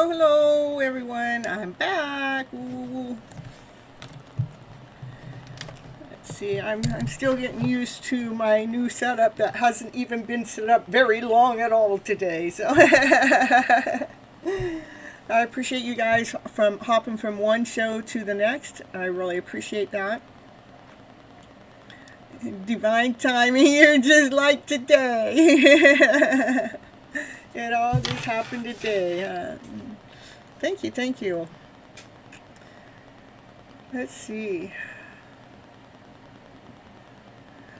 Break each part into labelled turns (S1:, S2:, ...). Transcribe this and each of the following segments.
S1: Hello, everyone. I'm back. Ooh. Let's see. I'm still getting used to my new setup that hasn't even been set up very long at all today. So I appreciate you guys from hopping from one show to the next. I really appreciate that. Divine timing here, just like today. It all just happened today. Thank you, thank you. Let's see.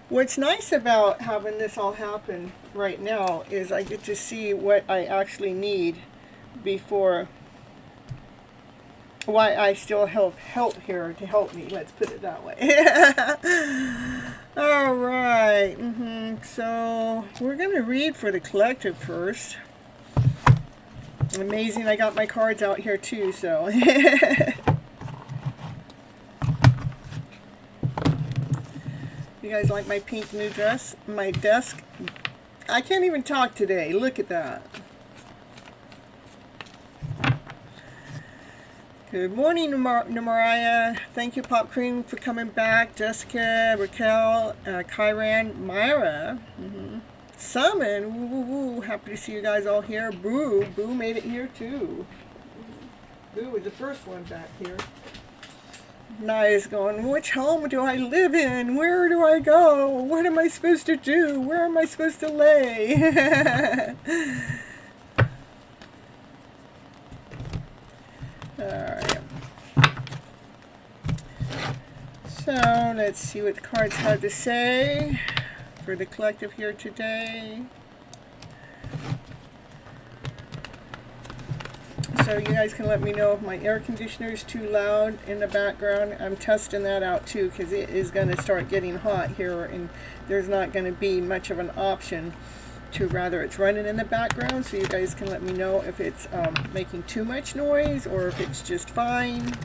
S1: What's nice about having this all happen right now is I get to see what I actually need before, why I still have help here to help me. Let's put it that way. All right. So we're going to read for the collective first. Amazing, I got my cards out here too, so. You guys like my pink new dress? My desk? I can't even talk today. Look at that. Good morning, Mariah. Thank you, Pop Cream, for coming back. Jessica, Raquel, Kyran, Myra. Summon, woo. Happy to see you guys all here. Boo made it here too. Boo was the first one back here. Naya's going, which home do I live in? Where do I go? What am I supposed to do? Where am I supposed to lay? Alright. So, let's see what the cards have to say for the collective here today. So you guys can let me know if my air conditioner is too loud in the background. I'm testing that out too because it is going to start getting hot here and there's not going to be much of an option to rather it's running in the background. So you guys can let me know if it's making too much noise or if it's just fine.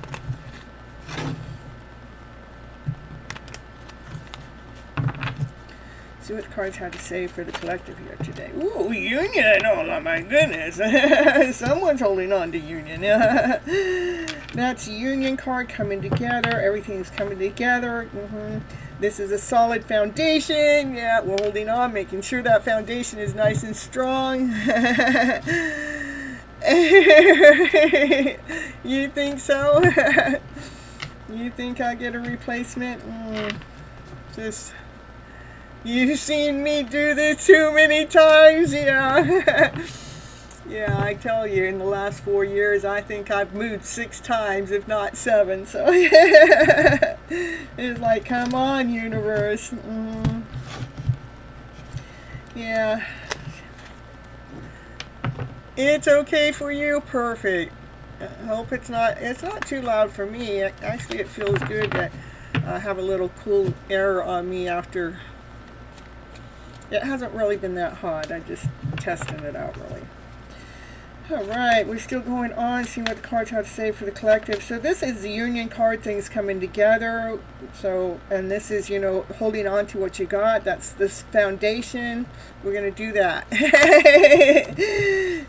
S1: See what the cards had to say for the collective here today. Ooh, union! Oh my goodness. Someone's holding on to union. That's union card coming together. Everything's coming together. This is a solid foundation. Yeah, we're holding on, making sure that foundation is nice and strong. You think so? You think I'll get a replacement? Just... You've seen me do this too many times, yeah. Yeah, I tell you, in the last 4 years, I think I've moved 6 times, if not 7. So it's like, come on, universe. Yeah. It's okay for you? Perfect. I hope it's not too loud for me. Actually, it feels good that I have a little cool air on me after. It hasn't really been that hot. I'm just testing it out, really. Alright, we're still going on, seeing what the cards have to say for the collective. So this is the union card, things coming together. So, and this is, you know, holding on to what you got. That's this foundation. We're going to do that.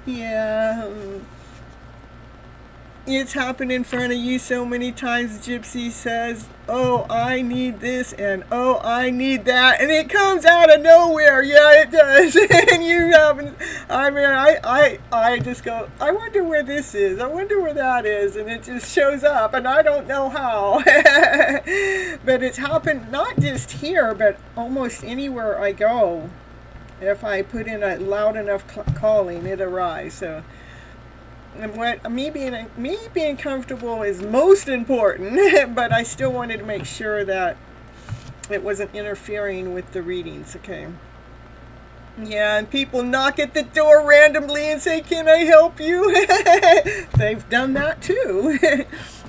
S1: Yeah. It's happened in front of you so many times. Gypsy says, oh, I need this, and oh, I need that, and it comes out of nowhere. Yeah, it does. And you haven't, I mean, I just go, I wonder where this is. I wonder where that is, and it just shows up, and I don't know how. But it's happened not just here, but almost anywhere I go. If I put in a loud enough calling, it arrives. So. And what me being comfortable is most important, but I still wanted to make sure that it wasn't interfering with the readings, okay? Yeah, and people knock at the door randomly and say, can I help you? They've done that too.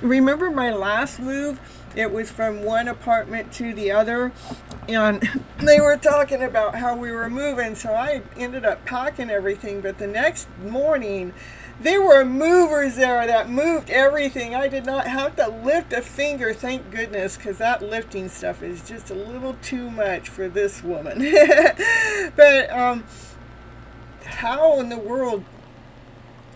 S1: Remember my last move? It was from one apartment to the other, and they were talking about how we were moving, so I ended up packing everything, but the next morning, there were movers there that moved everything. I did not have to lift a finger, thank goodness, because that lifting stuff is just a little too much for this woman. But how in the world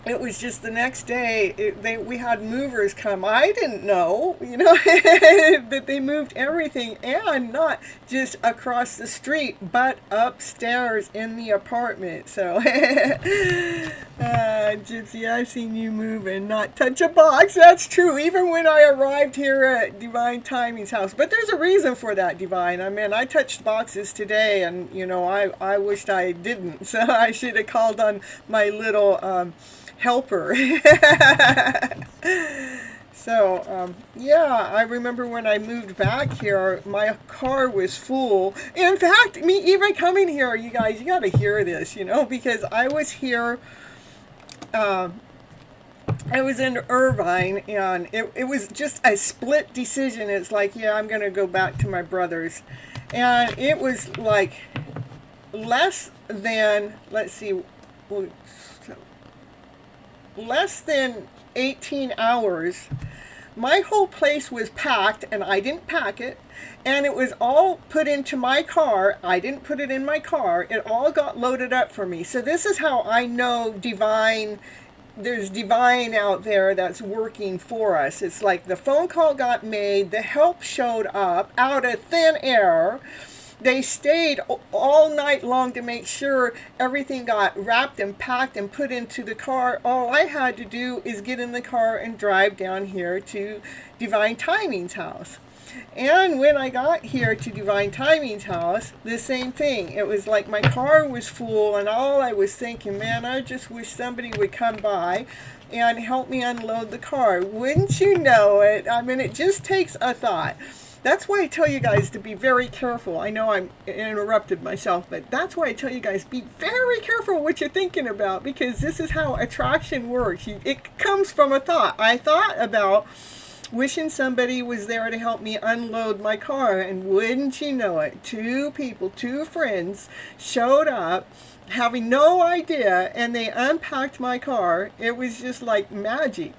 S1: it was just the next day we had movers come. I didn't know, that they moved everything, and not just across the street but upstairs in the apartment. So Gypsy, I've seen you move and not touch a box. That's true, even when I arrived here at Divine Timing's house. But there's a reason for that, Divine. I mean, I touched boxes today, and I wished I didn't. So I should have called on my little helper. So, yeah, I remember when I moved back here, my car was full. In fact, me even coming here, you guys, you got to hear this, because I was here, I was in Irvine, and it was just a split decision. It's like, yeah, I'm going to go back to my brother's. And it was like less than, let's see, less than 18 hours, my whole place was packed, and I didn't pack it, and it was all put into my car. I didn't put it in my car. It all got loaded up for me. So this is how I know there's divine out there that's working for us. It's like the phone call got made, the help showed up out of thin air. They stayed all night long to make sure everything got wrapped and packed and put into the car. All I had to do is get in the car and drive down here to Divine Timing's house. And when I got here to Divine Timing's house, the same thing. It was like my car was full, and all I was thinking, man, I just wish somebody would come by and help me unload the car. Wouldn't you know it? I mean, it just takes a thought. That's why I tell you guys to be very careful. I know I'm interrupted myself, but that's why I tell you guys, be very careful what you're thinking about, because this is how attraction works. It comes from a thought. I thought about wishing somebody was there to help me unload my car, and wouldn't you know it, two friends showed up having no idea, and they unpacked my car. It was just like magic.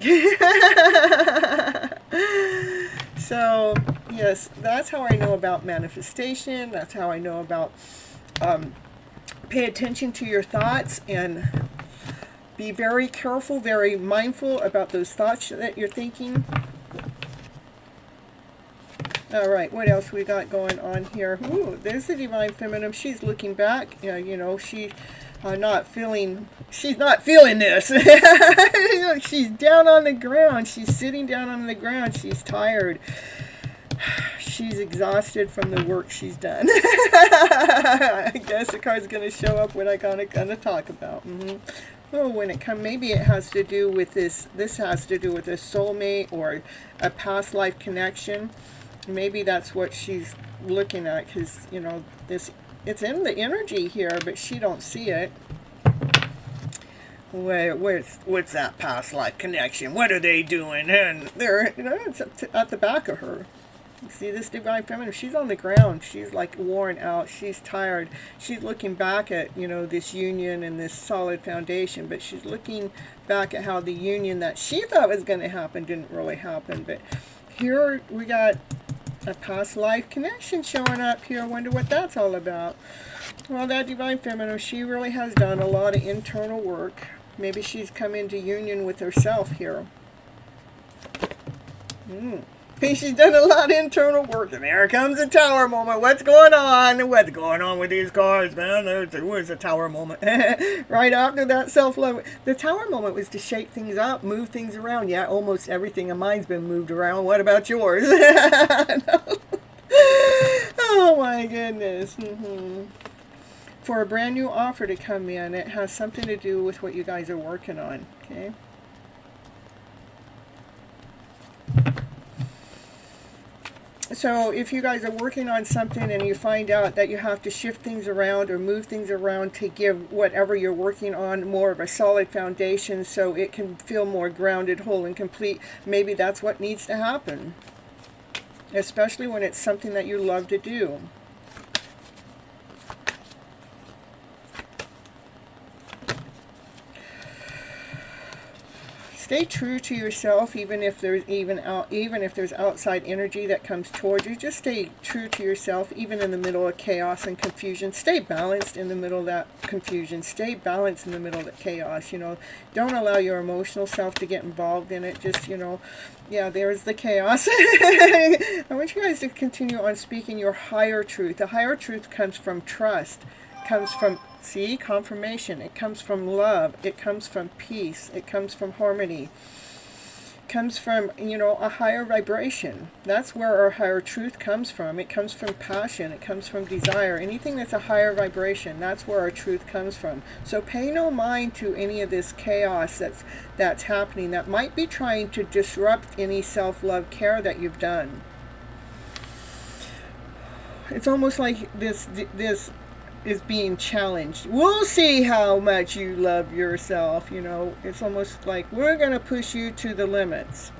S1: So yes, that's how I know about manifestation. That's how I know about pay attention to your thoughts, and be very careful, very mindful about those thoughts that you're thinking. All right, what else we got going on here? Ooh, there's the Divine Feminine. She's looking back. She's not feeling this. She's down on the ground. She's sitting down on the ground. She's tired. She's exhausted from the work she's done. I guess the card's going to show up what I'm going to talk about. Oh, when it comes, maybe it has to do with this. This has to do with a soulmate or a past life connection. Maybe that's what she's looking at, because it's in the energy here, but she don't see it. What's that past life connection? What are they doing? And it's at the back of her. You see this Divine Feminine? She's on the ground. She's like worn out. She's tired. She's looking back at this union and this solid foundation, but she's looking back at how the union that she thought was going to happen didn't really happen. But here we got a past life connection showing up here. I wonder what that's all about. Well, that Divine Feminine, she really has done a lot of internal work. Maybe she's come into union with herself here. She's done a lot of internal work, and there comes a tower moment. What's going on? What's going on with these cards, man? There was a tower moment. Right after that self-love. The tower moment was to shake things up, move things around. Yeah, almost everything of mine's been moved around. What about yours? Oh, my goodness. For a brand new offer to come in, it has something to do with what you guys are working on, okay? So if you guys are working on something and you find out that you have to shift things around or move things around to give whatever you're working on more of a solid foundation so it can feel more grounded, whole, and complete, maybe that's what needs to happen. Especially when it's something that you love to do. Stay true to yourself, even if there's outside energy that comes towards you. Just stay true to yourself, even in the middle of chaos and confusion. Stay balanced in the middle of that confusion. Stay balanced in the middle of the chaos. Don't allow your emotional self to get involved in it. Just, yeah, there's the chaos. I want you guys to continue on speaking your higher truth. The higher truth comes from trust, comes from, see, confirmation. It comes from love. It comes from peace. It comes from harmony. It comes from, a higher vibration. That's where our higher truth comes from. It comes from passion. It comes from desire. Anything that's a higher vibration, that's where our truth comes from. So pay no mind to any of this chaos that's happening that might be trying to disrupt any self-love care that you've done. It's almost like this is being challenged. We'll see how much you love yourself. It's almost like we're going to push you to the limits.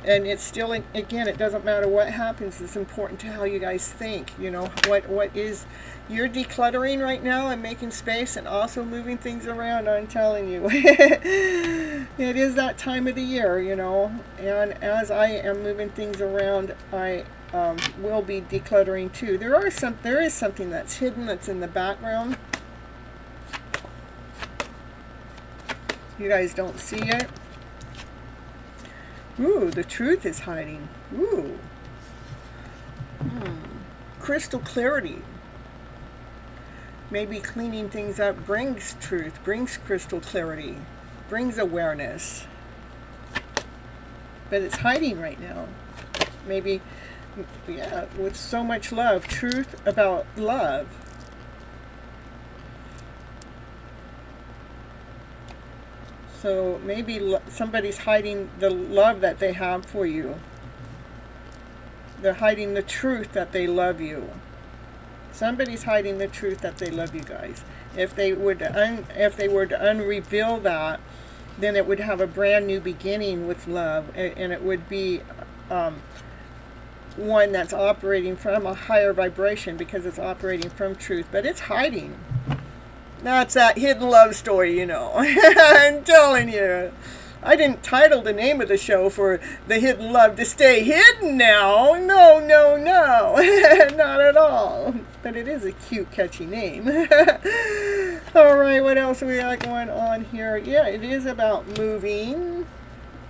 S1: And it's still, again, it doesn't matter what happens. It's important to how you guys think. What is, you're decluttering right now and making space and also moving things around. I'm telling you, it is that time of the year, and as I am moving things around, I will be decluttering too. There is something that's hidden, that's in the background. You guys don't see it. Ooh, the truth is hiding. Ooh. Crystal clarity. Maybe cleaning things up brings truth, brings crystal clarity, brings awareness. But it's hiding right now. Maybe, yeah, with so much love. Truth about love. So maybe somebody's hiding the love that they have for you. They're hiding the truth that they love you. Somebody's hiding the truth that they love you guys. If they were to unreveal that, then it would have a brand new beginning with love, and it would be one that's operating from a higher vibration because it's operating from truth, but it's hiding. That's that hidden love story, I'm telling you. I didn't title the name of the show for the hidden love to stay hidden now. No, not at all. But it is a cute, catchy name. All right, what else we got going on here? Yeah, it is about moving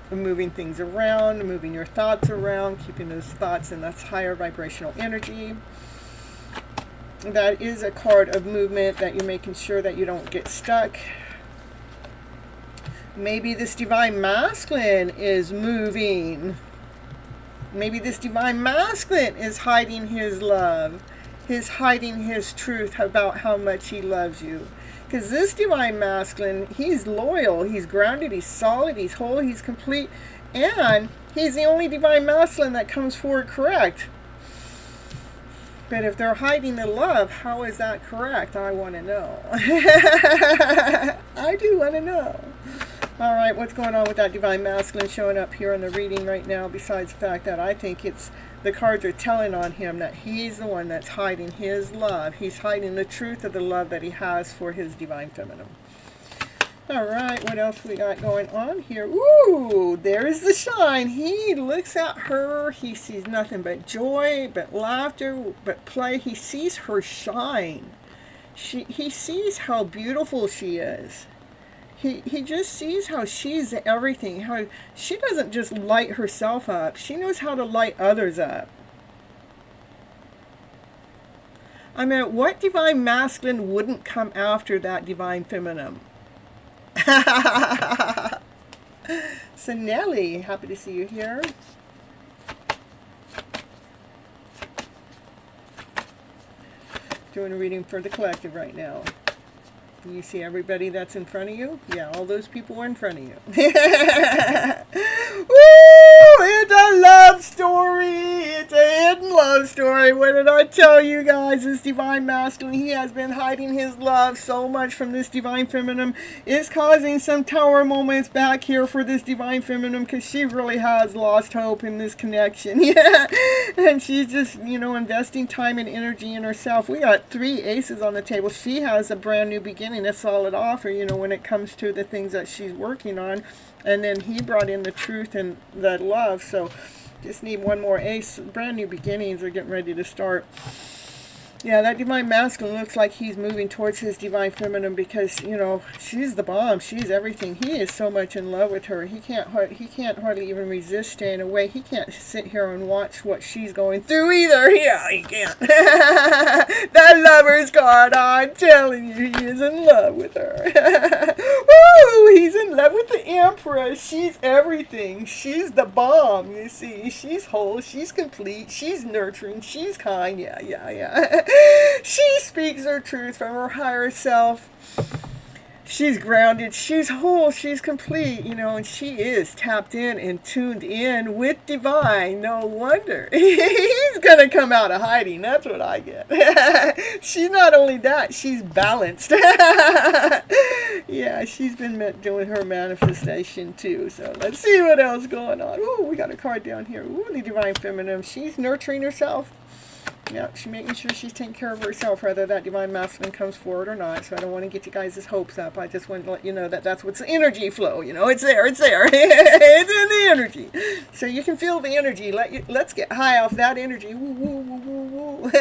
S1: things around, moving your thoughts around, keeping those thoughts in that higher vibrational energy. That is a card of movement, that you're making sure that you don't get stuck. Maybe this divine masculine is moving. Maybe this divine masculine is hiding his love. He's hiding his truth about how much he loves you. Because this divine masculine, he's loyal, he's grounded, he's solid, he's whole, he's complete. And he's the only divine masculine that comes forward correct. But if they're hiding the love, how is that correct? I want to know. I do want to know. All right, what's going on with that divine masculine showing up here in the reading right now, besides the fact that I think the cards are telling on him that he's the one that's hiding his love. He's hiding the truth of the love that he has for his divine feminine. All right, what else we got going on here? Ooh, there's the shine. He looks at her. He sees nothing but joy, but laughter, but play. He sees her shine. He sees how beautiful she is. He just sees how she's everything. How she doesn't just light herself up. She knows how to light others up. I mean, what divine masculine wouldn't come after that divine feminine? So Nelly, happy to see you here. Doing a reading for the collective right now. You see everybody that's in front of you? Yeah, all those people are in front of you. Woo! It's a love story. It's a hidden love story. What did I tell you guys? This divine masculine, he has been hiding his love so much from this divine feminine. It's causing some tower moments back here for this divine feminine because she really has lost hope in this connection. Yeah, and she's just, investing time and energy in herself. We got 3 aces on the table. She has a brand new beginning, a solid offer, when it comes to the things that she's working on. And then he brought in the truth and the love. So just need one more ace. Brand new beginnings are getting ready to start. Yeah, that divine masculine looks like he's moving towards his divine feminine because, she's the bomb. She's everything. He is so much in love with her. He can't hardly even resist staying away. He can't sit here and watch what she's going through either. Yeah, he can't. That lover's card, I'm telling you, he is in love with her. Woo! He's in love with the Empress. She's everything. She's the bomb, you see. She's whole. She's complete. She's nurturing. She's kind. Yeah. She speaks her truth from her higher self. She's grounded, she's whole, she's complete, and she is tapped in and tuned in with divine. No wonder. He's going to come out of hiding. That's what I get. She's not only that, she's balanced. Yeah, she's been doing her manifestation too. So let's see what else is going on. Ooh, we got a card down here. Ooh, the divine feminine. She's nurturing herself. Yeah, she's making sure she's taking care of herself, whether that divine masculine comes forward or not. So I don't want to get you guys' hopes up. I just want to let you know that that's what's the energy flow. It's there. It's in the energy. So you can feel the energy. Let's get high off that energy. Woo, woo, woo, woo, woo.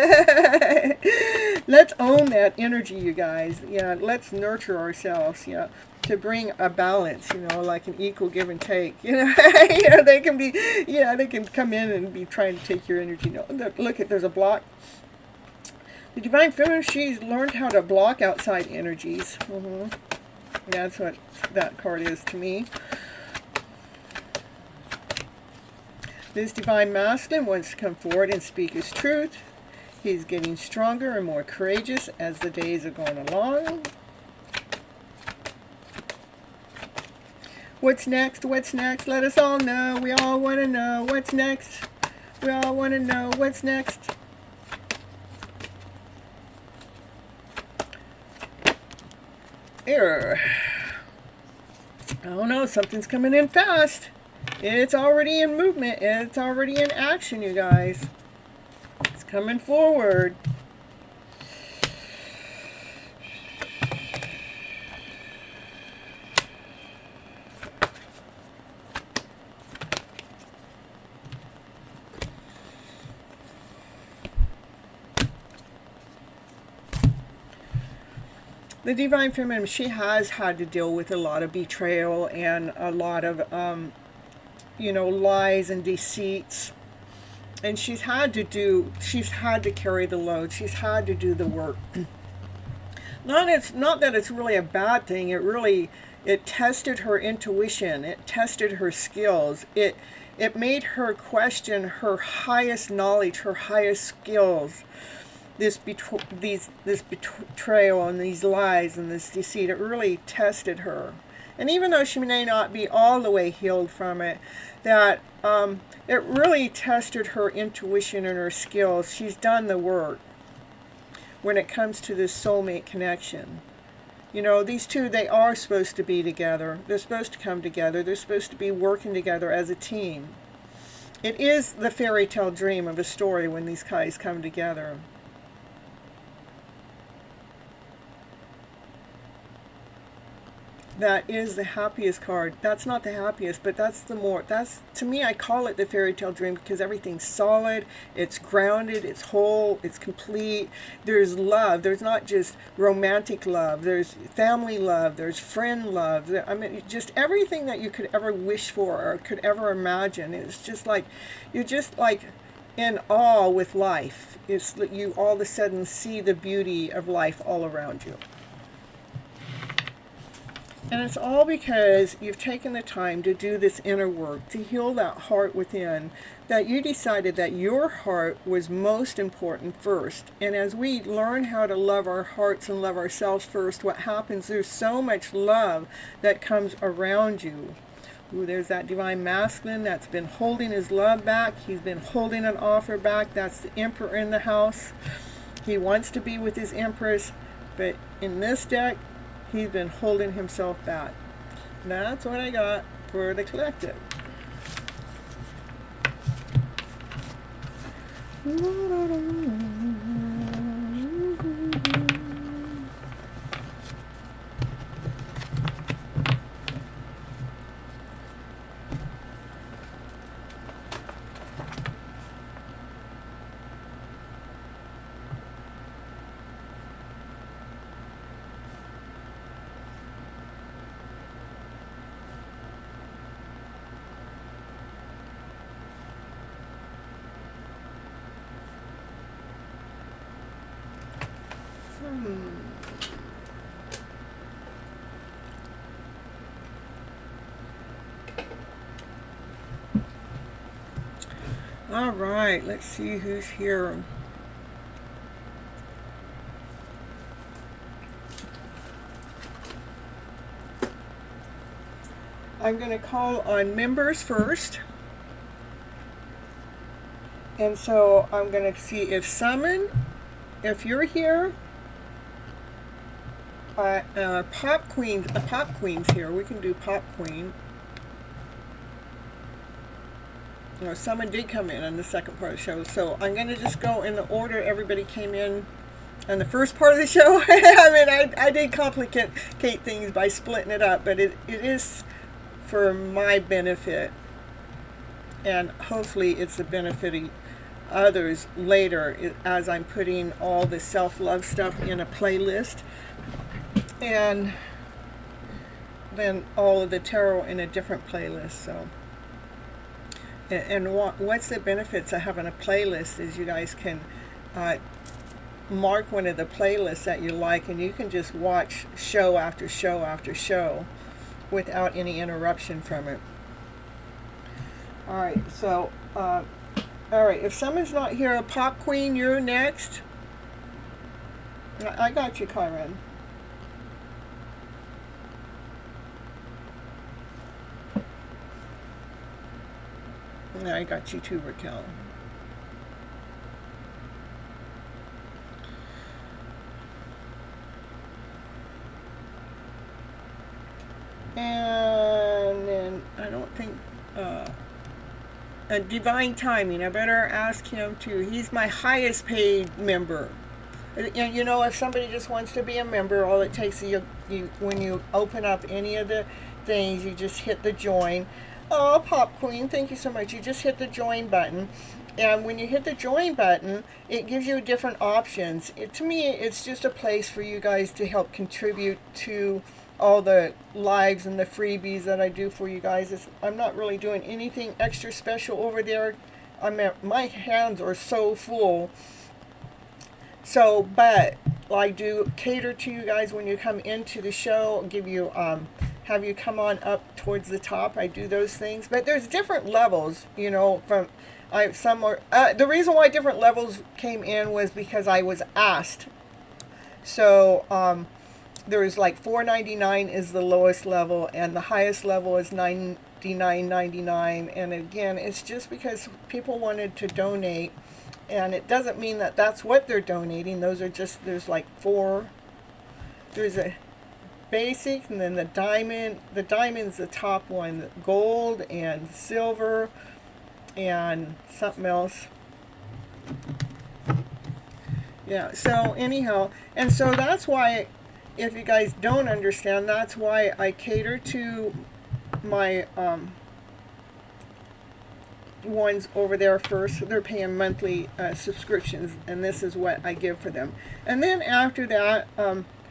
S1: Let's own that energy, you guys. Yeah, let's nurture ourselves. Yeah. To bring a balance, like an equal give and take. They can come in and be trying to take your energy. Look, there's a block. The divine feminine, she's learned how to block outside energies. That's what that card is to me. This divine masculine wants to come forward and speak his truth. He's getting stronger and more courageous as the days are going along. What's next? What's next? Let us all know. We all want to know what's next. We all want to know what's next. Error. I don't know. Something's coming in fast. It's already in movement. It's already in action, you guys. It's coming forward. The divine feminine, she has had to deal with a lot of betrayal and a lot of, lies and deceits. And she's had to carry the load. She's had to do the work. Not that it's really a bad thing. It tested her intuition. It tested her skills. It made her question her highest knowledge, her highest skills. This betrayal and these lies and this deceit, it really tested her. And even though she may not be all the way healed from it, that it really tested her intuition and her skills. She's done the work when it comes to this soulmate connection. These two, they are supposed to be together. They're supposed to come together. They're supposed to be working together as a team. It is the fairy tale dream of a story when these guys come together. That is the happiest card. That's not the happiest, but to me, I call it the fairy tale dream because everything's solid, it's grounded, it's whole, it's complete. There's love. There's not just romantic love. There's family love. There's friend love. Just everything that you could ever wish for or could ever imagine. It's just like, you're just like in awe with life. It's that you all of a sudden see the beauty of life all around you. And it's all because you've taken the time to do this inner work, to heal that heart within, that you decided that your heart was most important first. And as we learn how to love our hearts and love ourselves first, what happens, there's so much love that comes around you Ooh, there's that divine masculine that's been holding his love back. He's been holding an offer back. That's the emperor in the house. He wants to be with his empress, but in this deck, he's been holding himself back. That's what I got for the collective. All right, let's see who's here. I'm going to call on members first. And so I'm going to see if Summon, if you're here, Pop Queen's here. We can do Pop Queen. No, Summon did come in on the second part of the show. So I'm going to just go in the order everybody came in on the first part of the show. I mean, I did complicate things by splitting it up, but it is for my benefit. And hopefully it's the benefit of others later as I'm putting all the self-love stuff in a playlist. And then all of the tarot in a different playlist. So, and what's the benefits of having a playlist is you guys can mark one of the playlists that you like, and you can just watch show after show after show without any interruption from it. All right, so all right, if someone's not here, Pop Queen, you're next. I got you, Kyron. I got you too, Raquel. And then I don't think a divine timing. I better ask him too. He's my highest paid member. And you know, if somebody just wants to be a member, all it takes is you when you open up any of the things, you just hit the join. Oh, Pop Queen, thank you so much. You just hit the join button. And when you hit the join button, it gives you different options. To me, it's just a place for you guys to help contribute to all the lives and the freebies that I do for you guys. I'm not really doing anything extra special over there. My hands are so full. So, but I do cater to you guys when you come into the show, give you have you come on up towards the top. I do those things, but there's different levels, you know, from the reason why different levels came in was because I was asked. So there's like $4.99 is the lowest level, and the highest level is $99.99. And again, it's just because people wanted to donate, and it doesn't mean that that's what they're donating. Those are just, there's like four. There's a basic, and then the diamond. The diamond's the top one. The gold and silver and something else. Yeah, so anyhow, and so that's why, if you guys don't understand, that's why I cater to my ones over there first. They're paying monthly subscriptions, and this is what I give for them. And then after that,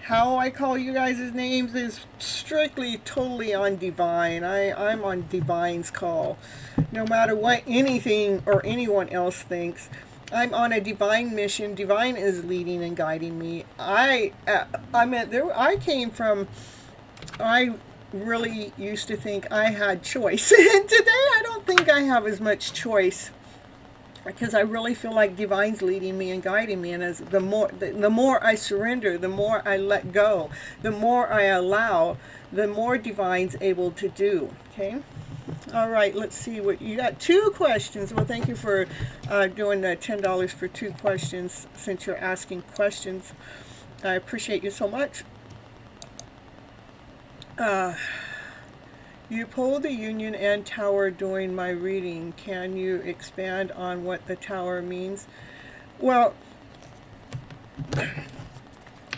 S1: how I call you guys' names is strictly totally on Divine. I'm on Divine's call. No matter what anything or anyone else thinks, I'm on a divine mission. Divine is leading and guiding me. I really used to think I had choice. And today I don't think I have as much choice, because I really feel like Divine's leading me and guiding me. And as the more I surrender, the more I let go, the more I allow, the more Divine's able to do. Okay? All right, let's see what you got. 2 questions. Well, thank you for doing the $10 for 2 questions since you're asking questions. I appreciate you so much. You pulled the Union and Tower during my reading. Can you expand on what the Tower means? Well,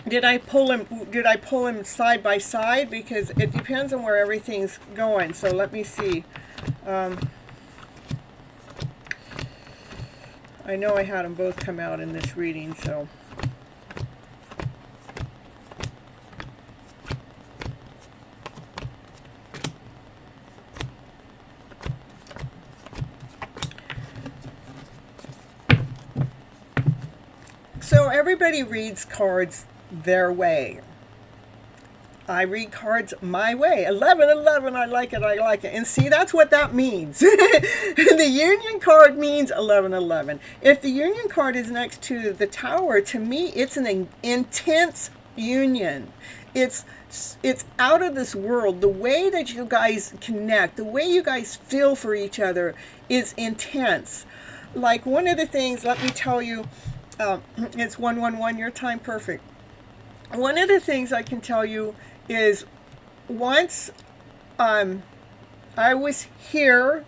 S1: did I pull him side by side? Because it depends on where everything's going. So let me see. I know I had them both come out in this reading, so. So everybody reads cards their way. I read cards my way. 1111, I like it, I like it. And see, that's what that means. The Union card means 1111. If the Union card is next to the Tower, to me, it's an intense union. It's out of this world. The way that you guys connect, the way you guys feel for each other is intense. Like one of the things, let me tell you, it's 111, your time perfect. One of the things I can tell you is once I was here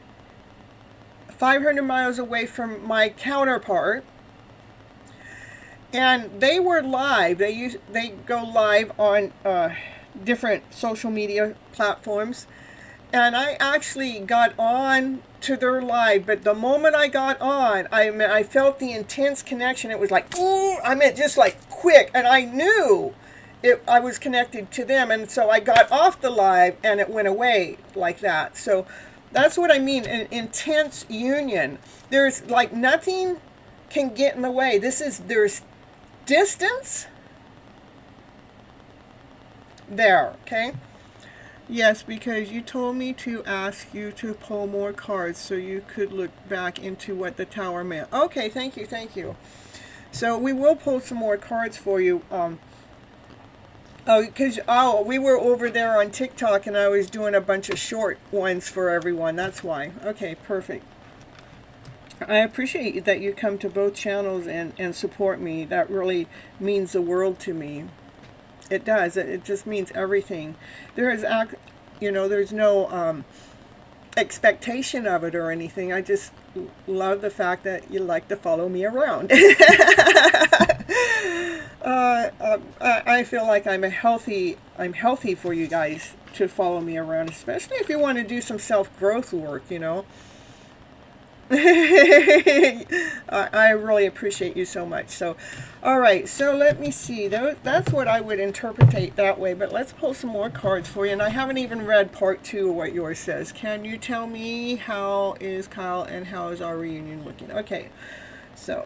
S1: 500 miles away from my counterpart, and they were live. They go live on different social media platforms, and I actually got on to their live. But the moment I got on, I felt the intense connection. It was like, ooh, just like quick, and I knew I was connected to them, and so I got off the live and it went away like that. So that's what I mean, an intense union. There's like nothing can get in the way. There's distance there, okay? Yes, because you told me to ask you to pull more cards so you could look back into what the Tower meant. Okay, thank you. So we will pull some more cards for you. We were over there on TikTok and I was doing a bunch of short ones for everyone. That's why. Okay, perfect. I appreciate that you come to both channels and support me. That really means the world to me. It does. It just means everything. There's no expectation of it or anything. I just love the fact that you like to follow me around. I feel like I'm healthy for you guys to follow me around, especially if you want to do some self-growth work, I really appreciate you so much. So, all right, so let me see. That's what I would interpret that way, but let's pull some more cards for you. And I haven't even read part 2 of what yours says. Can you tell me how is Kyle and how is our reunion looking? Okay, so.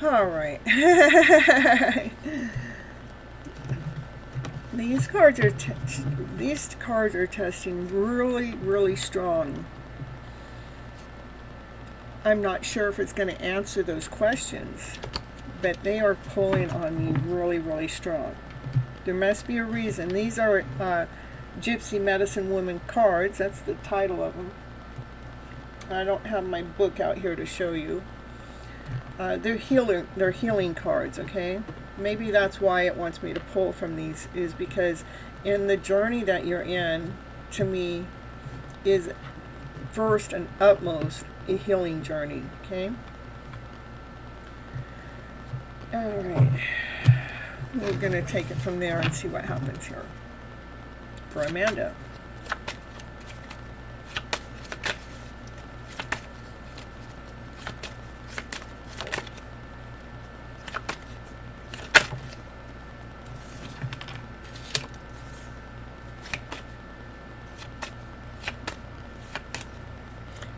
S1: All right. These cards are testing really, really strong. I'm not sure if it's going to answer those questions, but they are pulling on me really, really strong. There must be a reason. These are Gypsy Medicine Woman cards. That's the title of them. I don't have my book out here to show you. They're healing cards, okay? Maybe that's why it wants me to pull from these, is because in the journey that you're in, to me, is first and utmost a healing journey, okay? Alright. We're going to take it from there and see what happens here. For Amanda.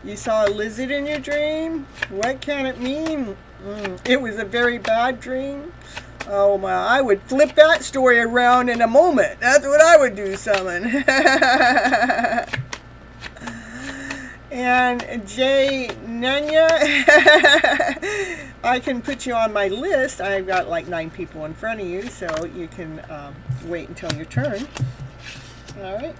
S1: You saw a lizard in your dream? What can it mean? It was a very bad dream. Oh my, I would flip that story around in a moment. That's what I would do, Summon. And Jay Nanya, I can put you on my list. I've got like 9 people in front of you, so you can wait until your turn. All right.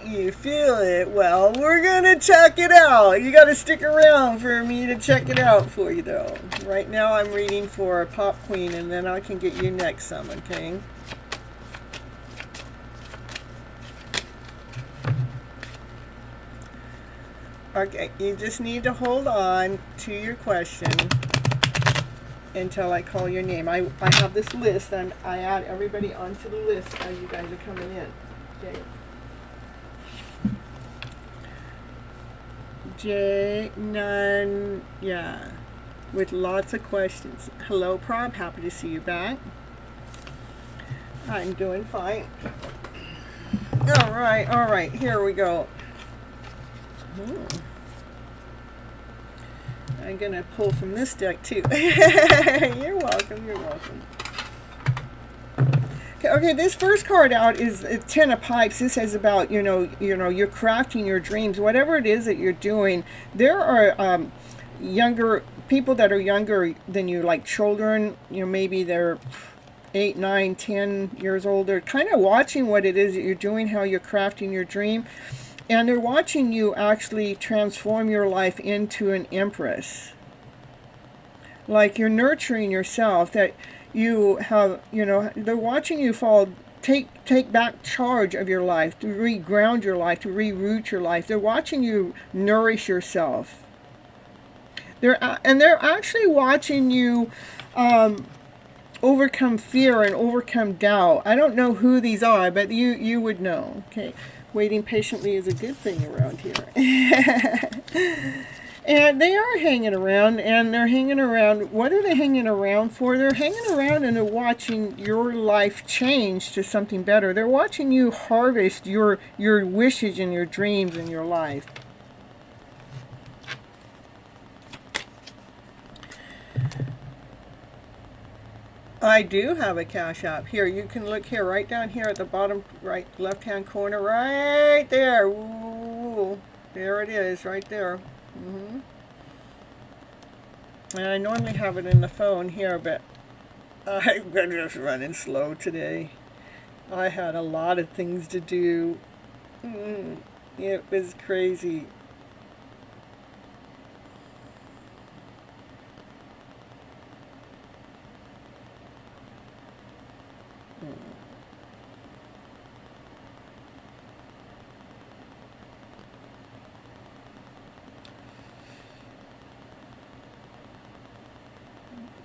S1: You feel it? Well, we're gonna check it out. You gotta stick around for me to check it out for you, though. Right now I'm reading for a Pop Queen, and then I can get you next, Summon, okay? Okay, you just need to hold on to your question until I call your name. I have this list, and I add everybody onto the list as you guys are coming in, okay? Jay None, yeah, with lots of questions. Hello, Prob. Happy to see you back. I'm doing fine. All right. Here we go. I'm gonna pull from this deck too. You're welcome. Okay, this first card out is a 10 of Pipes. This is about, you're crafting your dreams. Whatever it is that you're doing, there are younger people that are younger than you, like children, maybe they're 8, 9, 10 years old. They're kind of watching what it is that you're doing, how you're crafting your dream. And they're watching you actually transform your life into an empress. Like you're nurturing yourself, that you have, they're watching you take back charge of your life, to reground your life, to reroot your life. They're watching you nourish yourself. They're actually watching you overcome fear and overcome doubt. I don't know who these are, but you would know. Okay, waiting patiently is a good thing around here. And they are hanging around, and they're hanging around. What are they hanging around for? They're hanging around and they're watching your life change to something better. They're watching you harvest your wishes and your dreams in your life. I do have a Cash App. Here, you can look here, right down here at the bottom right left-hand corner, right there. Ooh, there it is, right there. And I normally have it in the phone here, but I've been just running slow today. I had a lot of things to do. It was crazy.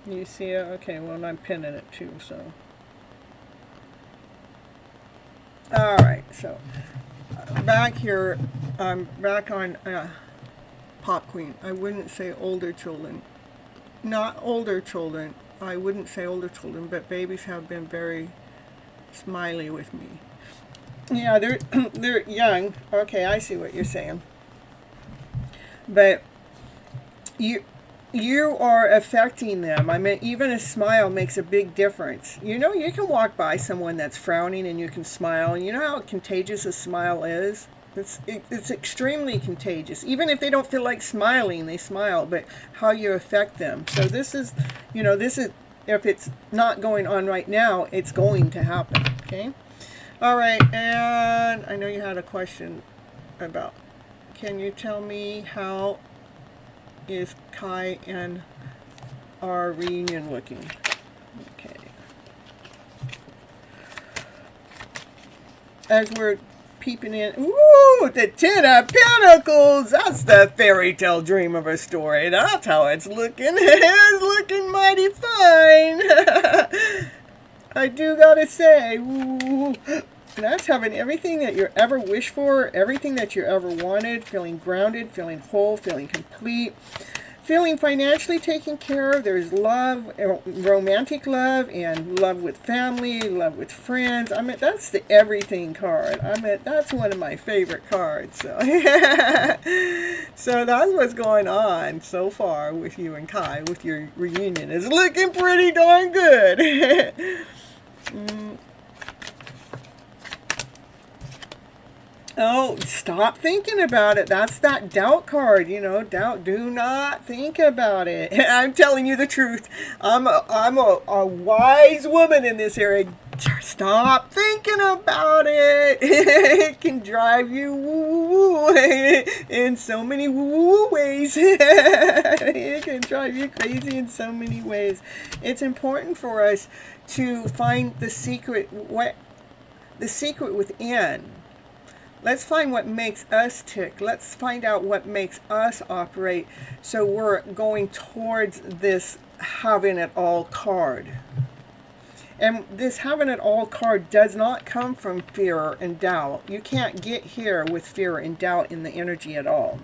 S1: You see it? Okay, well, I'm pinning it too, so. Alright, so back here, I'm back on Pop Queen. I wouldn't say older children. Not older children. I wouldn't say older children, but babies have been very smiley with me. Yeah, they're young. Okay, I see what you're saying. But you are affecting them. I mean, even a smile makes a big difference. You know, you can walk by someone that's frowning and you can smile. And you know how contagious a smile is? It's extremely contagious. Even if they don't feel like smiling, they smile. But how you affect them. So this is, if it's not going on right now, it's going to happen. Okay? All right. And I know you had a question about, can you tell me how is Kai and our reunion looking? Okay. As we're peeping in, ooh, the Ten of Pentacles. That's the fairy tale dream of a story. That's how it's looking. It's looking mighty fine. I do gotta say, ooh. That's having everything that you ever wished for, everything that you ever wanted, feeling grounded, feeling whole, feeling complete, feeling financially taken care of. There's love, romantic love, and love with family, love with friends. I mean, that's the everything card. I mean, that's one of my favorite cards. So, so that's what's going on so far with you and Kai, with your reunion. It's looking pretty darn good. Oh, stop thinking about it. That's that doubt card, doubt. Do not think about it. I'm telling you the truth. I'm a wise woman in this area. Stop thinking about it. It can drive you woo-woo in so many woo-woo ways. It can drive you crazy in so many ways. It's important for us to find the secret within. Let's find what makes us tick. Let's find out what makes us operate, so we're going towards this having it all card. And this having it all card does not come from fear and doubt. You can't get here with fear and doubt in the energy at all.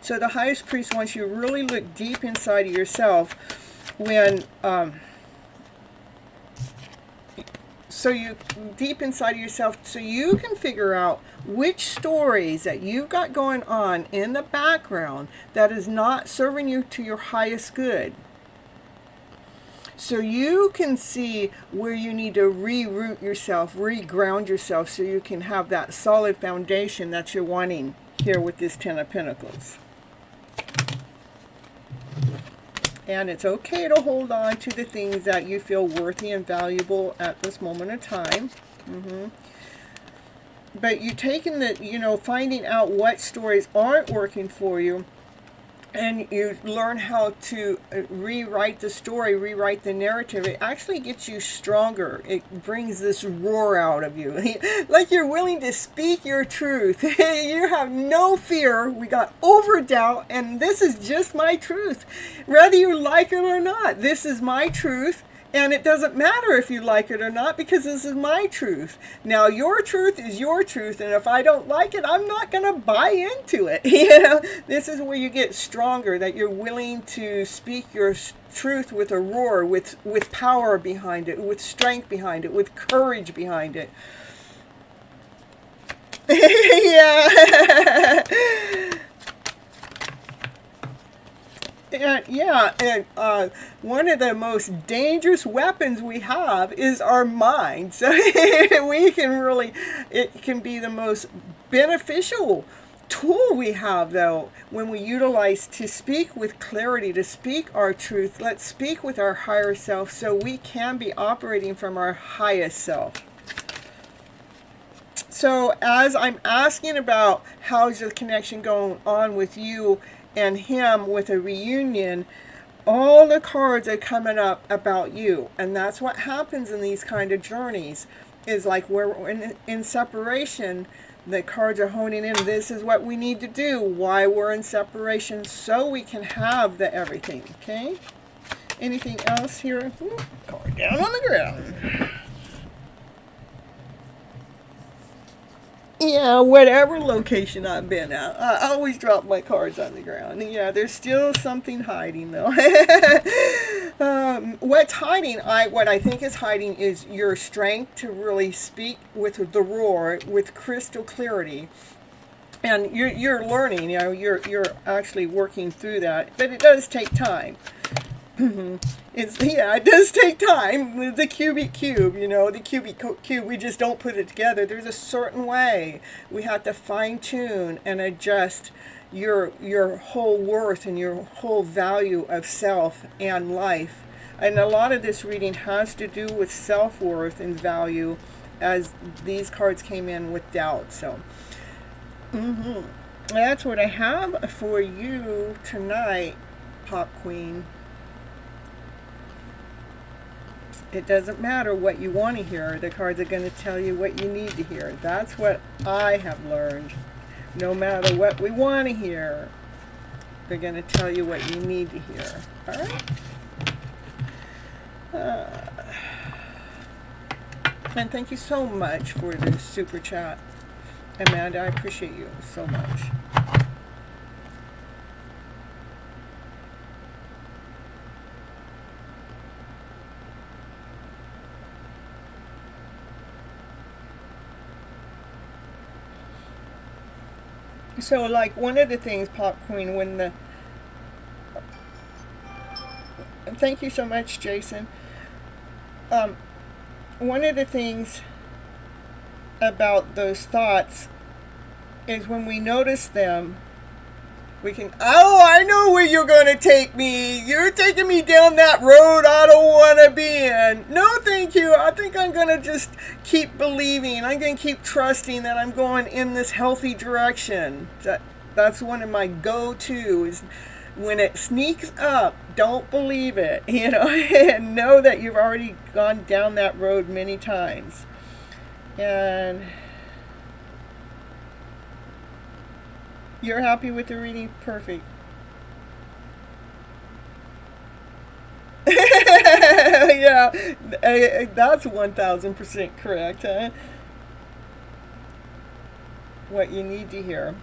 S1: So the highest priest wants you to really look deep inside of yourself when... deep inside of yourself, so you can figure out which stories that you've got going on in the background that is not serving you to your highest good. So you can see where you need to reroot yourself, reground yourself, so you can have that solid foundation that you're wanting here with this Ten of Pentacles. And it's okay to hold on to the things that you feel worthy and valuable at this moment in time. But you taking the, finding out what stories aren't working for you, and you learn how to rewrite the story, rewrite the narrative. It actually gets you stronger. It brings this roar out of you. Like you're willing to speak your truth. You have no fear. We got over doubt, and this is just my truth. Whether you like it or not, this is my truth. And it doesn't matter if you like it or not, because this is my truth. Now, your truth is your truth, and if I don't like it, I'm not going to buy into it. This is where you get stronger, that you're willing to speak your truth with a roar, with power behind it, with strength behind it, with courage behind it. Yeah. And one of the most dangerous weapons we have is our mind. So it can be the most beneficial tool we have, though, when we utilize to speak with clarity, to speak our truth. Let's speak with our higher self, so we can be operating from our highest self. So as I'm asking about how's the connection going on with you and him with a reunion, all the cards are coming up about you. And that's what happens in these kind of journeys, is like we're in separation, the cards are honing in. This is what we need to do, why we're in separation, so we can have the everything. Okay? Anything else here? Ooh, card down on the ground. Yeah, whatever location I've been at, I always drop my cards on the ground. Yeah, there's still something hiding, though. What's hiding, what I think is hiding, is your strength to really speak with the roar, with crystal clarity. And you're learning, you know, you're actually working through that, but it does take time. It does take time. The cubic cube, you know, the cubic cube, we just don't put it together. There's a certain way we have to fine tune and adjust your whole worth and your whole value of self and life. And a lot of this reading has to do with self-worth and value, as these cards came in with doubt. So that's what I have for you tonight, Pop Queen. It doesn't matter what you want to hear. The cards are going to tell you what you need to hear. That's what I have learned. No matter what we want to hear, they're going to tell you what you need to hear. All right? And thank you so much for the super chat, Amanda. I appreciate you so much. So, like, one of the things, Pop Queen, thank you so much, Jason. One of the things about those thoughts is when we notice them, we can, oh, I know where you're going to take me. You're taking me down that road I don't want to be in. No, thank you. I think I'm going to just keep believing. I'm going to keep trusting that I'm going in this healthy direction. That's one of my go-to is when it sneaks up, don't believe it, you know, and know that you've already gone down that road many times. And you're happy with the reading? Perfect. Yeah, that's 1000% correct, huh? What you need to hear.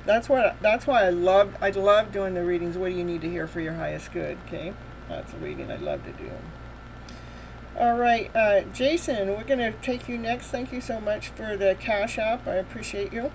S1: That's why I love doing the readings. What do you need to hear for your highest good? Okay, that's a reading I love to do. All right, Jason, we're gonna take you next. Thank you so much for the Cash App. I appreciate you.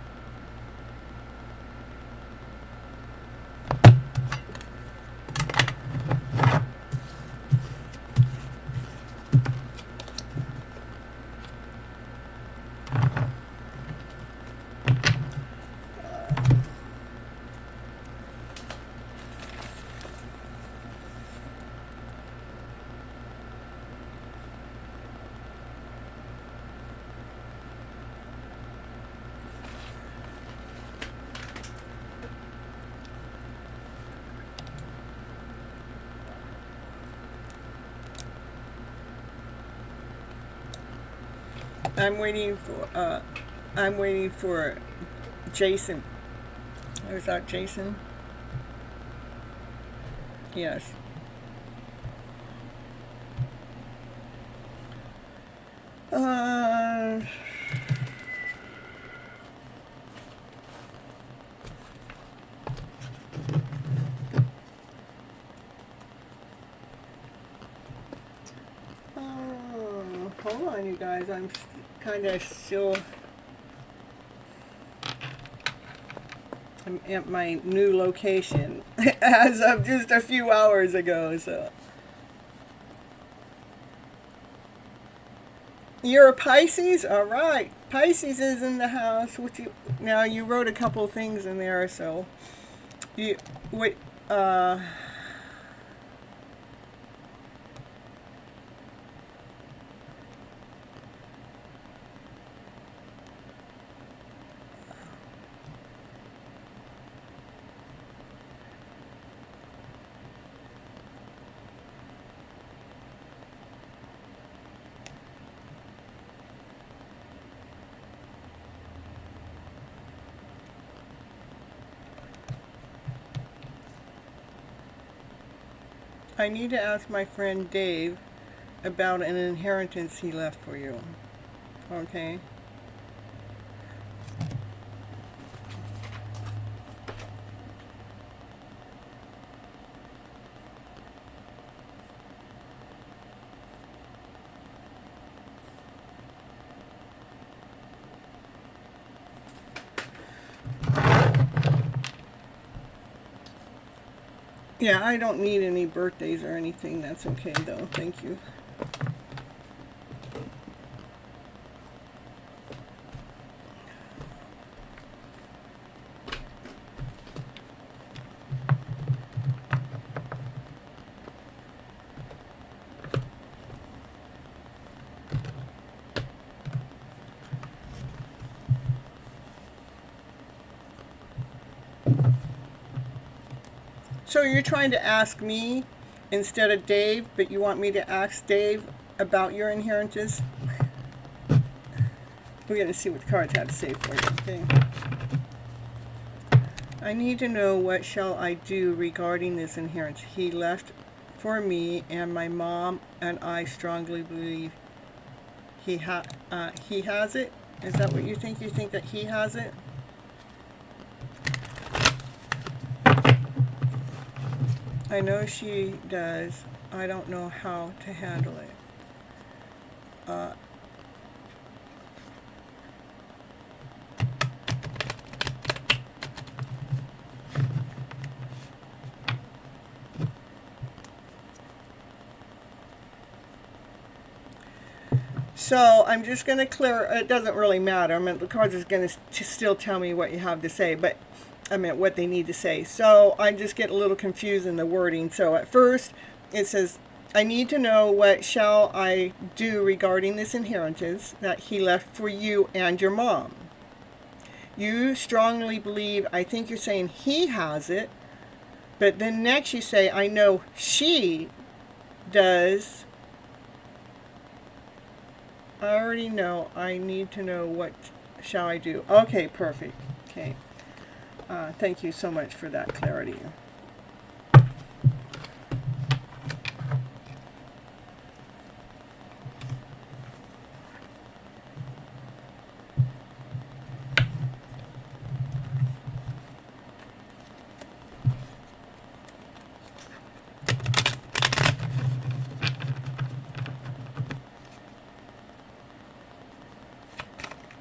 S1: I'm waiting for Jason. Is that Jason? Yes. Hold on, you guys. I'm kind of still. I'm at my new location as of just a few hours ago. So you're a Pisces, all right. Pisces is in the house. Now you wrote a couple of things in there, so you what? I need to ask my friend Dave about an inheritance he left for you. Okay? Yeah, I don't need any birthdays or anything. That's okay, though. Thank you. So you're trying to ask me instead of Dave, but you want me to ask Dave about your inheritance? We're going to see what the cards had to say for you, okay? I need to know, what shall I do regarding this inheritance? He left for me, and my mom and I strongly believe he has it. Is that what you think? You think that he has it? I know she does. I don't know how to handle it. So I'm just going to clear. It doesn't really matter. I mean, the cards is going to still tell me what you have to say, but I mean what they need to say. So I just get a little confused in the wording. So at first it says, I need to know, what shall I do regarding this inheritance that he left for you and your mom. You strongly believe, I think you're saying he has it, but then next you say, I know she does. I already know. I need to know, what shall I do. Okay, perfect. Okay. Thank you so much for that clarity.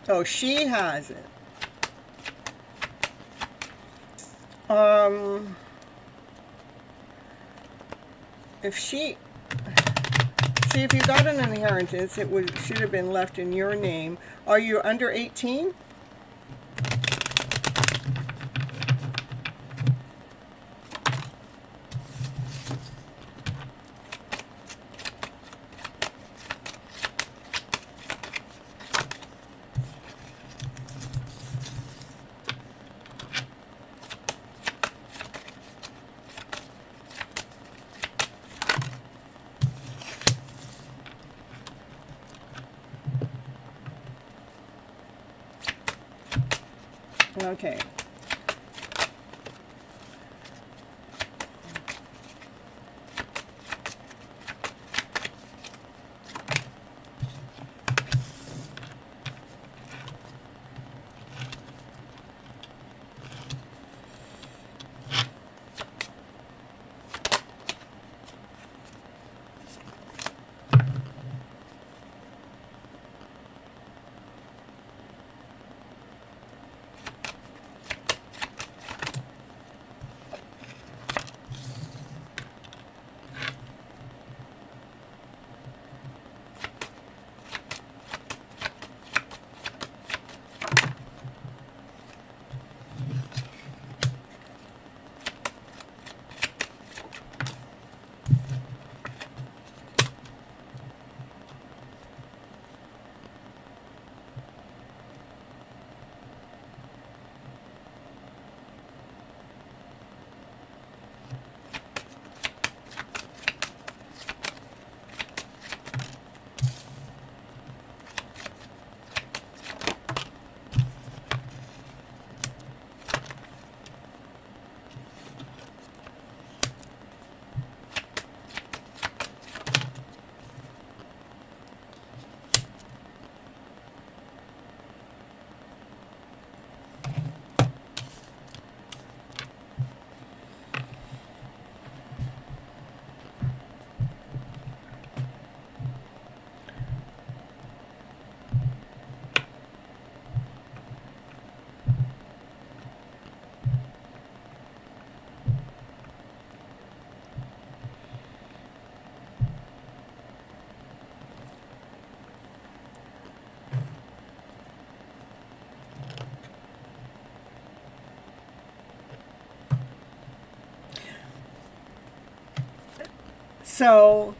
S1: Oh, she has it. If she, see, if you got an inheritance, it should have been left in your name. Are you under 18? Okay. So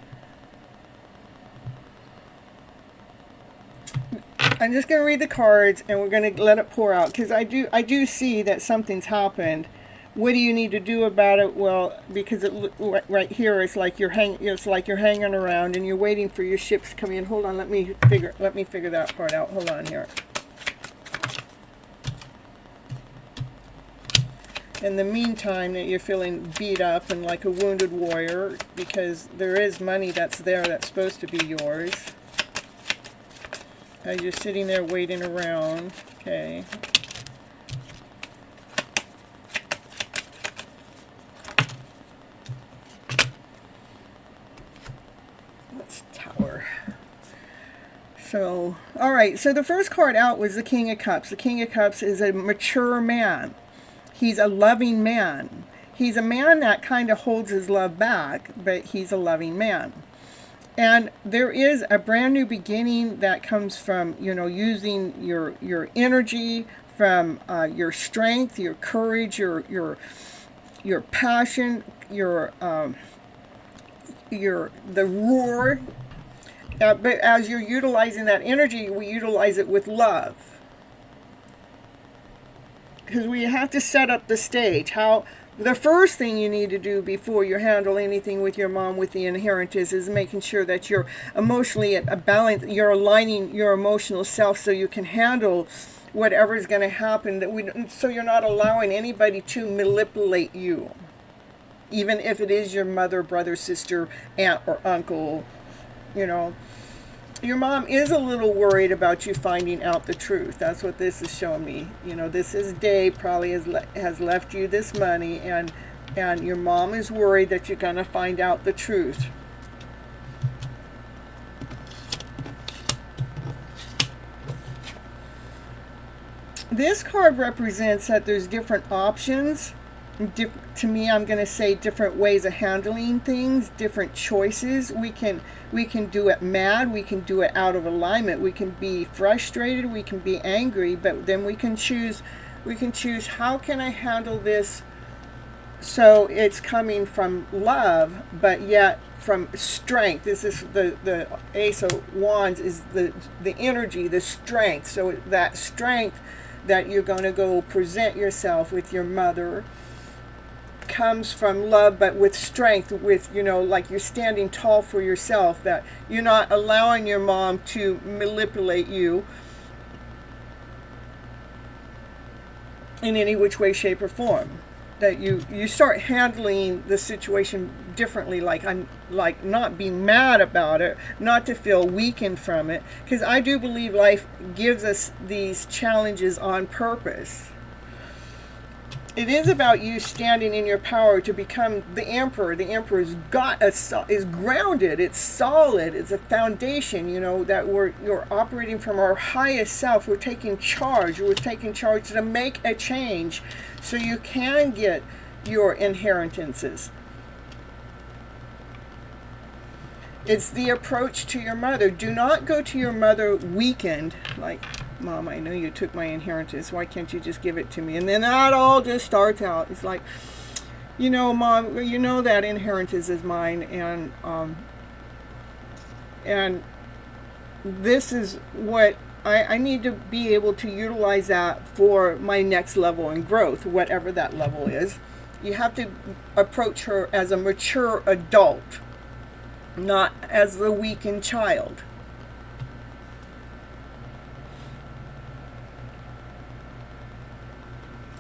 S1: I'm just going to read the cards and we're going to let it pour out, because I do see that something's happened. What do you need to do about it? Well, because right here it's like you're hanging around and you're waiting for your ships to come in. Hold on, let me figure that part out. Hold on here. In the meantime, that you're feeling beat up and like a wounded warrior, because there is money that's there that's supposed to be yours. As you're sitting there waiting around. Okay. Let's Tower. So, all right. So the first card out was the King of Cups. The King of Cups is a mature man. He's a loving man. He's a man that kind of holds his love back, but he's a loving man. And there is a brand new beginning that comes from, using your energy, from your strength, your courage, your passion, the roar. But as you're utilizing that energy, we utilize it with love. Because we have to set up the stage. The first thing you need to do before you handle anything with your mom with the inheritance is making sure that you're emotionally at a balance. You're aligning your emotional self so you can handle whatever is going to happen. So you're not allowing anybody to manipulate you, even if it is your mother, brother, sister, aunt, or uncle. Your mom is a little worried about you finding out the truth. That's what this is showing me. This is Day probably has left you this money, and your mom is worried that you're going to find out the truth. This card represents that there's different options. To me, I'm going to say different ways of handling things, different choices. We can do it mad, we can do it out of alignment, we can be frustrated, we can be angry, but then we can choose how can I handle this so it's coming from love, but yet from strength. This is the Ace of Wands is the energy, the strength. So that strength that you're going to go present yourself with your mother comes from love, but with strength, with like you're standing tall for yourself, that you're not allowing your mom to manipulate you in any which way, shape, or form. That you start handling the situation differently, like not be mad about it, not to feel weakened from it, because I do believe life gives us these challenges on purpose. It is about you standing in your power to become the emperor. The emperor's is grounded. It's solid. It's a foundation. That you're operating from our highest self. We're taking charge. We're taking charge to make a change, so you can get your inheritances. It's the approach to your mother. Do not go to your mother weakened, like, Mom, I know you took my inheritance. Why can't you just give it to me? And then that all just starts out. It's like, Mom, that inheritance is mine, and this is what I need to be able to utilize that for my next level in growth, whatever that level is. You have to approach her as a mature adult, not as the weakened child.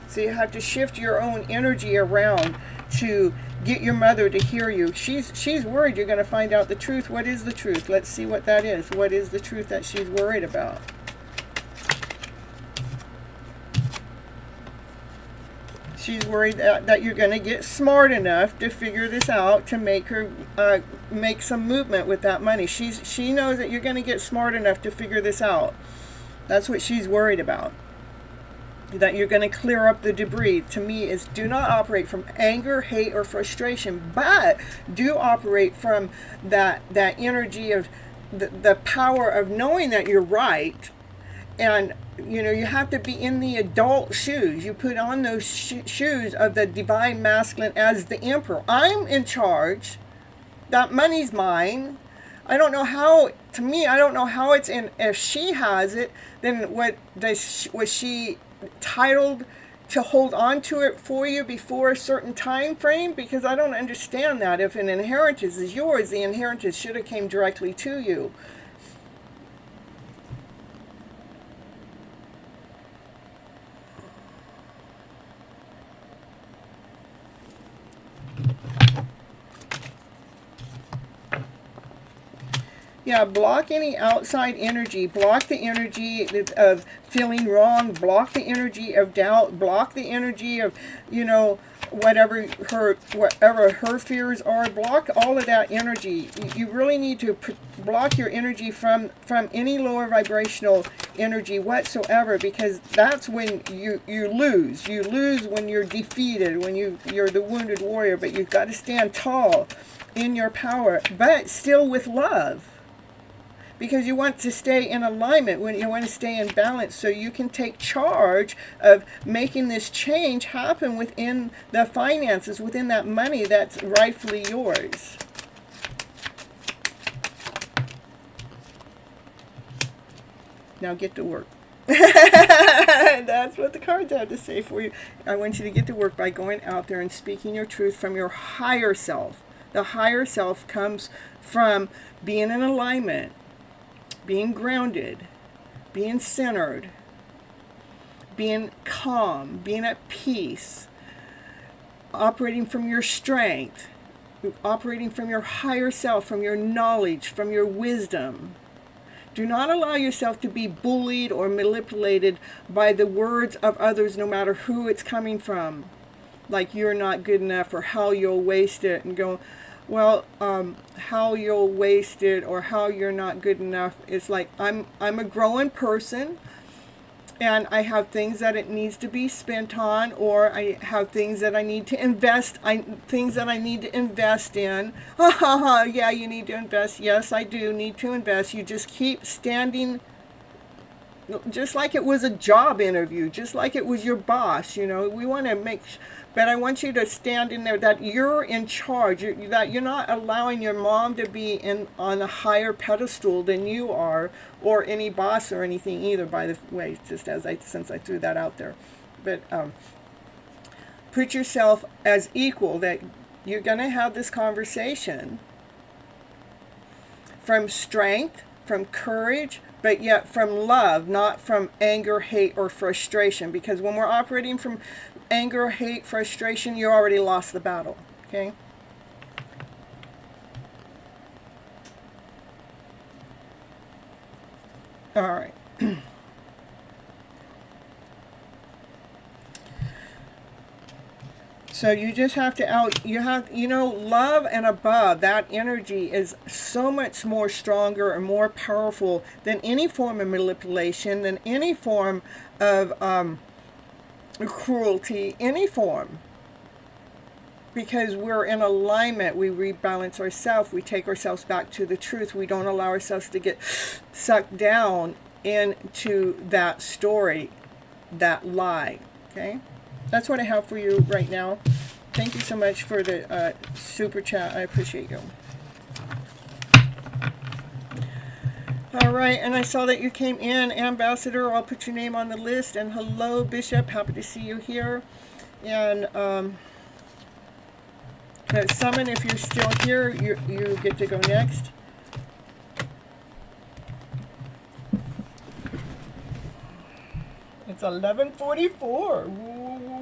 S1: So you have to shift your own energy around to get your mother to hear you. She's worried you're going to find out the truth. What is the truth? Let's see what that is. What is the truth that she's worried about? She's worried that you're going to get smart enough to figure this out, to make her make some movement with that money. She knows that you're going to get smart enough to figure this out. That's what she's worried about. That you're going to clear up the debris. To me, is do not operate from anger, hate, or frustration, but do operate from that energy of the power of knowing that you're right. And you have to be in the adult shoes. You put on those shoes of the divine masculine as the emperor. I'm in charge. that money's mine. I don't know how, to me, I don't know how it's in. If she has it, then was she titled to hold on to it for you before a certain time frame? Because I don't understand that. If an inheritance is yours, the inheritance should have came directly to you. Yeah, block any outside energy. Block the energy of feeling wrong. Block the energy of doubt. Block the energy of, whatever her fears are. Block all of that energy. You really need to block your energy from any lower vibrational energy whatsoever, because that's when you lose. You lose when you're defeated, when you're the wounded warrior. But you've got to stand tall in your power, but still with love. Because you want to stay in alignment, when you want to stay in balance, so you can take charge of making this change happen within the finances, within that money that's rightfully yours. Now get to work. That's what the cards have to say for you. I want you to get to work by going out there and speaking your truth from your higher self. The higher self comes from being in alignment, being grounded, being centered, being calm, being at peace, operating from your strength, operating from your higher self, from your knowledge, from your wisdom. Do not allow yourself to be bullied or manipulated by the words of others, no matter who it's coming from. Like you're not good enough, or how you'll waste it, and go, well, how you'll waste it or how you're not good enough. It's like I'm a growing person, and I have things that it needs to be spent on, or I have things that I need to invest. Things that I need to invest in. Yeah, you need to invest. Yes, I do need to invest. You just keep standing, just like it was a job interview, just like it was your boss. We want to make. But I want you to stand in there that you're in charge, that you're not allowing your mom to be on a higher pedestal than you are, or any boss or anything either, by the way, just since I threw that out there. But put yourself as equal, that you're going to have this conversation from strength, from courage, but yet from love, not from anger, hate, or frustration. Because when we're operating from anger, hate, frustration, you already lost the battle. Okay? All right. So you just have to love and above, that energy is so much more stronger and more powerful than any form of manipulation, than any form of cruelty, any form. Because we're in alignment, we rebalance ourselves, we take ourselves back to the truth. We don't allow ourselves to get sucked down into that story, that lie. Okay? That's what I have for you right now. Thank you so much for the super chat. I appreciate you. All right, and I saw that you came in, Ambassador. I'll put your name on the list. And hello, Bishop. Happy to see you here. And Summon, if you're still here, you get to go next. It's 11:44. Woo, woo,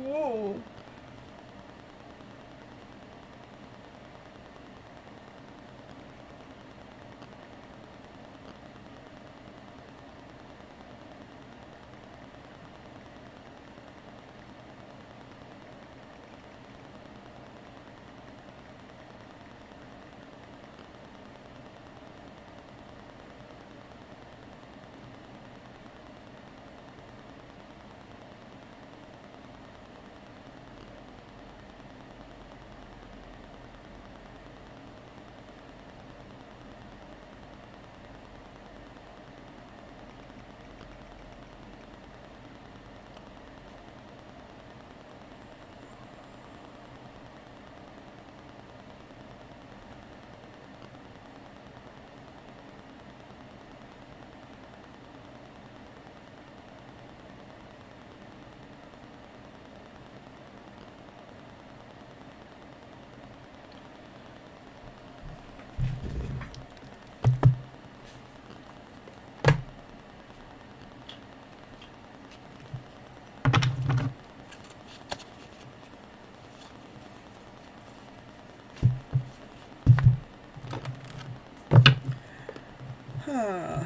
S1: woo. Huh.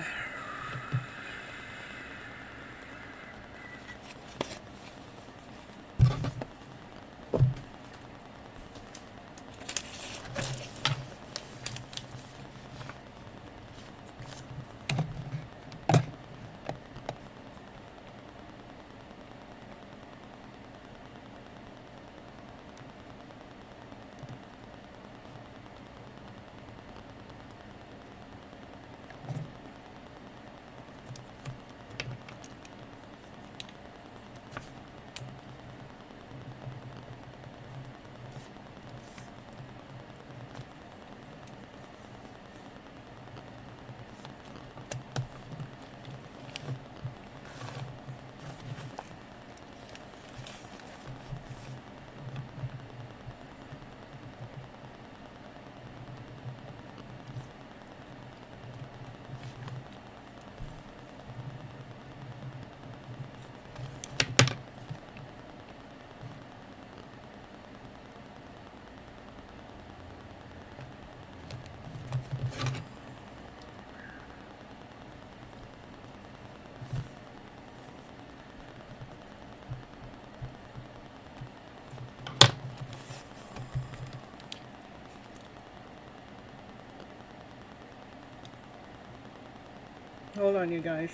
S1: Hold on, you guys.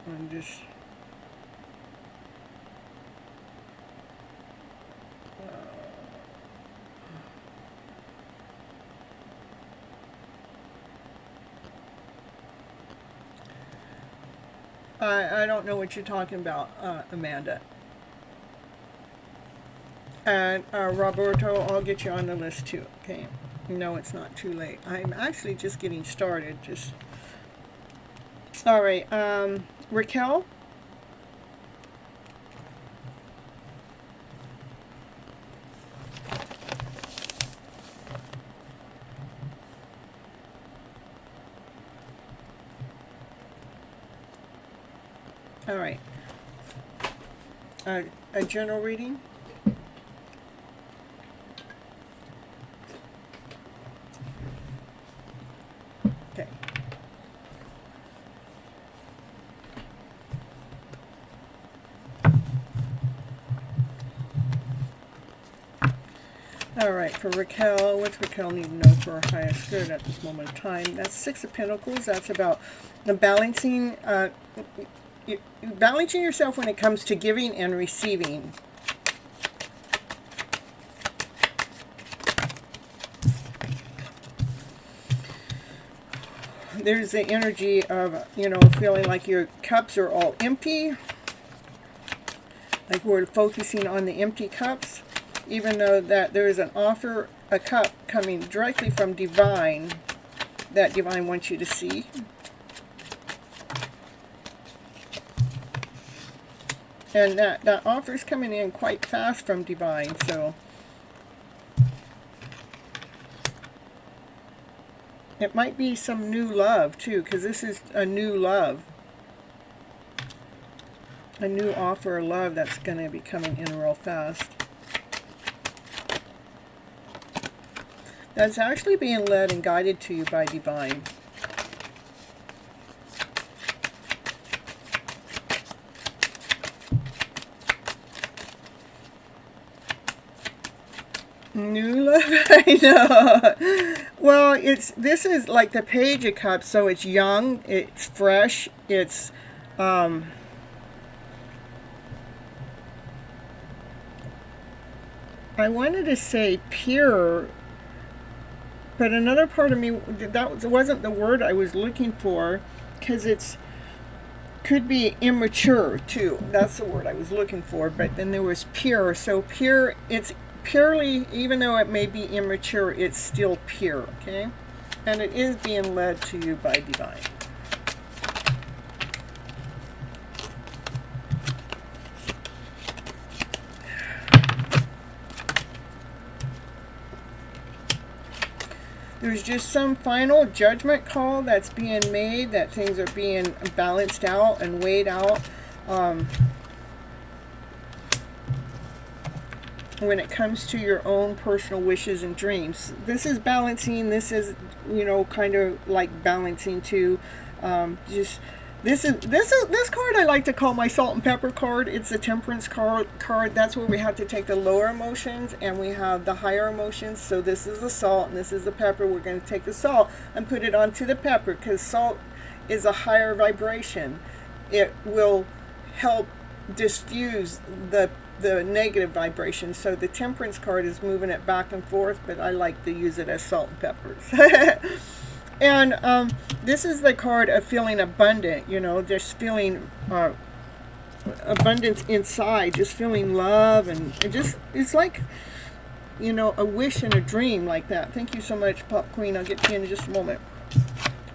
S1: I'm just... I don't know what you're talking about, Amanda. And Roberto, I'll get you on the list too, okay? No, it's not too late. I'm actually just getting started. Just... All right, Raquel? All right. A general reading? Okay. All right, for Raquel, what's Raquel need to know for her highest good at this moment of time? That's Six of Pentacles. That's about the balancing, balancing yourself when it comes to giving and receiving. There's the energy of, you know, feeling like your cups are all empty. Like we're focusing on the empty cups. Even though that there is an offer, a cup coming directly from Divine, that Divine wants you to see. And that offer is coming in quite fast from Divine, so it might be some new love too, because this is a new love. A new offer of love that's going to be coming in real fast. That's actually being led and guided to you by Divine. New love, I know. Well, this is like the Page of Cups, so it's young, it's fresh, it's I wanted to say pure, but another part of me, that wasn't the word I was looking for, because could be immature too. That's the word I was looking for. But then there was pure. So pure, it's purely, even though it may be immature, it's still pure, okay? And it is being led to you by Divine. There's just some final judgment call that's being made, that things are being balanced out and weighed out. when it comes to your own personal wishes and dreams. This is balancing. This is, kind of like balancing too. Just this card I like to call my salt and pepper card. It's the temperance card. That's where we have to take the lower emotions and we have the higher emotions. So this is the salt and this is the pepper. We're going to take the salt and put it onto the pepper because salt is a higher vibration. It will help diffuse the negative vibration. So the temperance card is moving it back and forth, but I like to use it as salt and peppers. And this is the card of feeling abundant, just feeling abundance inside, just feeling love, and it's like, a wish and a dream like that. Thank you so much, Pop Queen. I'll get to you in just a moment.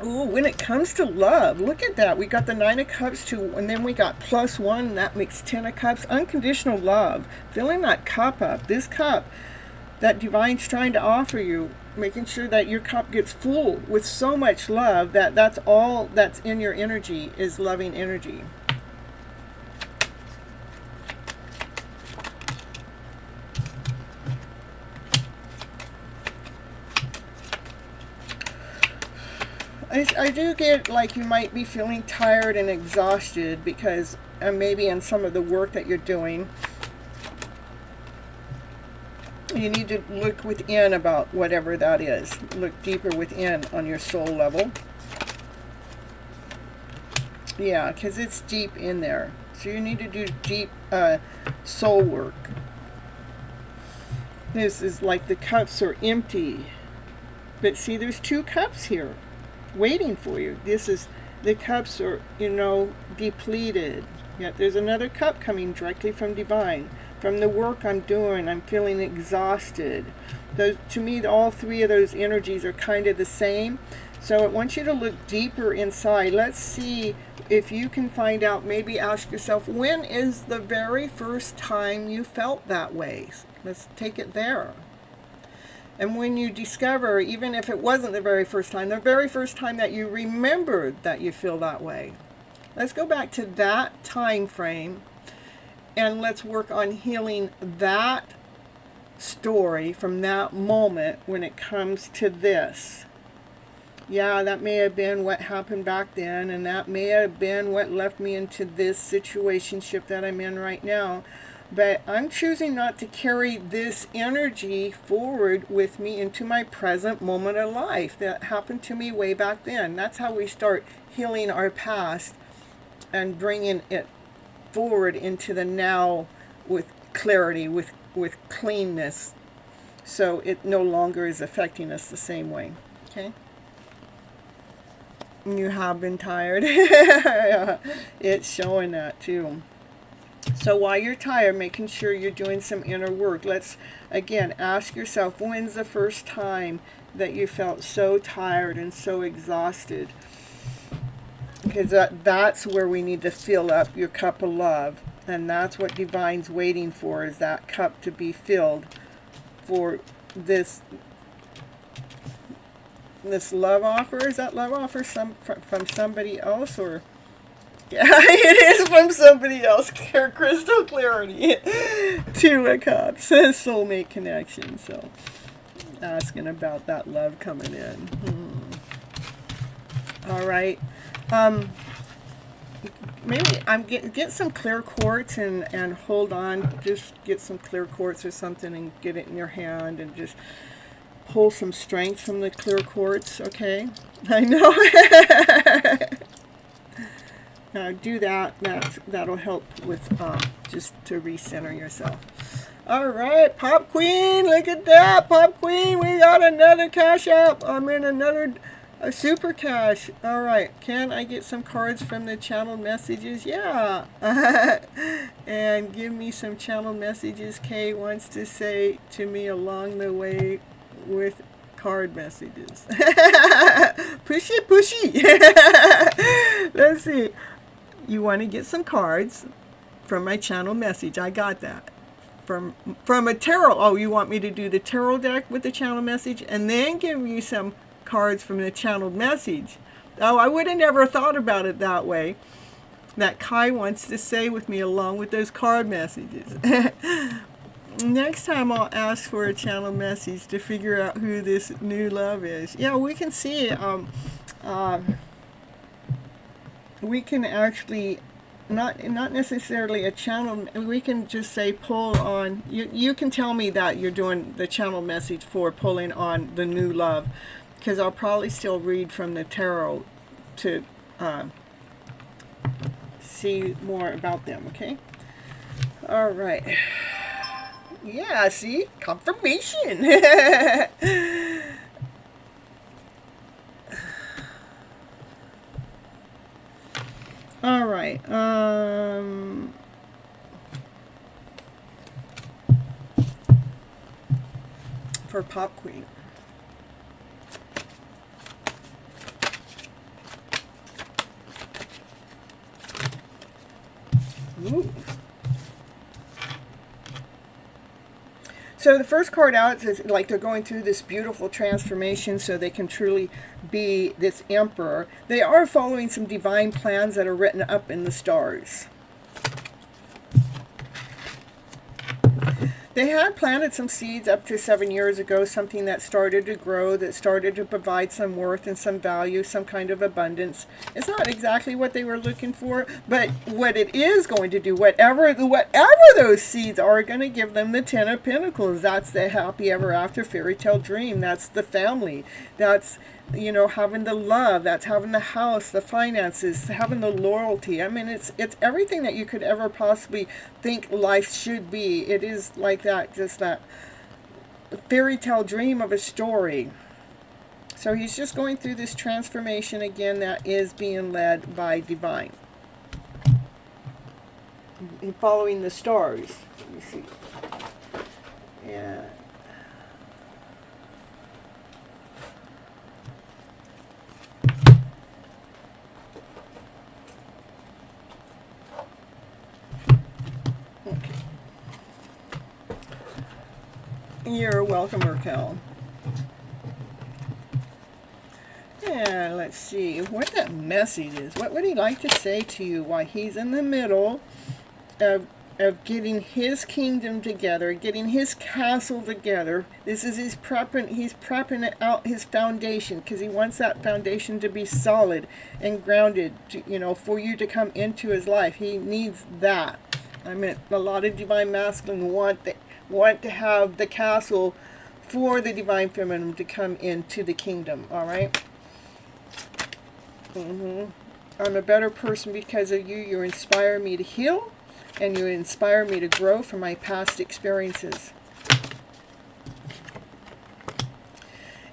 S1: Ooh, when it comes to love, look at that. We got the 9 of Cups too, and then we got +1, and that makes 10 of Cups. Unconditional love. Filling that cup up. This cup that Divine's trying to offer you, making sure that your cup gets full with so much love that's all that's in your energy is loving energy. I do get like you might be feeling tired and exhausted because maybe in some of the work that you're doing, you need to look within about whatever that is. Look deeper within on your soul level. Yeah, because it's deep in there. So you need to do deep soul work. This is like the cups are empty. But see, there's 2 cups here waiting for you. This is, the cups are, depleted. Yet there's another cup coming directly from Divine. From the work I'm doing, I'm feeling exhausted. To me, all 3 of those energies are kind of the same. So I want you to look deeper inside. Let's see if you can find out, maybe ask yourself, when is the very first time you felt that way? Let's take it there. And when you discover, even if it wasn't the very first time that you remembered that you feel that way. Let's go back to that time frame and let's work on healing that story from that moment when it comes to this. Yeah, that may have been what happened back then, and that may have been what left me into this situationship that I'm in right now. But I'm choosing not to carry this energy forward with me into my present moment of life that happened to me way back then. That's how we start healing our past and bringing it forward into the now with clarity, with cleanness, so it no longer is affecting us the same way. Okay? You have been tired. It's showing that too. So while you're tired, making sure you're doing some inner work. Let's, again, ask yourself, when's the first time that you felt so tired and so exhausted? Because that's where we need to fill up your cup of love. And that's what Divine's waiting for, is that cup to be filled for this love offer. Is that love offer from somebody else, or? Yeah, it is from somebody else. Crystal clarity. 2 of Cups. Soulmate connection. So, asking about that love coming in. All right. Maybe get some clear quartz and hold on. Just get some clear quartz or something and get it in your hand and just pull some strength from the clear quartz. Okay, I know. Do that. That'll help with just to recenter yourself. All right, Pop Queen, look at that, Pop Queen. We got another cash app. I'm in another super cash. All right, can I get some cards from the channeled messages? Yeah. And give me some channeled messages. Kay wants to say to me along the way with card messages. Pushy, pushy. Let's see. You want to get some cards from my channel message. I got that. From a tarot. Oh, you want me to do the tarot deck with the channel message and then give you some cards from the channeled message? Oh, I would have never thought about it that way. That Kai wants to say with me along with those card messages. Next time I'll ask for a channel message to figure out who this new love is. Yeah, we can see it. We can actually not necessarily a channel. We can just say pull on. You can tell me that you're doing the channel message for pulling on the new love, because I'll probably still read from the tarot to see more about them. Okay. All right. Yeah, see? Confirmation. All right. For Pop Queen. Ooh. So the first card out says like they're going through this beautiful transformation so they can truly be this emperor. They are following some divine plans that are written up in the stars. They had planted some seeds up to 7 years ago, something that started to grow, that started to provide some worth and some value, some kind of abundance. It's not exactly what they were looking for, but what it is going to do, whatever those seeds are, going to give them the 10 of Pentacles. That's the happy ever after fairy tale dream. That's the family. That's, you know, having the love. That's having the house, the finances, having the loyalty. I mean, it's everything that you could ever possibly think life should be. It is like that, just that fairy tale dream of a story. So he's just going through this transformation again that is being led by divine. Following the stars. Let me see. Yeah. You're welcome, Raquel. Yeah, let's see what that message is. What would he like to say to you while he's in the middle of getting his kingdom together, getting his castle together? This is he's prepping out his foundation, because he wants that foundation to be solid and grounded, to, you know, for you to come into his life. He needs that. I mean, a lot of divine masculine want to have the castle for the divine feminine to come into the kingdom. All right. I'm a better person because of you. You inspire me to heal, and you inspire me to grow from my past experiences.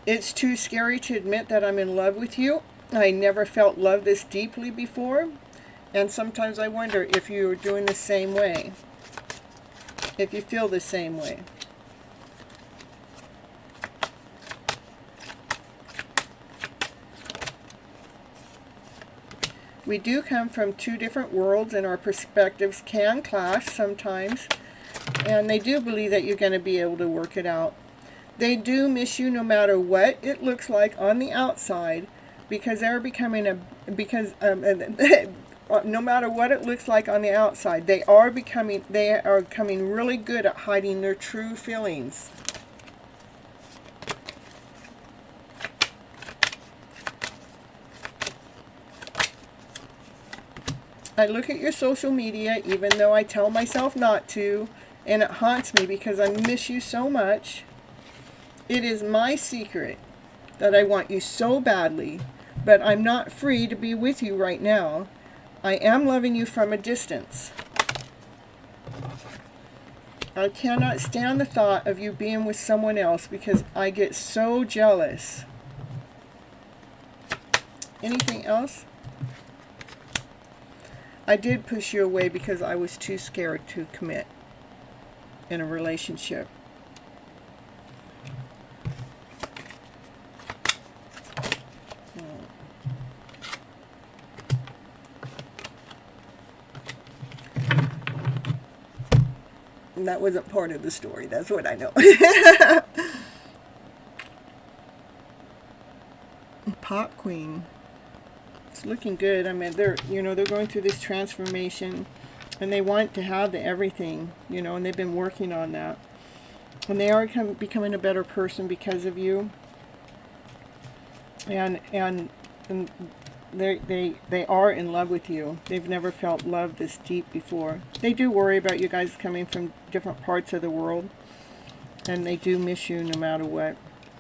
S1: It's too scary to admit that I'm in love with you. I never felt love this deeply before, and sometimes I wonder if you're doing the same way. If you feel the same way. We do come from two different worlds, and our perspectives can clash sometimes. And they do believe that you're going to be able to work it out. They do miss you no matter what it looks like on the outside, because they're becoming no matter what it looks like on the outside, they are becoming really good at hiding their true feelings. I look at your social media, even though I tell myself not to, and it haunts me because I miss you so much. It is my secret that I want you so badly, but I'm not free to be with you right now. I am loving you from a distance. I cannot stand the thought of you being with someone else because I get so jealous. Anything else? I did push you away because I was too scared to commit in a relationship. That wasn't part of the story. That's what I know. Pop Queen. It's looking good. I mean, they're going through this transformation, and they want to have the everything, and they've been working on that. And they are becoming a better person because of you. And they are in love with you. They've never felt love this deep before. They do worry about you guys coming from different parts of the world, and they do miss you no matter what.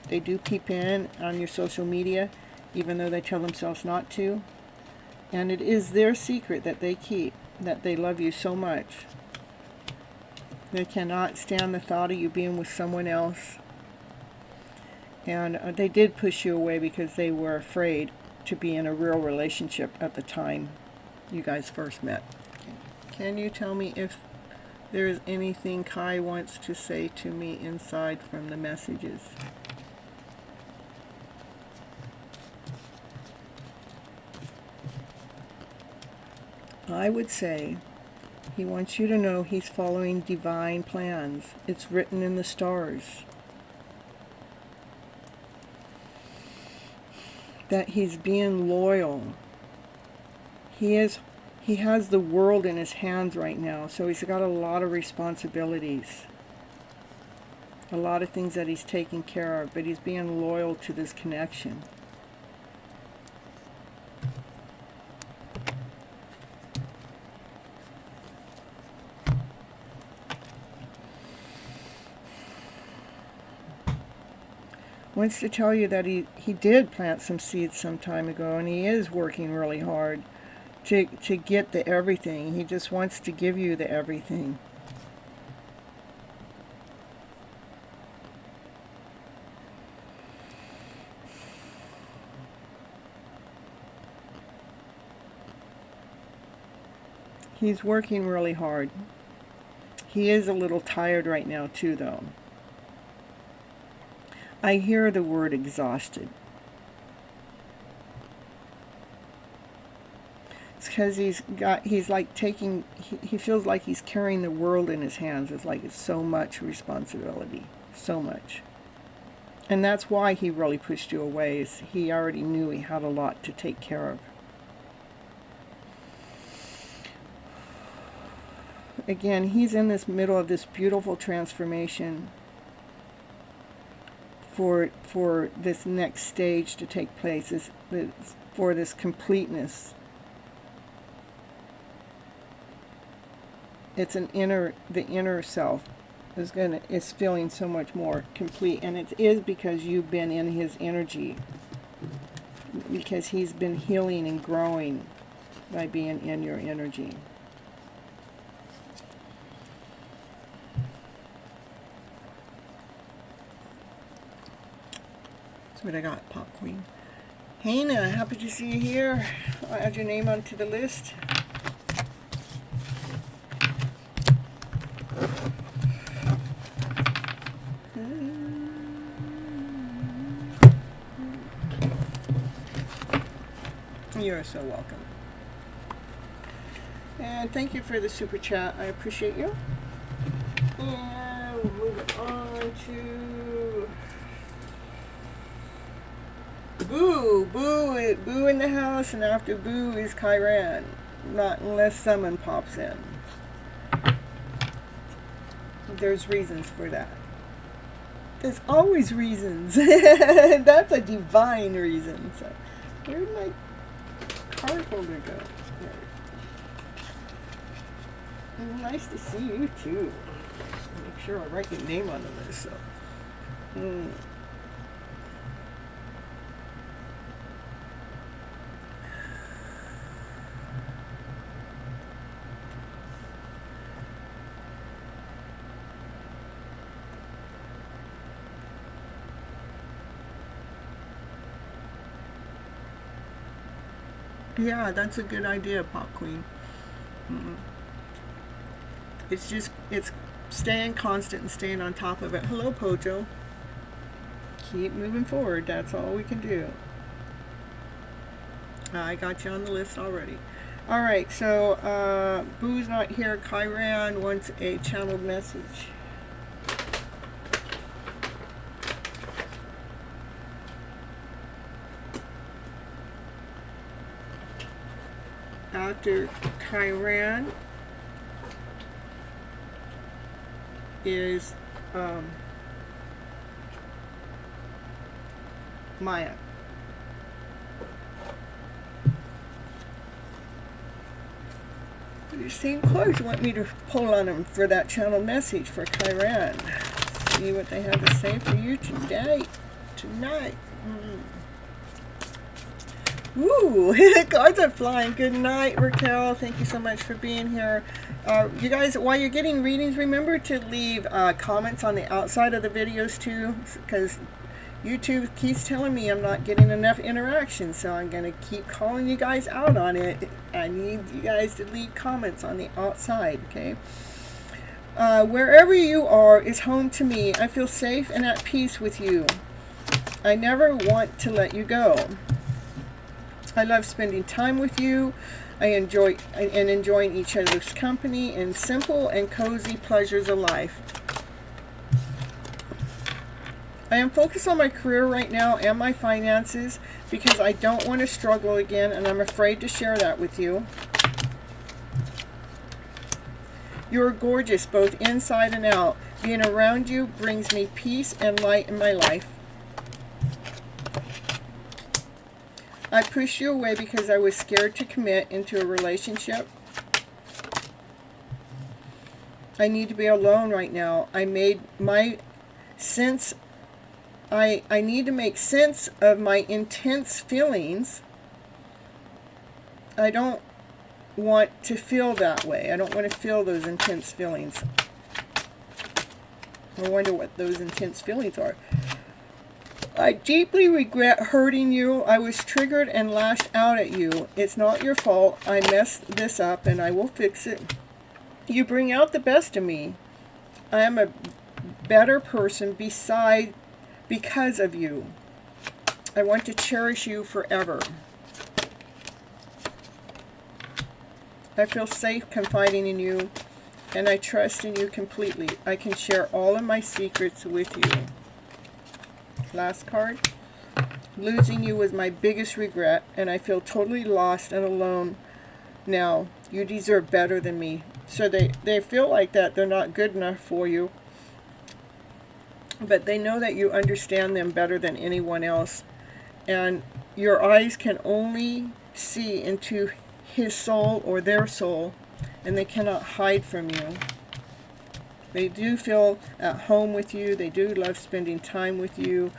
S1: They do peep in on your social media, even though they tell themselves not to. And it is their secret that they keep, that they love you so much. They cannot stand the thought of you being with someone else. And they did push you away because they were afraid to be in a real relationship at the time you guys first met. Can you tell me if there is anything Kai wants to say to me inside from the messages? I would say he wants you to know he's following divine plans. It's written in the stars. That he's being loyal. He has the world in his hands right now, so he's got a lot of responsibilities. A lot of things that he's taking care of, but he's being loyal to this connection. Wants to tell you that he did plant some seeds some time ago, and he is working really hard to get the everything. He just wants to give you the everything. He's working really hard. He is a little tired right now too, though. I hear the word exhausted. It's because he's like taking, he feels like he's carrying the world in his hands. It's like it's so much responsibility, so much. And that's why he really pushed you away, is he already knew he had a lot to take care of. Again, he's in this middle of this beautiful transformation for this next stage to take place, for this completeness. It's the inner self is feeling so much more complete, and it is because you've been in his energy, because he's been healing and growing by being in your energy. That's what I got, Pop Queen. Hannah, happy to see you here. I'll add your name onto the list. You're so welcome. And thank you for the super chat. I appreciate you. And we'll move it on to Boo. Boo in the house, and after Boo is Kyran. Not unless someone pops in. There's reasons for that. There's always reasons. That's a divine reason. So, where did my card holder go? There. Nice to see you too. Make sure I write your name on the list. So. Yeah, that's a good idea, Pop Queen. It's staying constant and staying on top of it. Hello, Pojo. Keep moving forward. That's all we can do. I got you on the list already. All right, so Boo's not here. Kyran wants a channeled message. After Kyran is Maya. These same cards want me to pull on them for that channel message for Chiron. See what they have to say for you today, tonight. Woo! Cards are flying. Good night, Raquel. Thank you so much for being here. You guys, while you're getting readings, remember to leave comments on the outside of the videos too, because YouTube keeps telling me I'm not getting enough interaction, so I'm going to keep calling you guys out on it. I need you guys to leave comments on the outside, okay? Wherever you are is home to me. I feel safe and at peace with you. I never want to let you go. I love spending time with you. I enjoy enjoying each other's company and simple and cozy pleasures of life. I am focused on my career right now and my finances because I don't want to struggle again, and I'm afraid to share that with you. You're gorgeous both inside and out. Being around you brings me peace and light in my life. I pushed you away because I was scared to commit into a relationship. I need to be alone right now. I need to make sense of my intense feelings. I don't want to feel that way. I don't want to feel those intense feelings. I wonder what those intense feelings are. I deeply regret hurting you. I was triggered and lashed out at you. It's not your fault. I messed this up and I will fix it. You bring out the best in me. I am a better person because of you. I want to cherish you forever. I feel safe confiding in you, and I trust in you completely. I can share all of my secrets with you. Last card. Losing you was my biggest regret, and I feel totally lost and alone now. You deserve better than me. So they feel like that they're not good enough for you, but they know that you understand them better than anyone else, and your eyes can only see into his soul or their soul, and they cannot hide from you. They do feel at home with you. They do love spending time with you,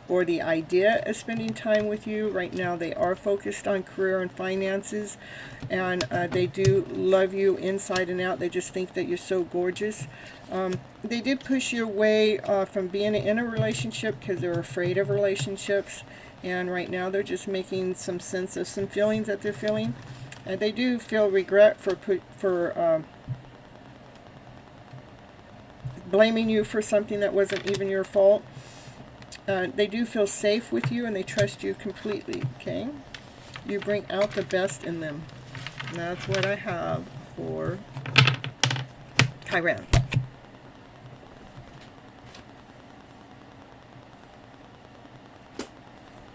S1: or the idea of spending time with you. Right now they are focused on career and finances, and they do love you inside and out. They just think that you're so gorgeous. They did push you away from being in a relationship because they're afraid of relationships, and right now they're just making some sense of some feelings that they're feeling. They do feel regret for blaming you for something that wasn't even your fault. They do feel safe with you, and they trust you completely, okay? You bring out the best in them. And that's what I have for Chiron.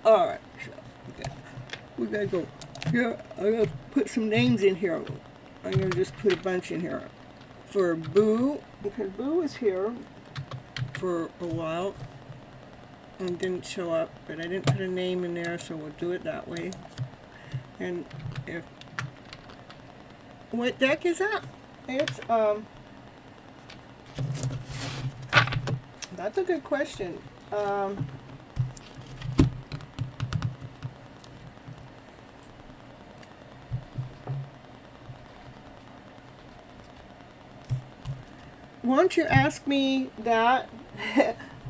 S1: Alright, so we gotta go. Here, I'm going to put some names in here. I'm going to just put a bunch in here. For Boo, because Boo was here for a while and didn't show up, but I didn't put a name in there, so we'll do it that way. And if... What deck is that? It's, that's a good question. Why don't you ask me that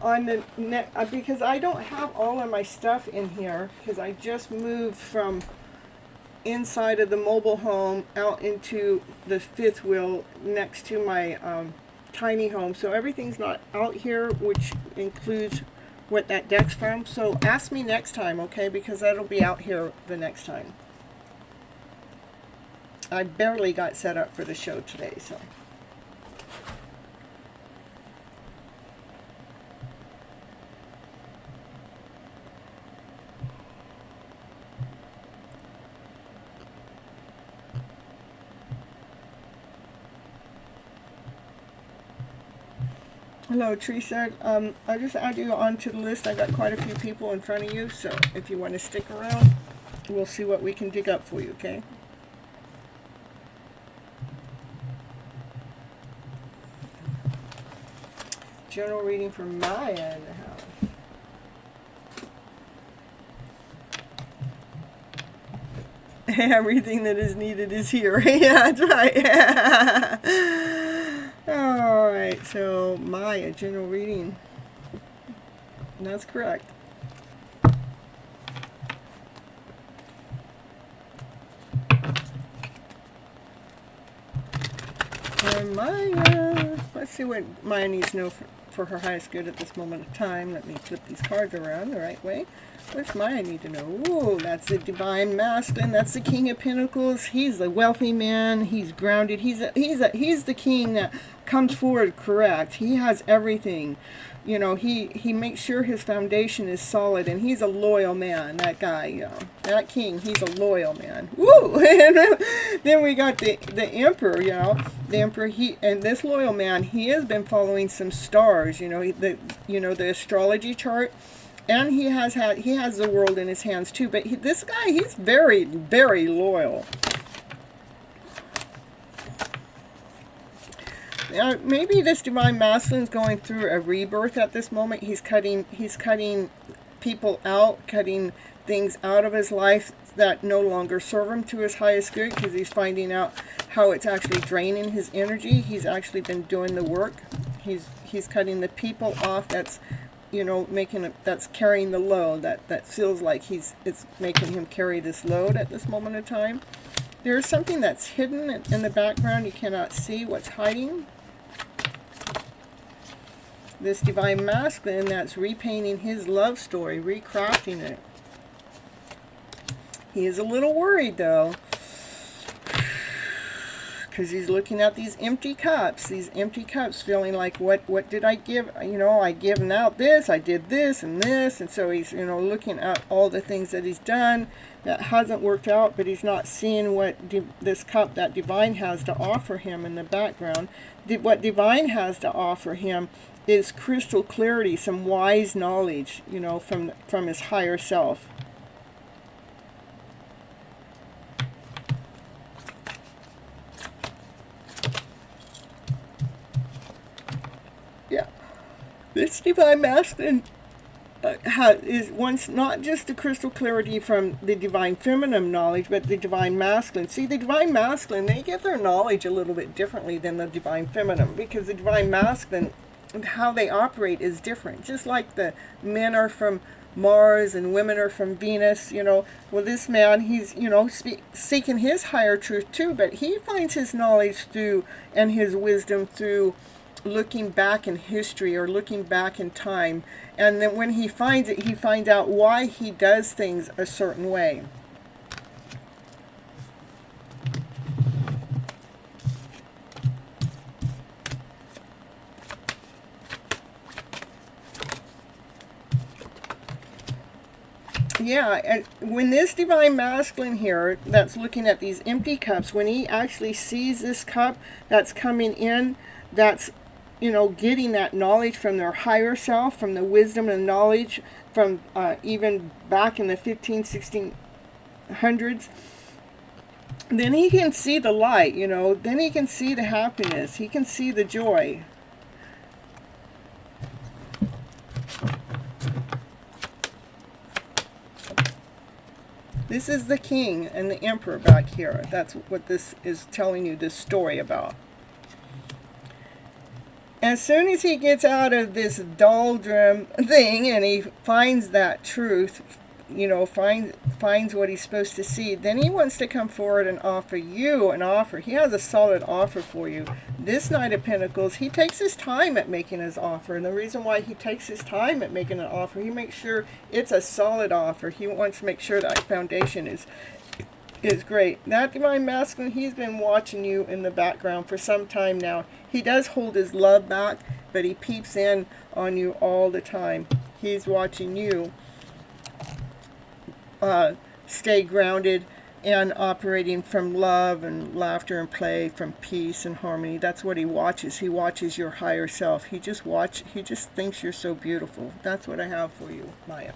S1: on the next, because I don't have all of my stuff in here, because I just moved from inside of the mobile home out into the fifth wheel next to my tiny home. So everything's not out here, which includes what that deck's from. So ask me next time, okay? Because that'll be out here the next time. I barely got set up for the show today, so... Hello, Teresa. I just add you onto the list. I got quite a few people in front of you, so if you want to stick around, we'll see what we can dig up for you, okay? General reading for Maya in the house. Everything that is needed is here. Yeah, that's right. Alright, so Maya, general reading. That's correct. And Maya, let's see what Maya needs to know for her highest good at this moment of time. Let me flip these cards around the right way. What's Maya need to know? Ooh, that's the divine masculine. That's the King of Pentacles. He's a wealthy man. He's grounded. He's the king that comes forward correct. He has everything. You know, he makes sure his foundation is solid, and he's a loyal man. That guy, you know, that king, he's a loyal man. Woo! And then we got the emperor. You know, the emperor. And this loyal man, he has been following some stars. You know, the astrology chart. And he has the world in his hands too. But this guy, he's very, very loyal. Maybe this divine masculine is going through a rebirth at this moment. He's cutting people out, cutting things out of his life that no longer serve him to his highest good, because he's finding out how it's actually draining his energy. He's actually been doing the work. He's cutting the people off that's, you know, that's carrying the load, that feels like it's making him carry this load at this moment of time. There's something that's hidden in the background. You cannot see what's hiding. This divine masculine that's repainting his love story, recrafting it. He is a little worried though, because he's looking at these empty cups, feeling like, what did I give? You know, I given out this, I did this, and so he's, you know, looking at all the things that he's done that hasn't worked out, but he's not seeing what this cup that divine has to offer him in the background. What divine has to offer him is crystal clarity, some wise knowledge, you know, from his higher self. Yeah, this divine masculine wants not just the crystal clarity from the divine feminine knowledge, but the divine masculine. See, the divine masculine, they get their knowledge a little bit differently than the divine feminine, because the divine masculine, how they operate is different. Just like the men are from Mars and women are from Venus, you know. Well, this man, he's, you know, seeking his higher truth too, but he finds his knowledge through, and his wisdom through, looking back in history or looking back in time. And then when he finds it, he finds out why he does things a certain way. Yeah, and when this divine masculine here that's looking at these empty cups, when he actually sees this cup that's coming in, that's, you know, getting that knowledge from their higher self, from the wisdom and knowledge from even back in the 1600s, then he can see the light, you know, then he can see the happiness, he can see the joy. This is the king and the emperor back here. That's what this is telling you this story about. As soon as he gets out of this doldrum thing and he finds that truth, you know, finds what he's supposed to see, then he wants to come forward and offer you an offer. He has a solid offer for you. This Knight of Pentacles, he takes his time at making his offer. And the reason why he takes his time at making an offer, he makes sure it's a solid offer. He wants to make sure that foundation is great. That divine masculine, he's been watching you in the background for some time now. He does hold his love back, but he peeps in on you all the time. He's watching you stay grounded, and operating from love and laughter and play, from peace and harmony. That's what he watches. He watches your higher self. He just thinks you're so beautiful. That's what I have for you, Maya.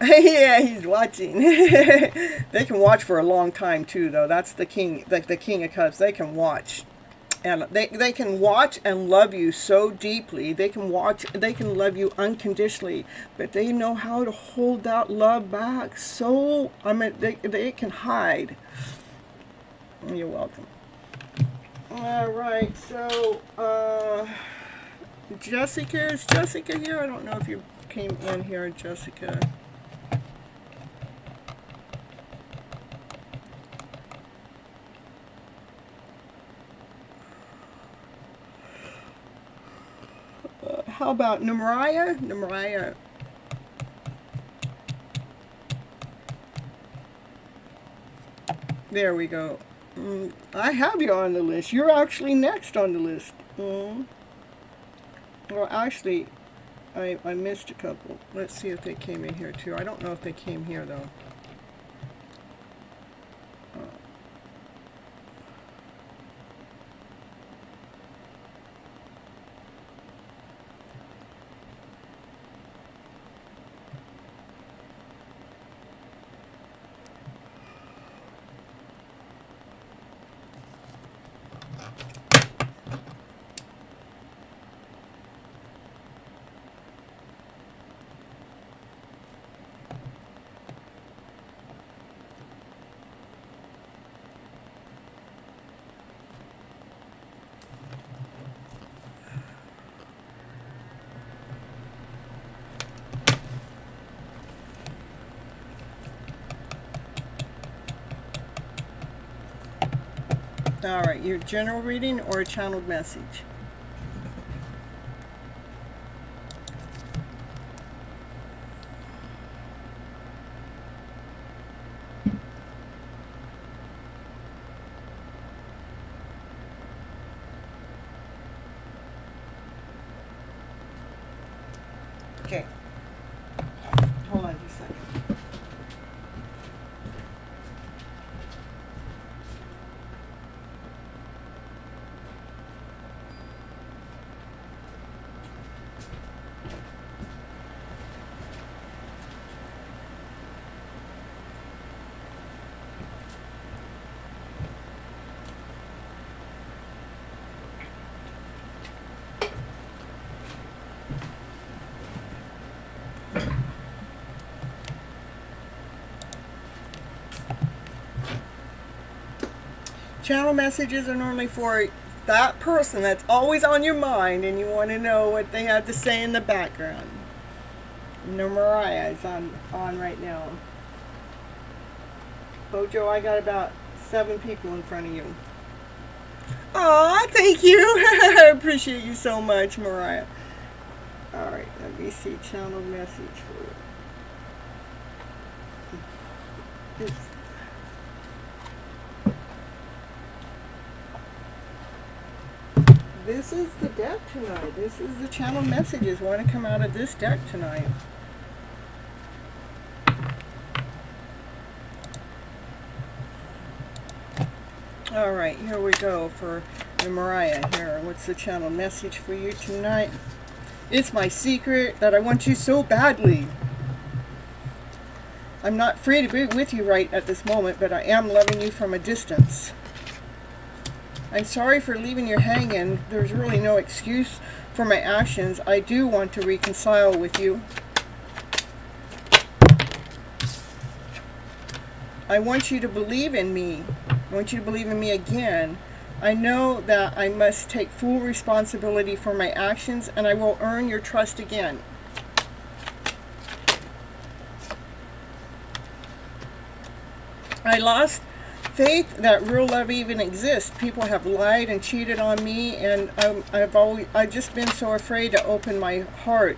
S1: Yeah, he's watching. They can watch for a long time too, though. That's the king, like the King of Cups. They can watch, and they can watch and love you so deeply. They can love you unconditionally, but they know how to hold that love back. So they can hide. You're welcome. All right, so Jessica, is Jessica here? I don't know if you came in here, Jessica. How about Namariah? Namariah. There we go. I have you on the list. You're actually next on the list. Well, actually, I missed a couple. Let's see if they came in here too. I don't know if they came here though. All right, your general reading or a channeled message? Okay. Hold on just a second. Channel messages are normally for that person that's always on your mind and you want to know what they have to say in the background. No, Mariah is on right now. Bojo, I got about 7 people in front of you. Aw, thank you. I appreciate you so much, Mariah. Alright, let me see. Channel message for you. This is the deck tonight. This is the channel messages want to come out of this deck tonight. All right, here we go for Mariah here. What's the channel message for you tonight? It's my secret that I want you so badly. I'm not free to be with you right at this moment, but I am loving you from a distance. I'm sorry for leaving you hanging. There's really no excuse for my actions. I do want to reconcile with you. I want you to believe in me. I want you to believe in me again. I know that I must take full responsibility for my actions, and I will earn your trust again. I lost faith that real love even exists. People have lied and cheated on me, and I've just been so afraid to open my heart.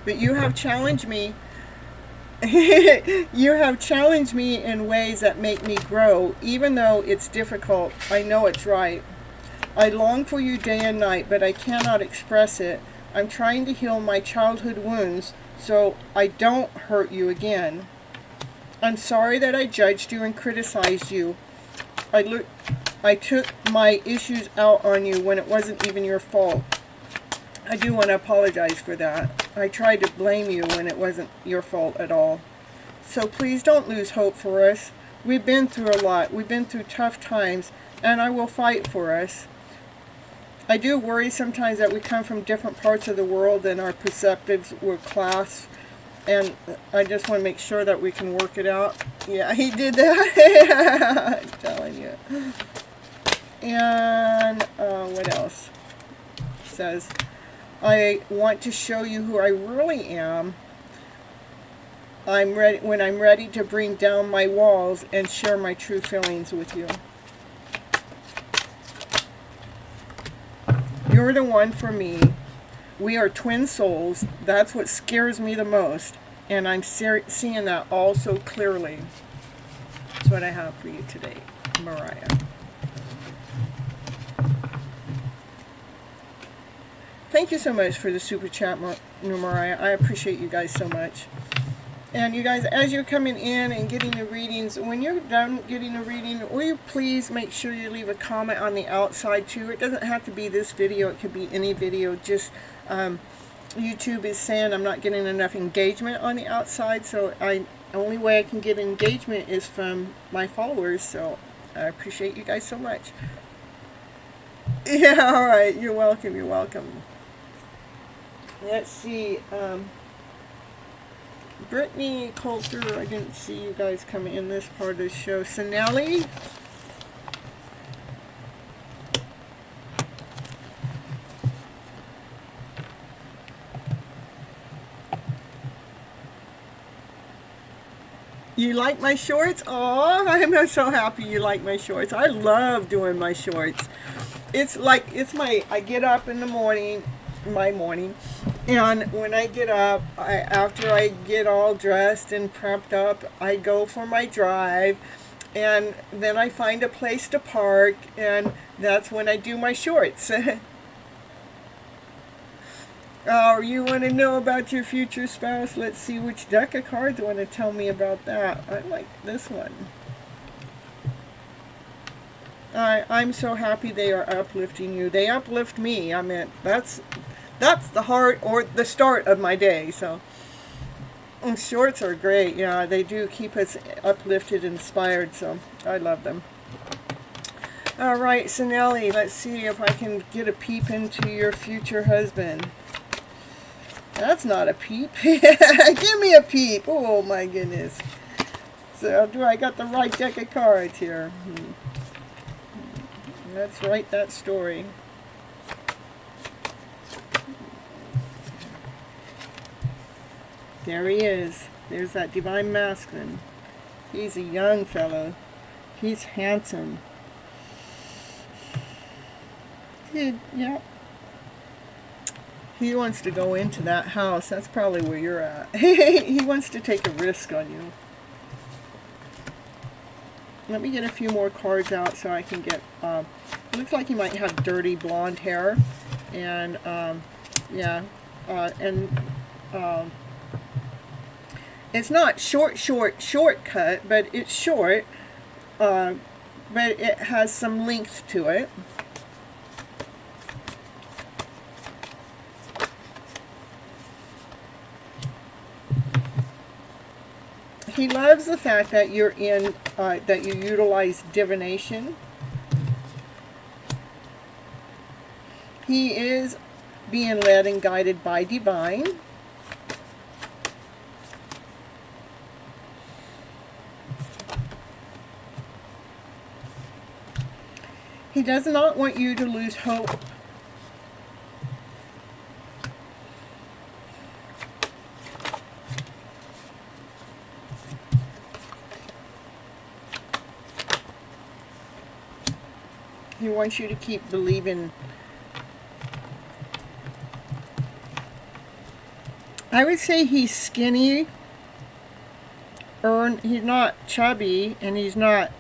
S1: But you have challenged me. You have challenged me in ways that make me grow. Even though it's difficult, I know it's right. I long for you day and night, but I cannot express it. I'm trying to heal my childhood wounds so I don't hurt you again. I'm sorry that I judged you and criticized you. I took my issues out on you when it wasn't even your fault. I do want to apologize for that. I tried to blame you when it wasn't your fault at all. So please don't lose hope for us. We've been through a lot. We've been through tough times, and I will fight for us. I do worry sometimes that we come from different parts of the world and our perspectives were class, and I just want to make sure that we can work it out. Yeah, he did that. I'm telling you. And what else? It says, I want to show you who I really am. When I'm ready to bring down my walls and share my true feelings with you. You're the one for me. We are twin souls. That's what scares me the most. And I'm seeing that all so clearly. That's what I have for you today, Mariah. Thank you so much for the super chat, Mariah. I appreciate you guys so much. And you guys, as you're coming in and getting the readings, when you're done getting a reading, will you please make sure you leave a comment on the outside too? It doesn't have to be this video. It could be any video. Just YouTube is saying I'm not getting enough engagement on the outside. So the only way I can get engagement is from my followers. So I appreciate you guys so much. Yeah, all right. You're welcome. You're welcome. Let's see. Brittany Coulter, I didn't see you guys come in this part of the show. Sinelli. You like my shorts? Oh, I'm so happy you like my shorts. I love doing my shorts. It's like, I get up in the morning, and when I get up, after I get all dressed and prepped up, I go for my drive, and then I find a place to park, and that's when I do my shorts. Oh, you want to know about your future spouse? Let's see which deck of cards want to tell me about that. I like this one. I'm so happy they are uplifting you. They uplift me. I mean, that's the heart or the start of my day. So shorts are great. Yeah, they do keep us uplifted, inspired. So I love them. All right, Sinelli, let's see if I can get a peep into your future husband. That's not a peep. Give me a peep. Oh my goodness. So do I got the right deck of cards here? Let's write that story. There he is. There's that divine masculine. He's a young fellow. He's handsome. Yeah. He wants to go into that house. That's probably where you're at. He wants to take a risk on you. Let me get a few more cards out so I can get... looks like he might have dirty blonde hair. And, yeah. It's not shortcut, but it's short. But it has some length to it. He loves the fact that you're that you utilize divination. He is being led and guided by divine. He does not want you to lose hope. He wants you to keep believing. I would say he's skinny. He's not chubby, and he's not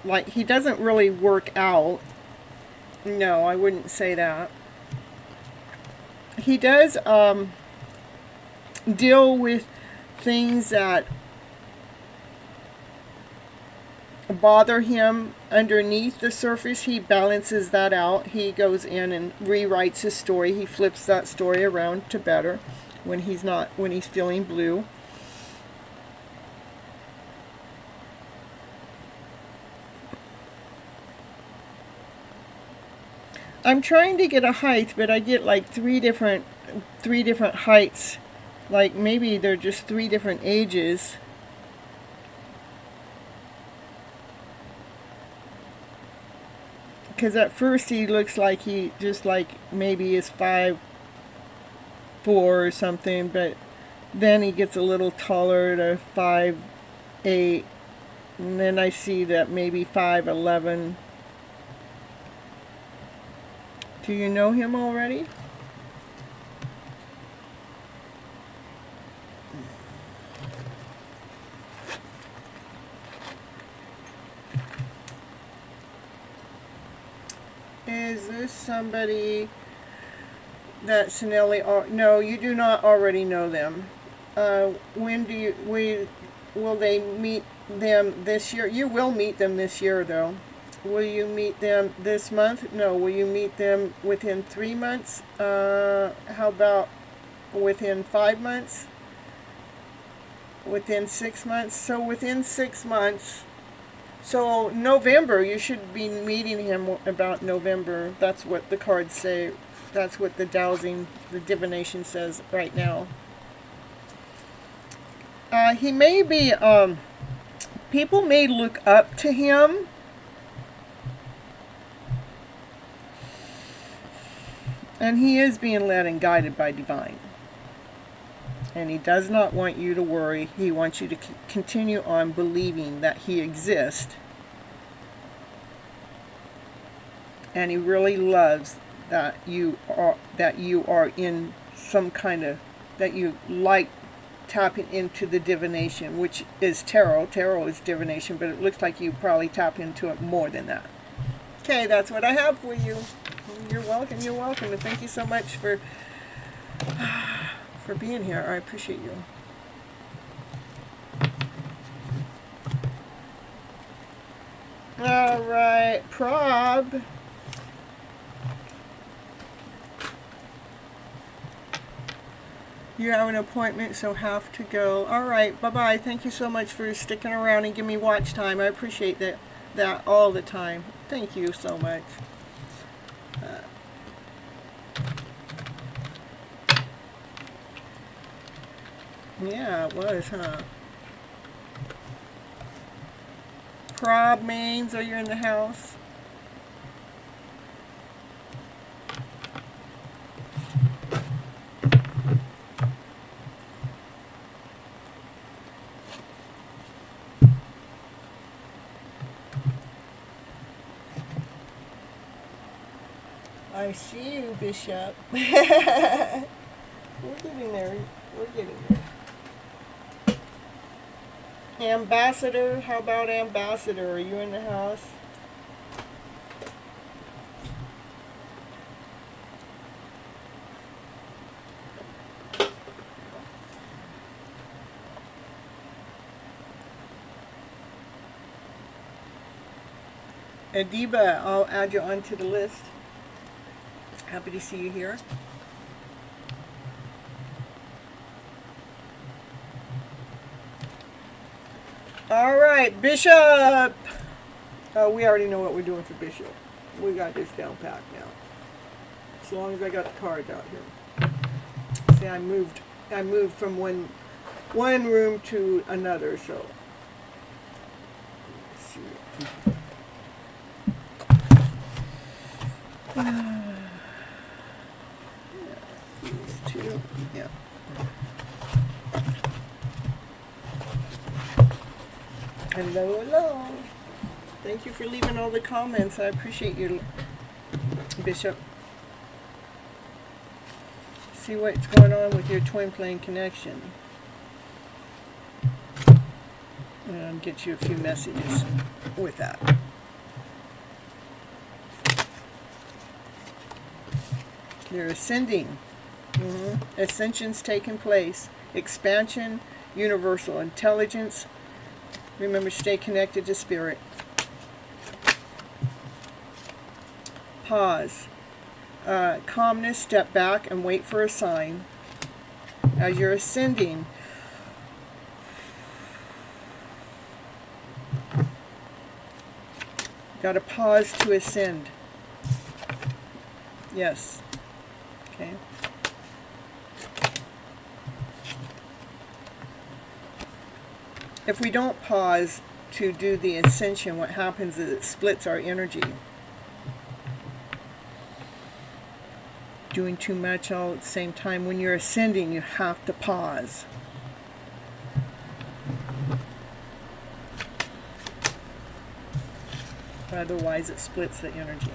S1: like, he doesn't really work out. No, I wouldn't say that. He does deal with things that bother him underneath the surface. He balances that out. He goes in and rewrites his story. He flips that story around to better when he's feeling blue. I'm trying to get a height, but I get like three different heights. Like maybe they're just 3 different ages. Because at first he looks like he just like maybe is 5'4" or something, but then he gets a little taller to 5'8", and then I see that maybe 5'11". Do you know him already? Is this somebody that Sinelli? No, you do not already know them. When will they meet them this year? You will meet them this year, though. Will you meet them this month? No. Will you meet them within 3 months? How about within 5 months? Within 6 months? So within 6 months. So November, you should be meeting him about November. That's what the cards say. That's what the dowsing, the divination says right now. He may be, people may look up to him. And he is being led and guided by divine. And he does not want you to worry. He wants you to continue on believing that he exists. And he really loves that you are in some kind of, that you like tapping into the divination, which is tarot. Tarot is divination, but it looks like you probably tap into it more than that. Okay, that's what I have for you. You're welcome. You're welcome. And thank you so much for being here. I appreciate you. All right, Prob. You have an appointment, so have to go. All right, bye-bye. Thank you so much for sticking around and giving me watch time. I appreciate that all the time. Thank you so much. Yeah, it was, huh? Prob Mains, are you in the house? I see you, Bishop. We're getting there. We're getting there. Ambassador, how about Ambassador? Are you in the house? Adiba, I'll add you onto the list. Happy to see you here. All right, Bishop. We already know what we're doing for Bishop. We got this down packed now. As long as I got the cards out here. See, I moved from one room to another, so let's see. These two, yeah. Hello, hello. Thank you for leaving all the comments. I appreciate you, Bishop. See what's going on with your twin flame connection. And I'll get you a few messages with that. You're ascending. Ascension's taking place. Expansion, universal intelligence. Remember, stay connected to spirit. Pause. Calmness, step back and wait for a sign. As you're ascending, got to pause to ascend. Yes. Okay. If we don't pause to do the ascension, what happens is it splits our energy. Doing too much all at the same time. When you're ascending, you have to pause. Otherwise, it splits the energy.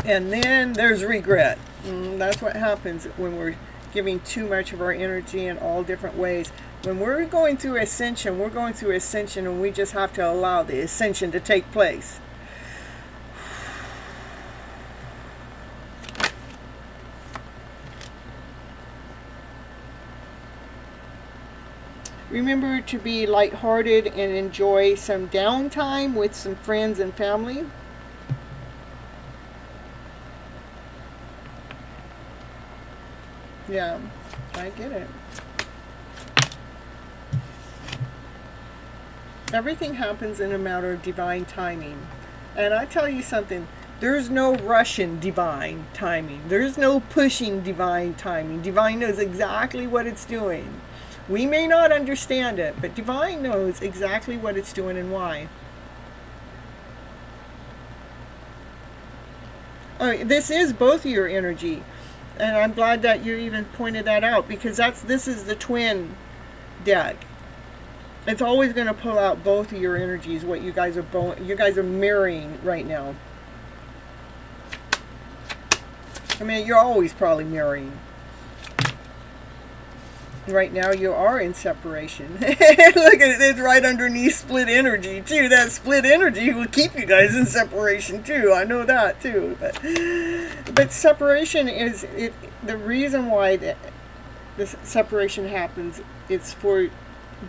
S1: And then there's regret. That's what happens when we're giving too much of our energy in all different ways. When we're going through ascension, and we just have to allow the ascension to take place. Remember to be lighthearted and enjoy some downtime with some friends and family. Yeah, I get it. Everything happens in a matter of divine timing. And I tell you something, there's no rushing divine timing. There's no pushing divine timing. Divine knows exactly what it's doing. We may not understand it, but divine knows exactly what it's doing and why. Oh, this is both of your energy. And I'm glad that you even pointed that out, because this is the twin deck. It's always going to pull out both of your energies, what you guys are mirroring right now. I mean, you're always probably mirroring. Right now you are in separation. Look at it, it's right underneath split energy too. That split energy will keep you guys in separation too. I know that too. But separation is the reason why this separation happens. It's for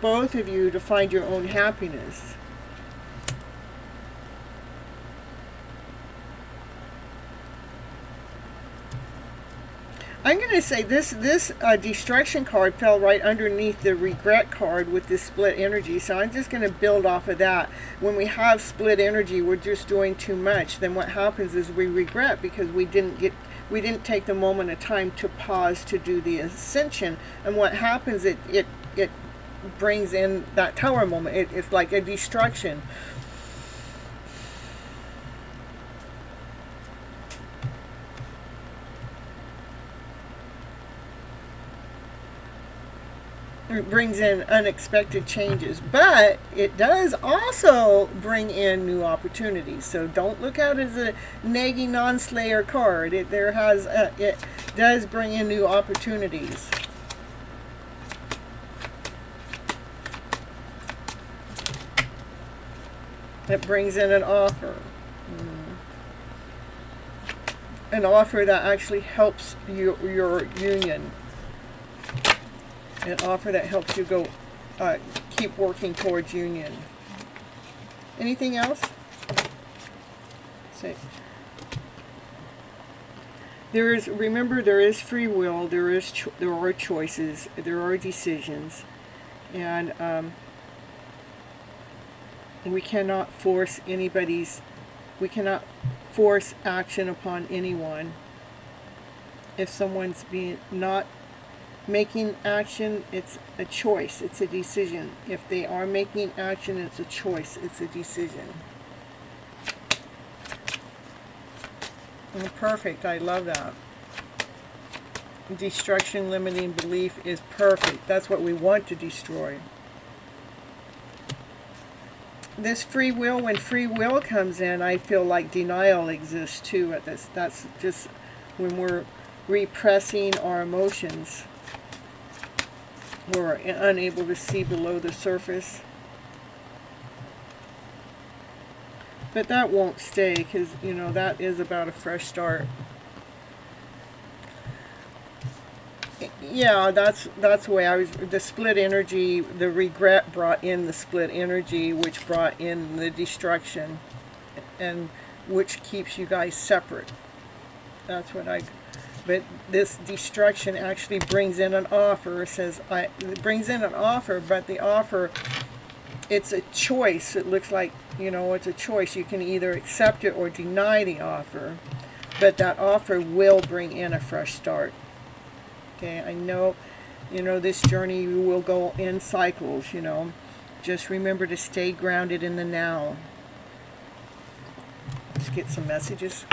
S1: both of you to find your own happiness. I'm going to say this destruction card fell right underneath the regret card with this split energy. So I'm just going to build off of that. When we have split energy, we're just doing too much. Then what happens is we regret because we didn't take the moment of time to pause to do the ascension. And what happens, it brings in that tower moment. It's like a destruction. It brings in unexpected changes, but it does also bring in new opportunities. So don't look at it as a nagging non-slayer card. It does bring in new opportunities. It brings in an offer. An offer that actually helps your union. An offer that helps you go keep working towards union. Anything else? Say. Remember, there is free will. There are choices. There are decisions, and we cannot force we cannot force action upon anyone. If someone's not making action, it's a choice, it's a decision. If they are making action, it's a choice, it's a decision. Oh, perfect, I love that. Destruction, limiting belief is perfect. That's what we want to destroy. This free will, when free will comes in, I feel like denial exists too. That's just when we're repressing our emotions. We're unable to see below the surface. But that won't stay, because, you know, that is about a fresh start. Yeah, that's the way I was. The split energy, the regret brought in the split energy, which brought in the destruction, and which keeps you guys separate. That's what I. But this destruction actually brings in an offer. It brings in an offer, but the offer, it's a choice. It looks like, you know, it's a choice. You can either accept it or deny the offer, but that offer will bring in a fresh start. Okay, I know, you know, this journey will go in cycles, you know. Just remember to stay grounded in the now. Let's get some messages.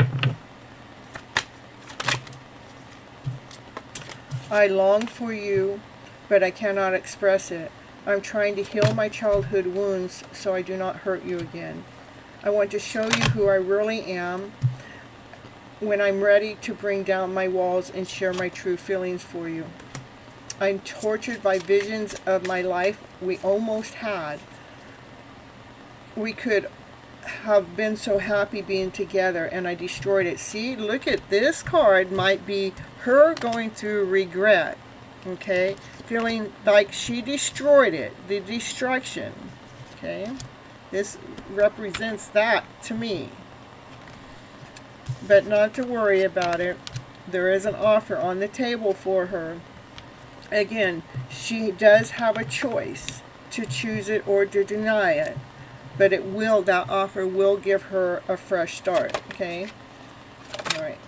S1: I long for you, but I cannot express it. I'm trying to heal my childhood wounds so I do not hurt you again. I want to show you who I really am when I'm ready to bring down my walls and share my true feelings for you. I'm tortured by visions of my life we almost had. We could have been so happy being together, and I destroyed it. See, look at this card. Might be her going through regret, okay, feeling like she destroyed it, the destruction. Okay, this represents that to me, but not to worry about it. There is an offer on the table for her. Again, she does have a choice to choose it or to deny it. But it will, that offer will give her a fresh start, okay? All right.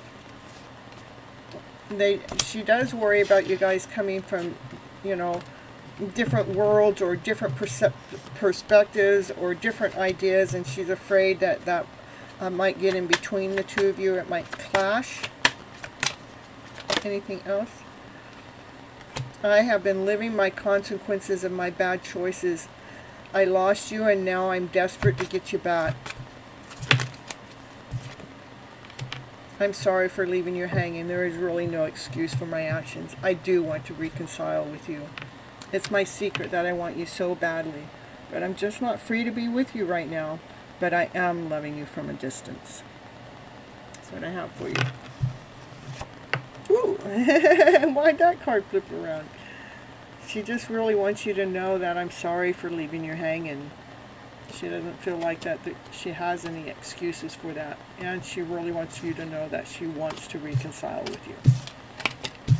S1: She does worry about you guys coming from, you know, different worlds or different perspectives or different ideas, and she's afraid that might get in between the two of you. It might clash. Anything else? I have been living my consequences of my bad choices. I lost you, and now I'm desperate to get you back. I'm sorry for leaving you hanging. There is really no excuse for my actions. I do want to reconcile with you. It's my secret that I want you so badly. But I'm just not free to be with you right now. But I am loving you from a distance. That's what I have for you. Ooh! Why'd that card flip around? She just really wants you to know that I'm sorry for leaving you hanging. She doesn't feel like that she has any excuses for that. And she really wants you to know that she wants to reconcile with you.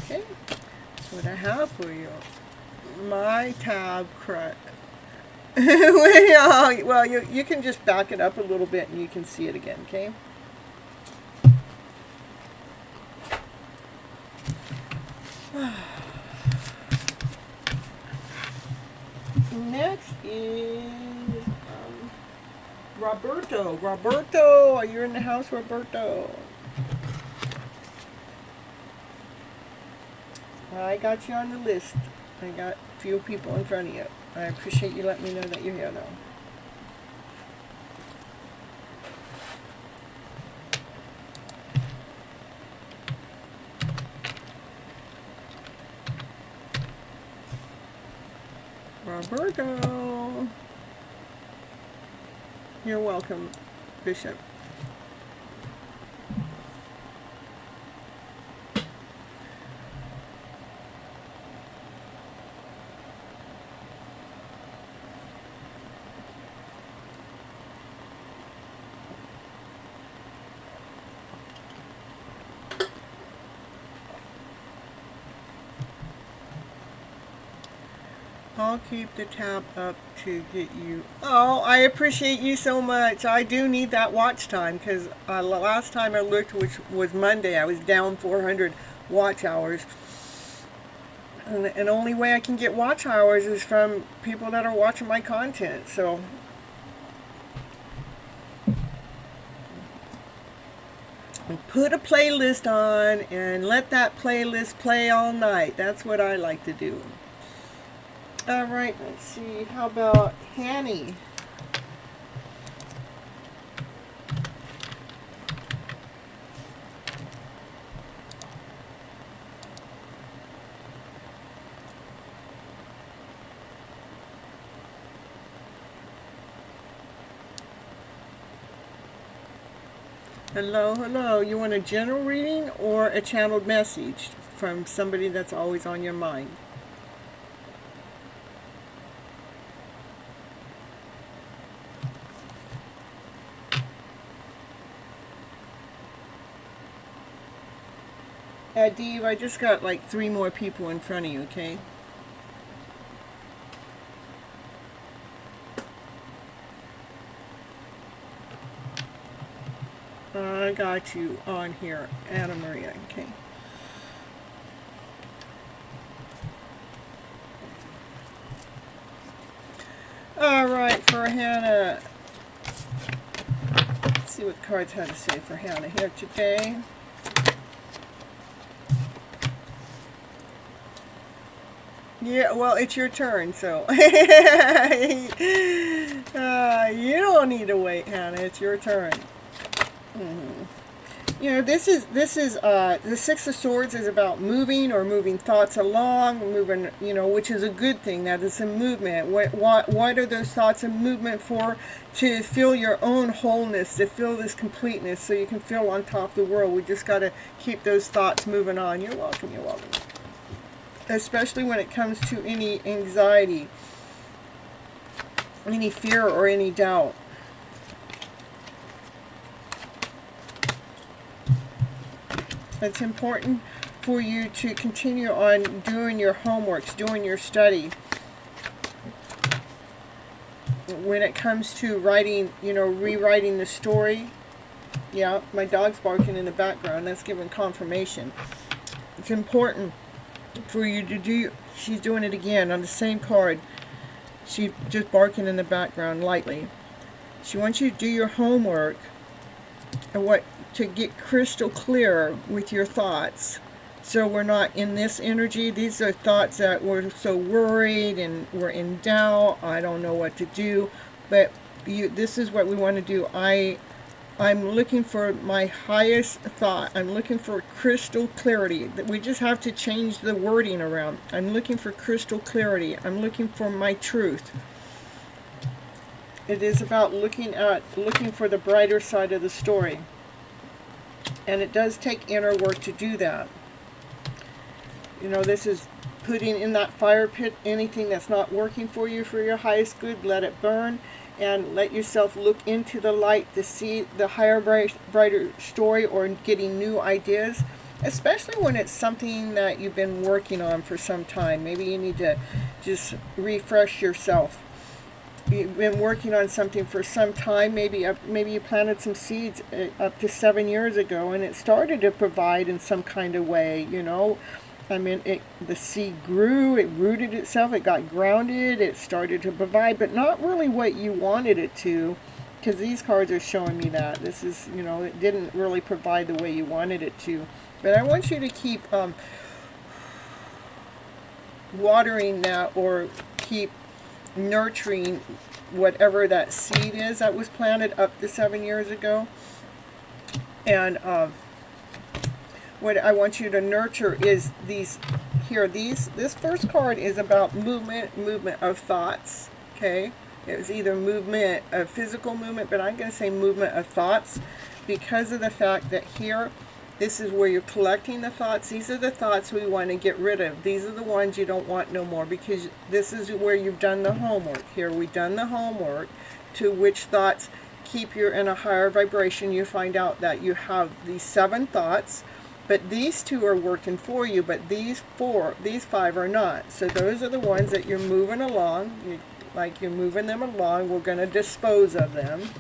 S1: Okay? That's what I have for you. My tab crud. Well, you can just back it up a little bit and you can see it again, okay? Next is Roberto. Roberto, are you in the house, Roberto? I got you on the list. I got a few people in front of you. I appreciate you letting me know that you're here, though. Roberto. You're welcome, Bishop. I'll keep the tab up to get you. Oh, I appreciate you so much. I do need that watch time because last time I looked, which was Monday, I was down 400 watch hours. And the only way I can get watch hours is from people that are watching my content. So put a playlist on and let that playlist play all night. That's what I like to do. All right, let's see. How about Hanny? Hello, hello. You want a general reading or a channeled message from somebody that's always on your mind? Dave, I just got like 3 more people in front of you, okay? I got you on here, Anna Maria, okay? Alright, for Hannah. Let's see what cards had to say for Hannah here today. Yeah, well, it's your turn, so you don't need to wait, Hannah. It's your turn. You know, this is the Six of Swords is about moving or moving thoughts along, moving, you know, which is a good thing. That is a movement. What are those thoughts and movement for? To feel your own wholeness, to feel this completeness, so you can feel on top of the world. We just got to keep those thoughts moving on. You're welcome. You're welcome. Especially when it comes to any anxiety, any fear, or any doubt. It's important for you to continue on doing your homeworks, doing your study. When it comes to writing, you know, rewriting the story. Yeah, my dog's barking in the background. That's giving confirmation. It's important for you to do. She's doing it again on the same card. She's just barking in the background lightly. She wants you to do your homework and to get crystal clear with your thoughts, so we're not in this energy. These are thoughts that we're so worried and we're in doubt. I don't know what to do, but this is what we want to do. I'm looking for my highest thought. I'm looking for crystal clarity. We just have to change the wording around. I'm looking for crystal clarity. I'm looking for my truth. It is about looking for the brighter side of the story. And it does take inner work to do that. You know, this is putting in that fire pit anything that's not working for you for your highest good. Let it burn and let yourself look into the light to see the higher, brighter story, or getting new ideas, especially when it's something that you've been working on for some time. Maybe you need to just refresh yourself. You've been working on something for some time. Maybe you planted some seeds up to 7 years ago, and it started to provide in some kind of way. You know, I mean, the seed grew, it rooted itself, it got grounded, it started to provide, but not really what you wanted it to, because these cards are showing me that this is, you know, it didn't really provide the way you wanted it to. But I want you to keep watering that, or keep nurturing whatever that seed is that was planted up to 7 years ago. And what I want you to nurture is these here. This first card is about movement of thoughts. Okay, it was either movement of physical movement, but I'm going to say movement of thoughts, because of the fact that here, this is where you're collecting the thoughts. These are the thoughts we want to get rid of. These are the ones you don't want no more, because this is where you've done the homework. Here we've done the homework to which thoughts keep you in a higher vibration. You find out that you have these 7 thoughts, but these 2 are working for you, but these 5 are not. So those are the ones that you're moving along. You're moving them along. We're going to dispose of them.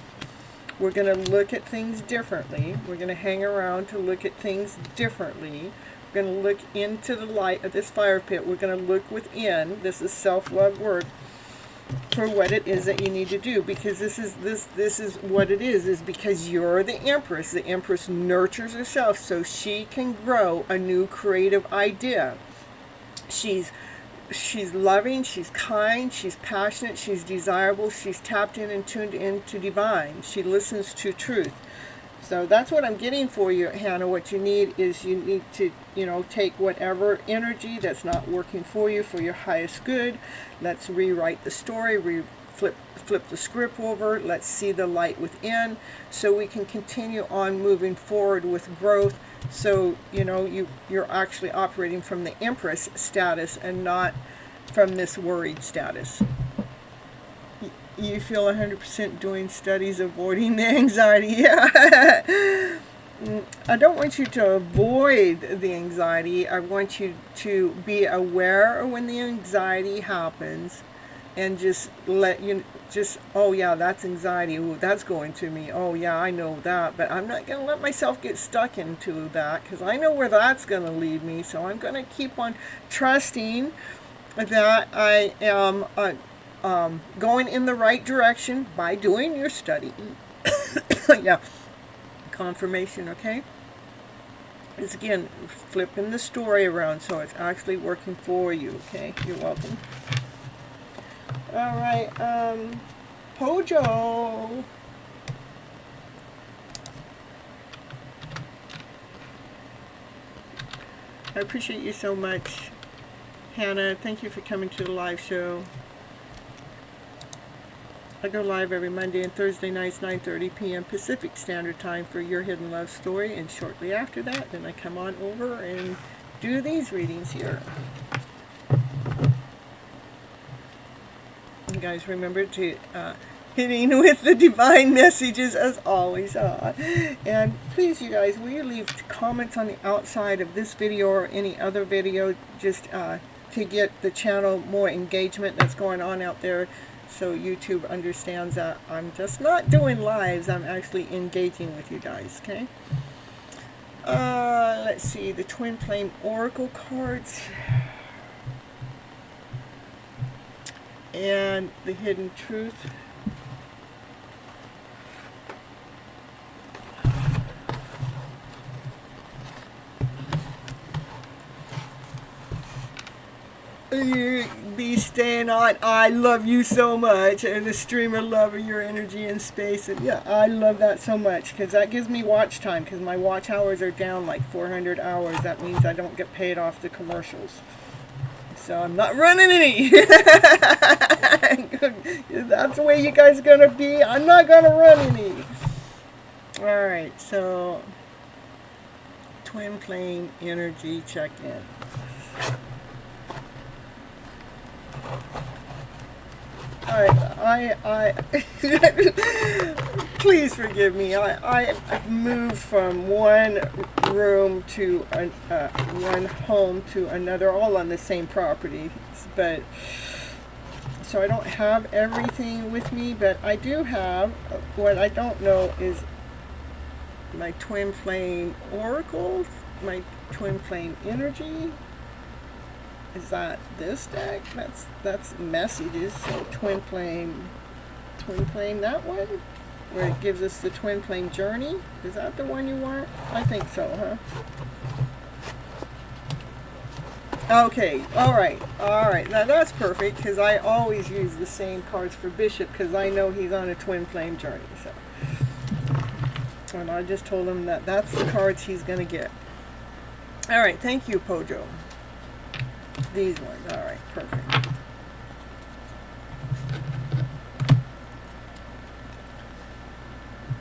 S1: We're going to look at things differently. We're going to hang around to look at things differently. We're going to look into the light of this fire pit. We're going to look within. This is self-love work for what it is that you need to do, because this is what it is because you're the Empress. The Empress nurtures herself so she can grow a new creative idea. She's loving, she's kind, she's passionate, she's desirable, she's tapped in and tuned into divine. She listens to truth. So that's what I'm getting for you, Hannah. What you need is you need to, take whatever energy that's not working for you for your highest good. Let's rewrite the story, flip the script over. Let's see the light within, so we can continue on moving forward with growth. So you know you're actually operating from the Empress status and not from this worried status. You feel 100% doing studies avoiding the anxiety. Yeah. I don't want you to avoid the anxiety. I want you to be aware of when the anxiety happens, and just oh yeah, that's anxiety. Ooh, that's going to me. Oh yeah, I know that. But I'm not going to let myself get stuck into that, because I know where that's going to lead me. So I'm going to keep on trusting that I am going in the right direction by doing your study. Yeah. Confirmation, okay? It's again flipping the story around so it's actually working for you, okay? You're welcome. All right, Pojo. I appreciate you so much, Hannah. Thank you for coming to the live show. I go live every Monday and Thursday nights, 9:30 p.m. Pacific Standard Time for Your Hidden Love Story. And shortly after that, then I come on over and do these readings here. You guys remember to hitting with the divine messages as always. And please, you guys, will you leave comments on the outside of this video or any other video, just to get the channel more engagement that's going on out there, so YouTube understands that I'm just not doing lives, I'm actually engaging with you guys, okay? Let's see, the Twin Flame Oracle cards. And the Hidden Truth. You be staying on. I love you so much, and the streamer love of your energy and space. And yeah, I love that so much, because that gives me watch time, because my watch hours are down like 400 hours. That means I don't get paid off the commercials, so I'm not running any. That's the way you guys are gonna be. I'm not gonna run any. Alright, so Twin Flame energy check-in. I please forgive me. I moved from one room to one home to another, all on the same property. But so I don't have everything with me, but I do have. What I don't know is my Twin Flame oracles, my Twin Flame energy. Is that this deck? That's messages. So Twin Flame, that one, where it gives us the Twin Flame journey. Is that the one you want? I think so, huh? Okay, all right. Now that's perfect, because I always use the same cards for Bishop, because I know he's on a Twin Flame journey. So, and I just told him that that's the cards he's gonna get. All right, thank you, Pojo. These ones. All right, perfect.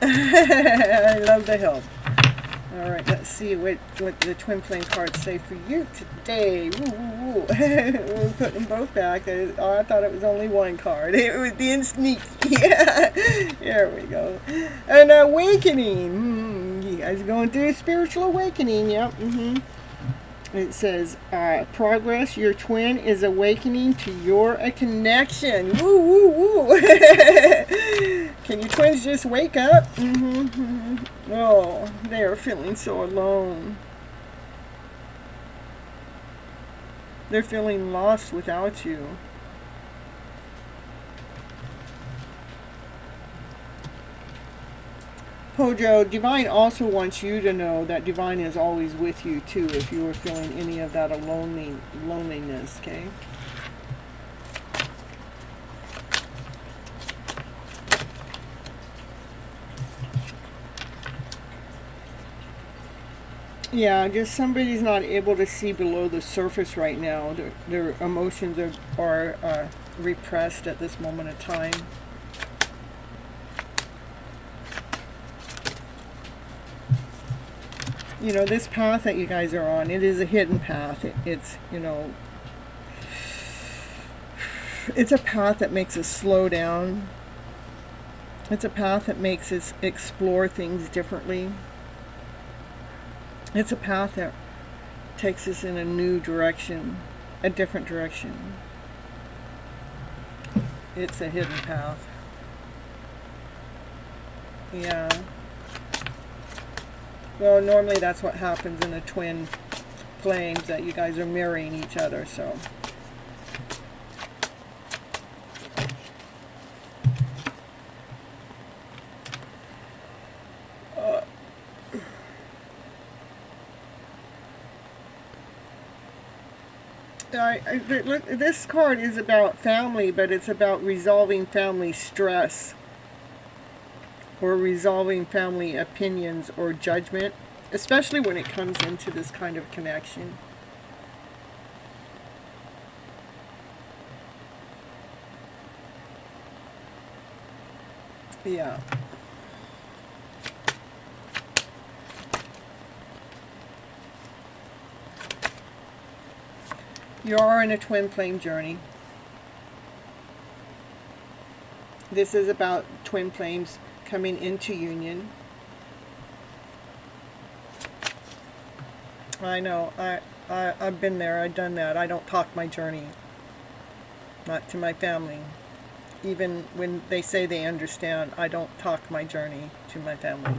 S1: I love the help. All right, let's see what the Twin Flame cards say for you today. Ooh. We'll put them both back. I thought it was only one card. It was being sneaky. Yeah. There we go. An awakening. You guys are going through a spiritual awakening. Yep. It says, progress, your twin is awakening to your connection. Woo, woo, woo. Can your twins just wake up? Oh, they are feeling so alone. They're feeling lost without you. Pojo, Divine also wants you to know that Divine is always with you too, if you are feeling any of that loneliness, okay? Yeah, just somebody's not able to see below the surface right now. Their emotions are repressed at this moment of time. You know, this path that you guys are on, it is a hidden path. It's, you know, it's a path that makes us slow down. It's a path that makes us explore things differently. It's a path that takes us in a new direction, a different direction. It's a hidden path. Yeah. Well, normally that's what happens in a twin flames, that you guys are mirroring each other, so. This card is about family, but it's about resolving family stress, or resolving family opinions or judgment, especially when it comes into this kind of connection. Yeah. You are in a twin flame journey. This is about twin flames coming into union. I know, I've been there, I've done that. I don't talk my journey, not to my family. Even when they say they understand, I don't talk my journey to my family.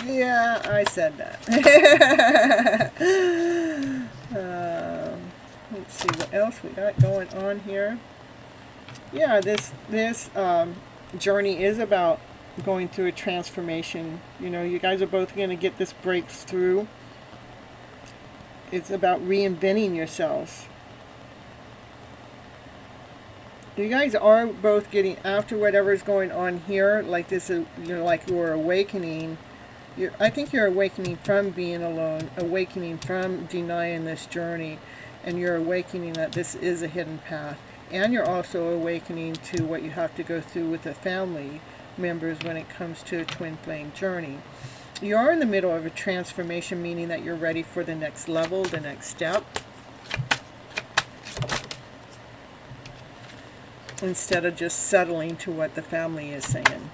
S1: Yeah, I said that. Let's see what else we got going on here. Yeah, this journey is about going through a transformation. You know, you guys are both going to get this breakthrough. It's about reinventing yourselves. You guys are both getting, after whatever's going on here, like this is, you know, like you're awakening. I think you're awakening from being alone, awakening from denying this journey, and you're awakening that this is a hidden path. And you're also awakening to what you have to go through with the family members when it comes to a twin flame journey. You are in the middle of a transformation, meaning that you're ready for the next level, the next step. Instead of just settling to what the family is saying.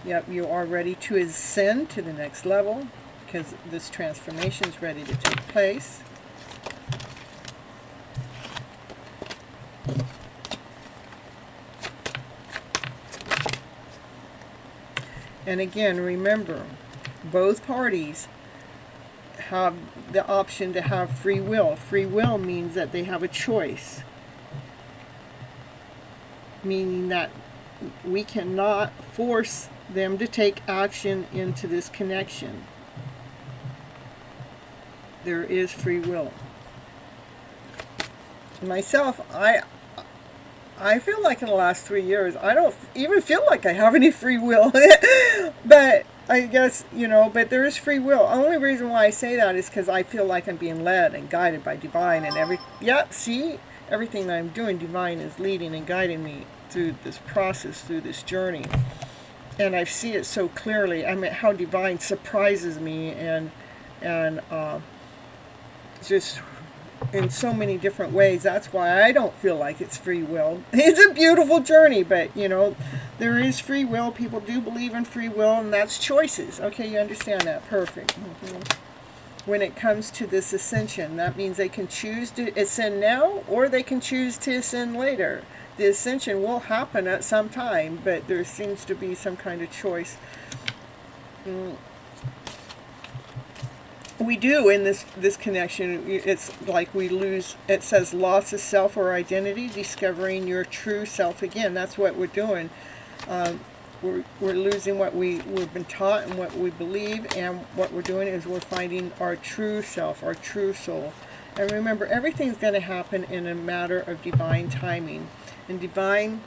S1: Yep, you are ready to ascend to the next level because this transformation is ready to take place. And again, remember, both parties have the option to have free will. Free will means that they have a choice, meaning that we cannot force them to take action into this connection. There is free will. Myself, I feel like in the last 3 years, I don't even feel like I have any free will. But I guess, you know, but there is free will. The only reason why I say that is because I feel like I'm being led and guided by divine and see, everything that I'm doing, divine is leading and guiding me through this process, through this journey. And I see it so clearly. I mean, how divine surprises me and just in so many different ways. That's why I don't feel like it's free will. It's a beautiful journey, but, you know, there is free will. People do believe in free will, and that's choices. Okay, you understand that. Perfect. When it comes to this ascension, that means they can choose to ascend now, or they can choose to ascend later. The ascension will happen at some time, but there seems to be some kind of choice. We do in this connection. It's like we lose. It says loss of self or identity, discovering your true self again. That's what we're doing. We're losing what we've been taught and what we believe, and what we're doing is we're finding our true self, our true soul. And remember, everything's going to happen in a matter of divine timing. And divine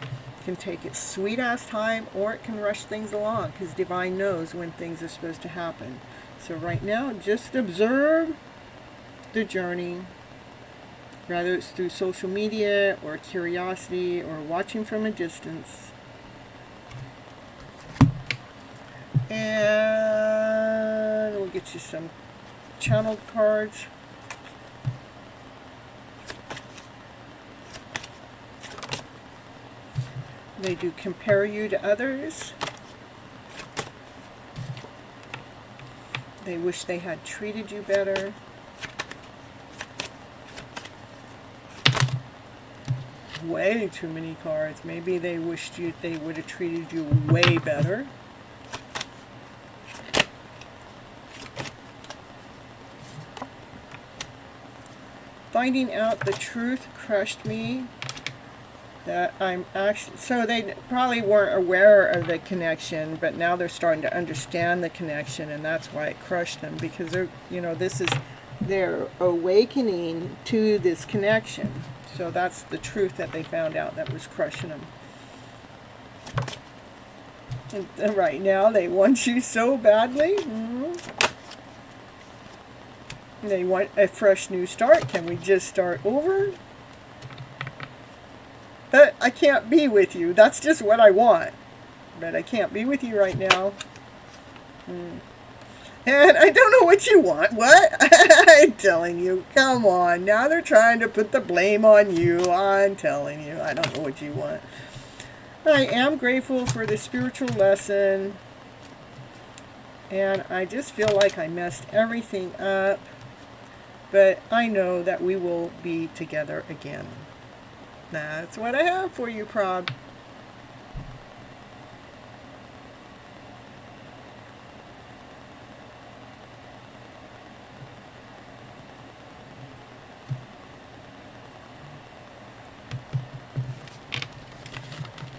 S1: can take its sweet-ass time, or it can rush things along, because divine knows when things are supposed to happen. So right now, just observe the journey. Whether it's through social media or curiosity or watching from a distance. And we'll get you some channeled cards. They do compare you to others. They wish they had treated you better. Way too many cards. Maybe they wished they would have treated you way better. Finding out the truth crushed me. That I'm actually, so they probably weren't aware of the connection, but now they're starting to understand the connection, and that's why it crushed them, because they're, this is their awakening to this connection. So that's the truth that they found out that was crushing them. And right now they want you so badly. They want a fresh new start. Can we just start over? But I can't be with you. That's just what I want. But I can't be with you right now. And I don't know what you want. What? I'm telling you. Come on. Now they're trying to put the blame on you. I'm telling you. I don't know what you want. I am grateful for the spiritual lesson. And I just feel like I messed everything up. But I know that we will be together again. That's what I have for you, Prob.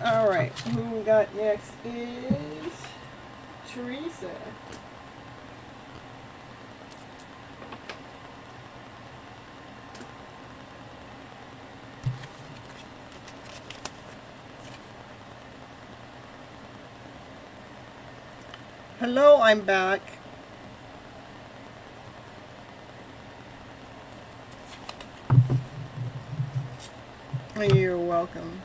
S1: All right, who we got next is Teresa. Hello, I'm back. You're welcome.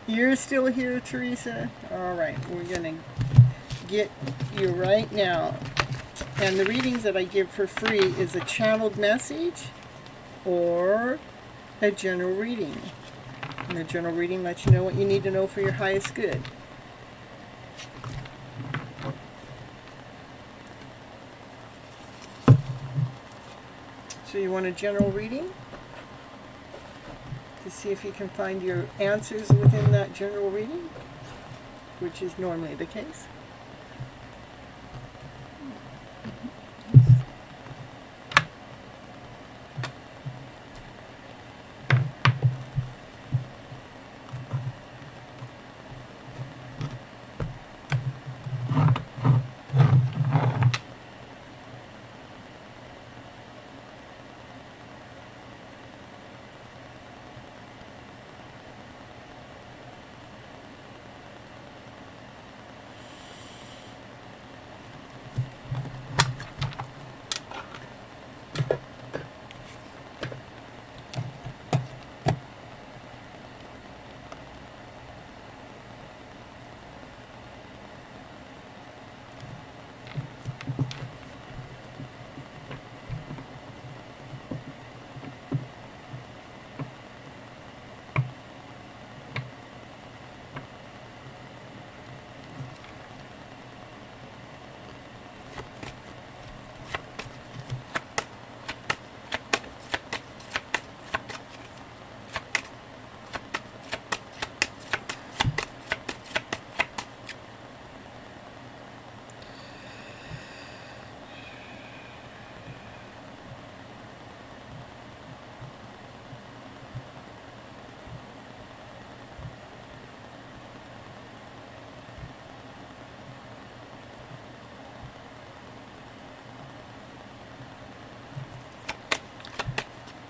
S1: You're still here, Teresa? All right, we're going to get you right now. And the readings that I give for free is a channeled message or a general reading. And the general reading lets you know what you need to know for your highest good. So you want a general reading to see if you can find your answers within that general reading, which is normally the case.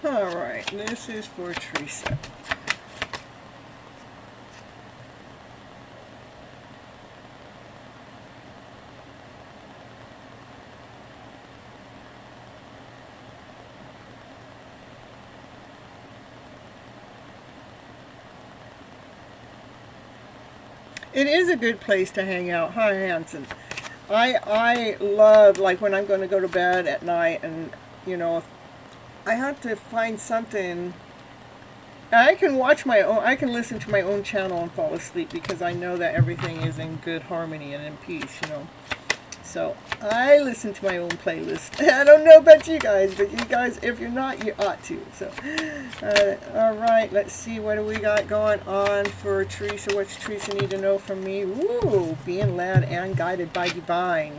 S1: All right, this is for Teresa. It is a good place to hang out. Hi, Hanson. I love, like, when I'm going to go to bed at night, and you know, I have to find something. I can watch my own. I can listen to my own channel and fall asleep because I know that everything is in good harmony and in peace. You know. So I listen to my own playlist. I don't know about you guys, but you guys, if you're not, you ought to. So, all right, let's see, what do we got going on for Teresa? What's Teresa need to know from me? Ooh, being led and guided by divine.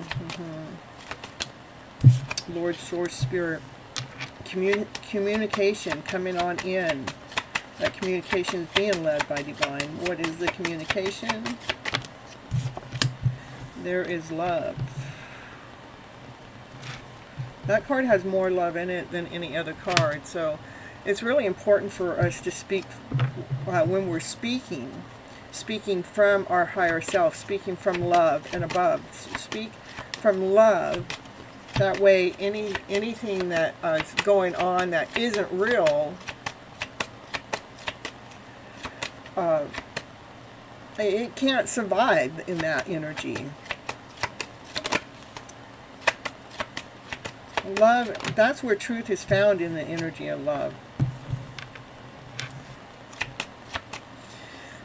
S1: Lord, Source, Spirit. Communication coming on in. That communication is being led by divine. What is the communication? There is love. That card has more love in it than any other card, so it's really important for us to speak when we're speaking from our higher self, speaking from love and above. Speak from love. That way, anything that is going on that isn't real, it can't survive in that energy. Love, that's where truth is found, in the energy of love.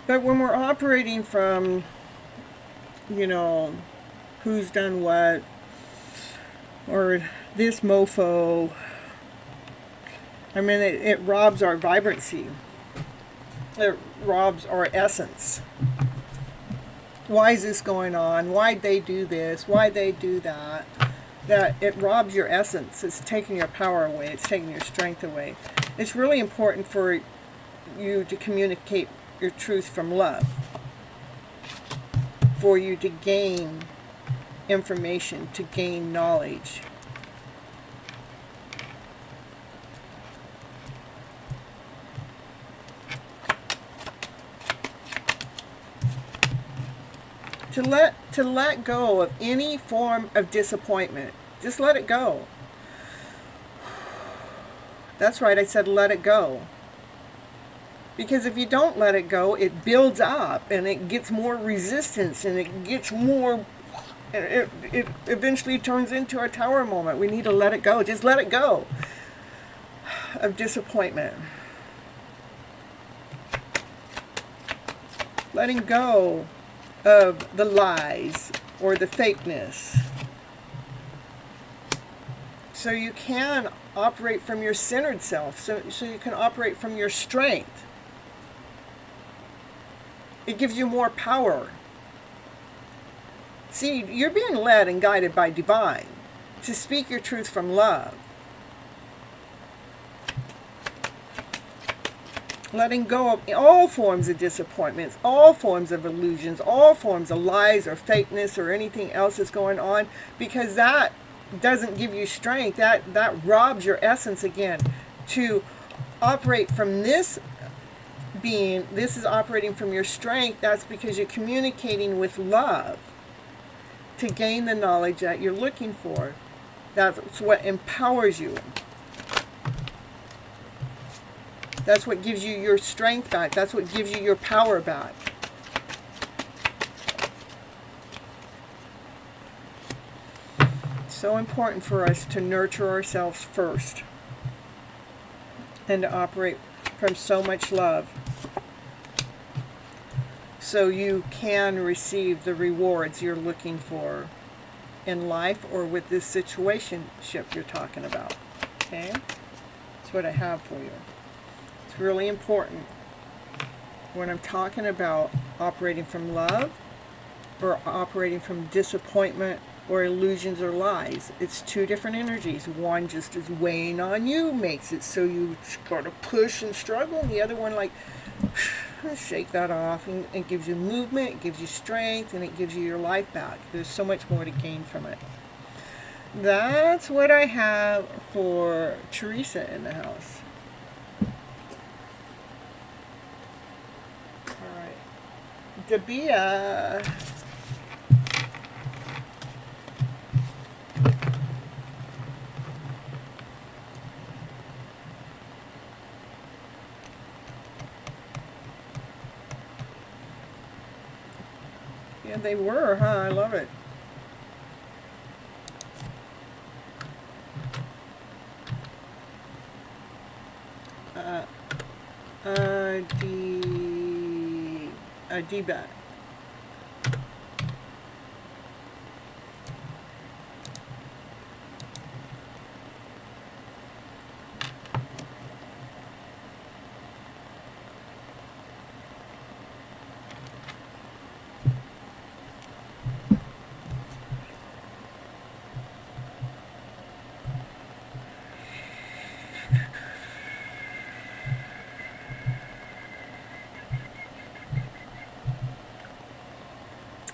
S1: But when we're operating from, you know, who's done what, or this mofo, I mean, it robs our vibrancy. It robs our essence. Why is this going on? Why'd they do this? Why'd they do that? That it robs your essence. It's taking your power away. It's taking your strength away. It's really important for you to communicate your truth from love, for you to gain information, to gain knowledge. To let go of any form of disappointment. Just let it go. That's right, I said let it go. Because if you don't let it go, it builds up and it gets more resistance and it gets more, it eventually turns into a tower moment. We need to let it go. Just let it go of disappointment. Letting go of the lies or the fakeness, so you can operate from your centered self, so you can operate from your strength. It gives you more power. See, you're being led and guided by divine to speak your truth from love. Letting go of all forms of disappointments, all forms of illusions, all forms of lies or fakeness or anything else that's going on, because that doesn't give you strength. That robs your essence again. To operate from this being, this is operating from your strength. That's because you're communicating with love to gain the knowledge that you're looking for. That's what empowers you. That's what gives you your strength back. That's what gives you your power back. It's so important for us to nurture ourselves first and to operate from so much love, so you can receive the rewards you're looking for in life or with this situationship you're talking about. Okay? That's what I have for you. Really important when I'm talking about operating from love or operating from disappointment or illusions or lies. It's two different energies. One just is weighing on you, makes it so you gotta push and struggle, and the other one, like, shake that off, and it gives you movement, it gives you strength, and it gives you your life back. There's so much more to gain from it. That's what I have for Teresa in the house. Dabia. they were, huh? I love it. D-bat.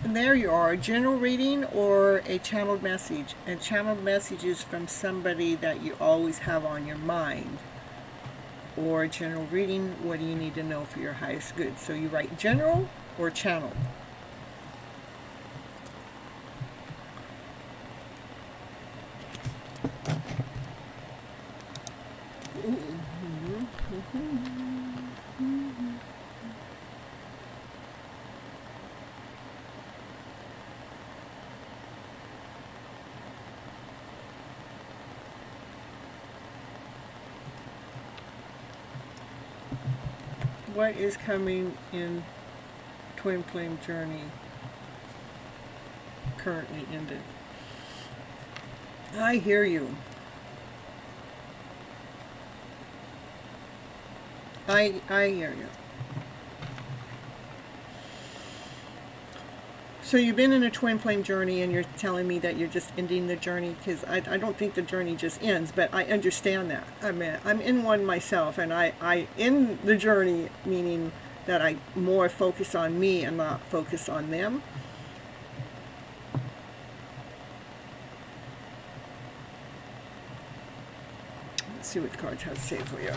S1: And there you are, a general reading or a channeled message. And channeled messages from somebody that you always have on your mind. Or a general reading, what do you need to know for your highest good? So you write general or channeled. What is coming in Twin Flame Journey currently ended? I hear you. I hear you. So you've been in a twin flame journey and you're telling me that you're just ending the journey, because I don't think the journey just ends, but I understand that. I mean, I'm in one myself, and I end the journey, meaning that I more focus on me and not focus on them. Let's see what the cards have to say for you.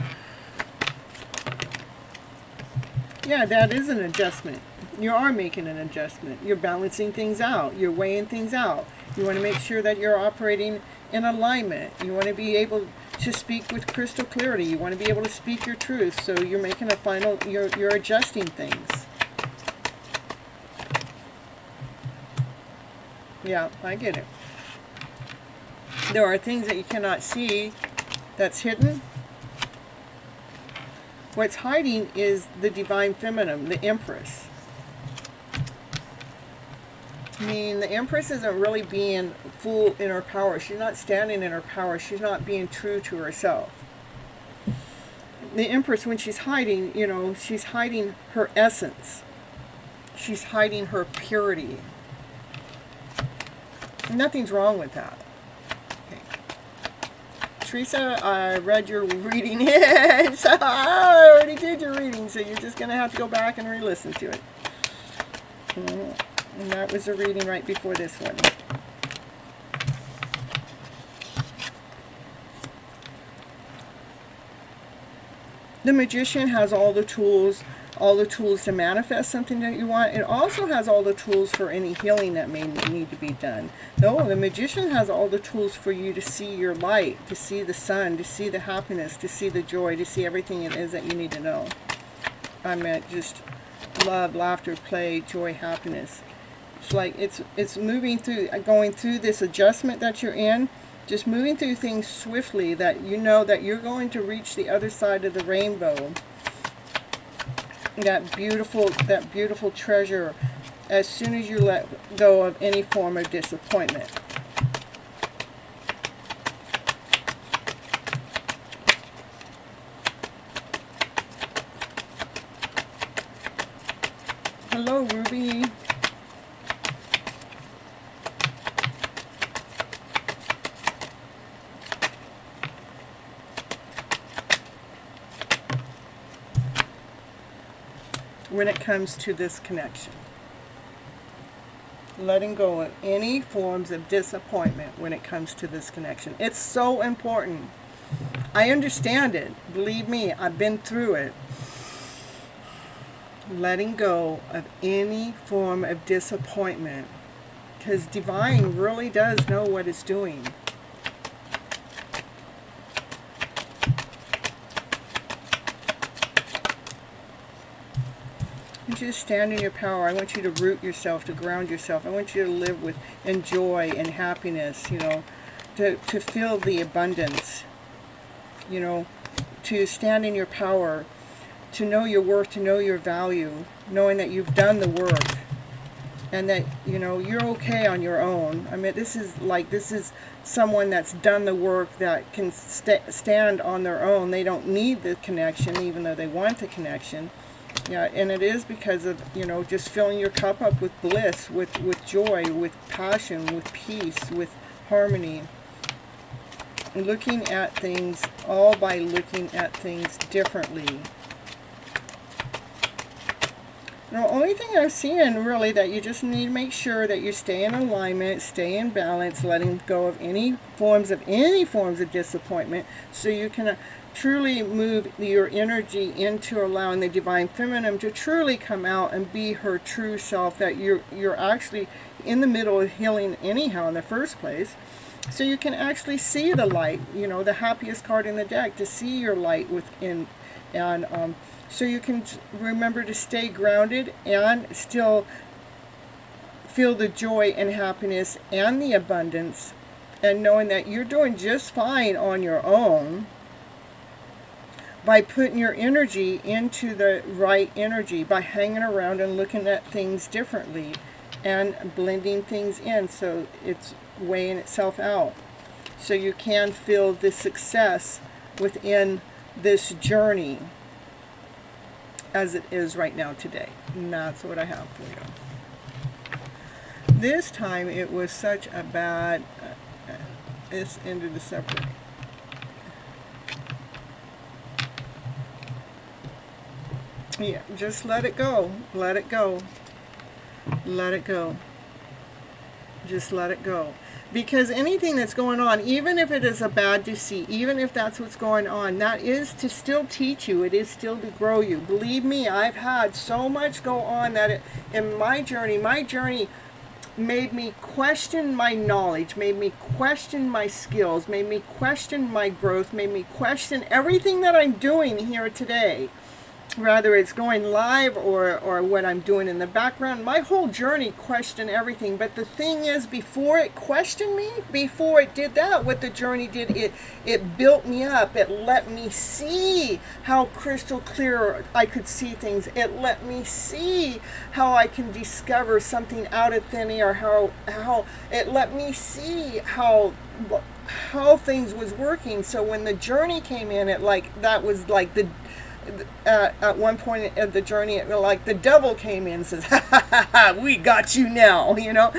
S1: Yeah, that is an adjustment. You are making an adjustment. You're balancing things out. You're weighing things out. You want to make sure that you're operating in alignment. You want to be able to speak with crystal clarity. You want to be able to speak your truth. So you're making a final, you're adjusting things. Yeah, I get it. There are things that you cannot see that's hidden. What's hiding is the divine feminine, the Empress. I mean, the Empress isn't really being full in her power. She's not standing in her power. She's not being true to herself. The Empress, when she's hiding, you know, she's hiding her essence. She's hiding her purity. Nothing's wrong with that. Okay. Teresa, I read your reading. So I already did your reading, so you're just going to have to go back and re-listen to it. And that was a reading right before this one. The Magician has all the tools to manifest something that you want. It also has all the tools for any healing that may need to be done. No, the Magician has all the tools for you to see your light, to see the sun, to see the happiness, to see the joy, to see everything it is that you need to know. I meant just love, laughter, play, joy, happiness. It's like it's moving through, going through this adjustment that you're in, just moving through things swiftly, that you know that you're going to reach the other side of the rainbow. That beautiful treasure, as soon as you let go of any form of disappointment. Hello, Ruby. When it comes to this connection, letting go of any forms of disappointment when it comes to this connection. It's so important. I understand it. Believe me, I've been through it. Letting go of any form of disappointment, because Divine really does know what it's doing. want you to stand in your power. I want you to root yourself, to ground yourself. I want you to live with joy and happiness, you know, to feel the abundance, you know, to stand in your power, to know your worth, to know your value, knowing that you've done the work and that, you know, you're okay on your own. I mean, this is someone that's done the work, that can stand on their own. They don't need the connection, even though they want the connection. Yeah, and it is because of, you know, just filling your cup up with bliss, with joy, with passion, with peace, with harmony. Looking at things, all by looking at things differently. The only thing I'm seeing really that you just need to make sure that you stay in alignment, stay in balance, letting go of any forms of disappointment, so you can truly move your energy into allowing the divine feminine to truly come out and be her true self, that you're actually in the middle of healing anyhow in the first place. So you can actually see the light, you know, the happiest card in the deck, to see your light within, and so you can remember to stay grounded and still feel the joy and happiness and the abundance, and knowing that you're doing just fine on your own by putting your energy into the right energy, by hanging around and looking at things differently and blending things in so it's weighing itself out. So you can feel the success within this journey as it is right now today. And that's what I have for you. This time it was such a bad, this ended the separate. Yeah, just let it go. Let it go. Let it go. Just let it go. Because anything that's going on, even if it is a bad deceit, even if that's what's going on, that is to still teach you. It is still to grow you. Believe me, I've had so much go on that in my journey made me question my knowledge, made me question my skills, made me question my growth, made me question everything that I'm doing here today. Whether it's going live or what I'm doing in the background, my whole journey questioned everything. But the thing is, before it questioned me, before it did that, what the journey did, it built me up. It let me see how crystal clear I could see things. It let me see how I can discover something out of thin air. How it let me see how things was working. So when the journey came in, that was like the. At one point of the journey, like the devil came in and says, ha ha ha ha, we got you now, you know.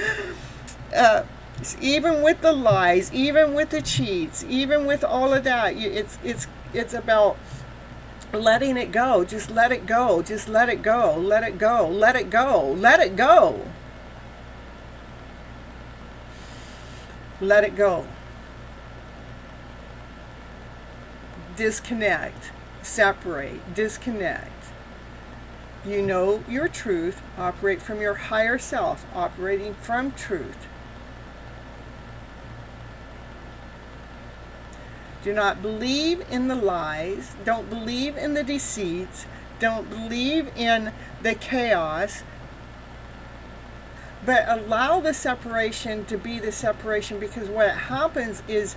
S1: Even with the lies, even with the cheats, even with all of that, it's about letting it go. Just let it go. Just let it go. Let it go. Let it go. Let it go. Let it go. Disconnect. Separate, disconnect. You know your truth, operate from your higher self, operating from truth. Do not believe in the lies, don't believe in the deceits, don't believe in the chaos, but allow the separation to be the separation, because what happens is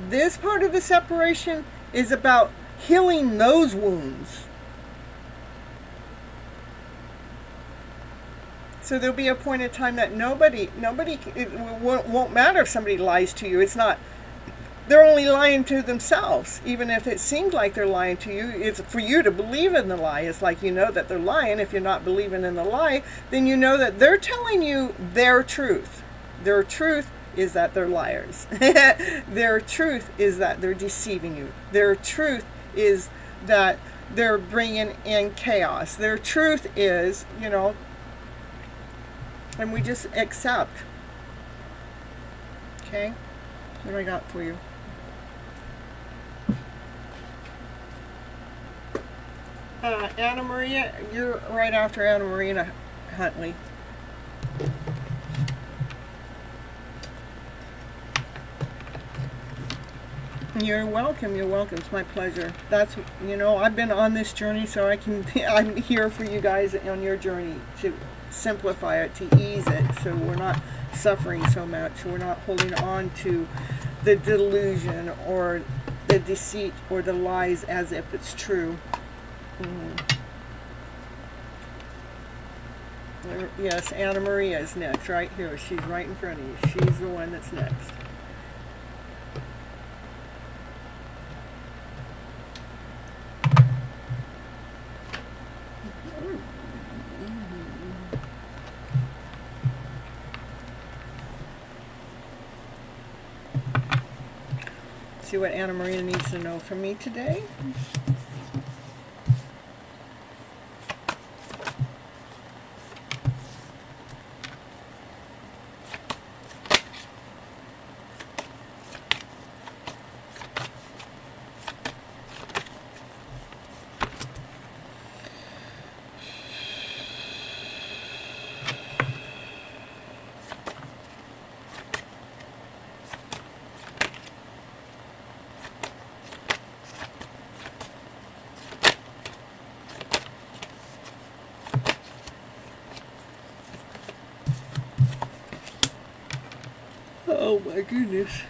S1: this part of the separation is about healing those wounds. So there'll be a point in time that nobody, it won't matter if somebody lies to you. It's not, they're only lying to themselves. Even if it seems like they're lying to you, it's for you to believe in the lie. It's like, you know that they're lying. If you're not believing in the lie, then you know that they're telling you their truth. Their truth is that they're liars. Their truth is that they're deceiving you. Their truth is that they're bringing in chaos. Their truth is, you know, and we just accept. Okay? What do I got for you? Anna Maria, you're right after Anna Marina Huntley. You're welcome. You're welcome. It's my pleasure. That's, I've been on this journey, so I'm here for you guys on your journey to simplify it, to ease it, so we're not suffering so much. We're not holding on to the delusion or the deceit or the lies as if it's true. Yes, Anna Maria is next, right here. She's right in front of you. She's the one that's next. See what Anna Maria needs to know from me today. Oh my goodness.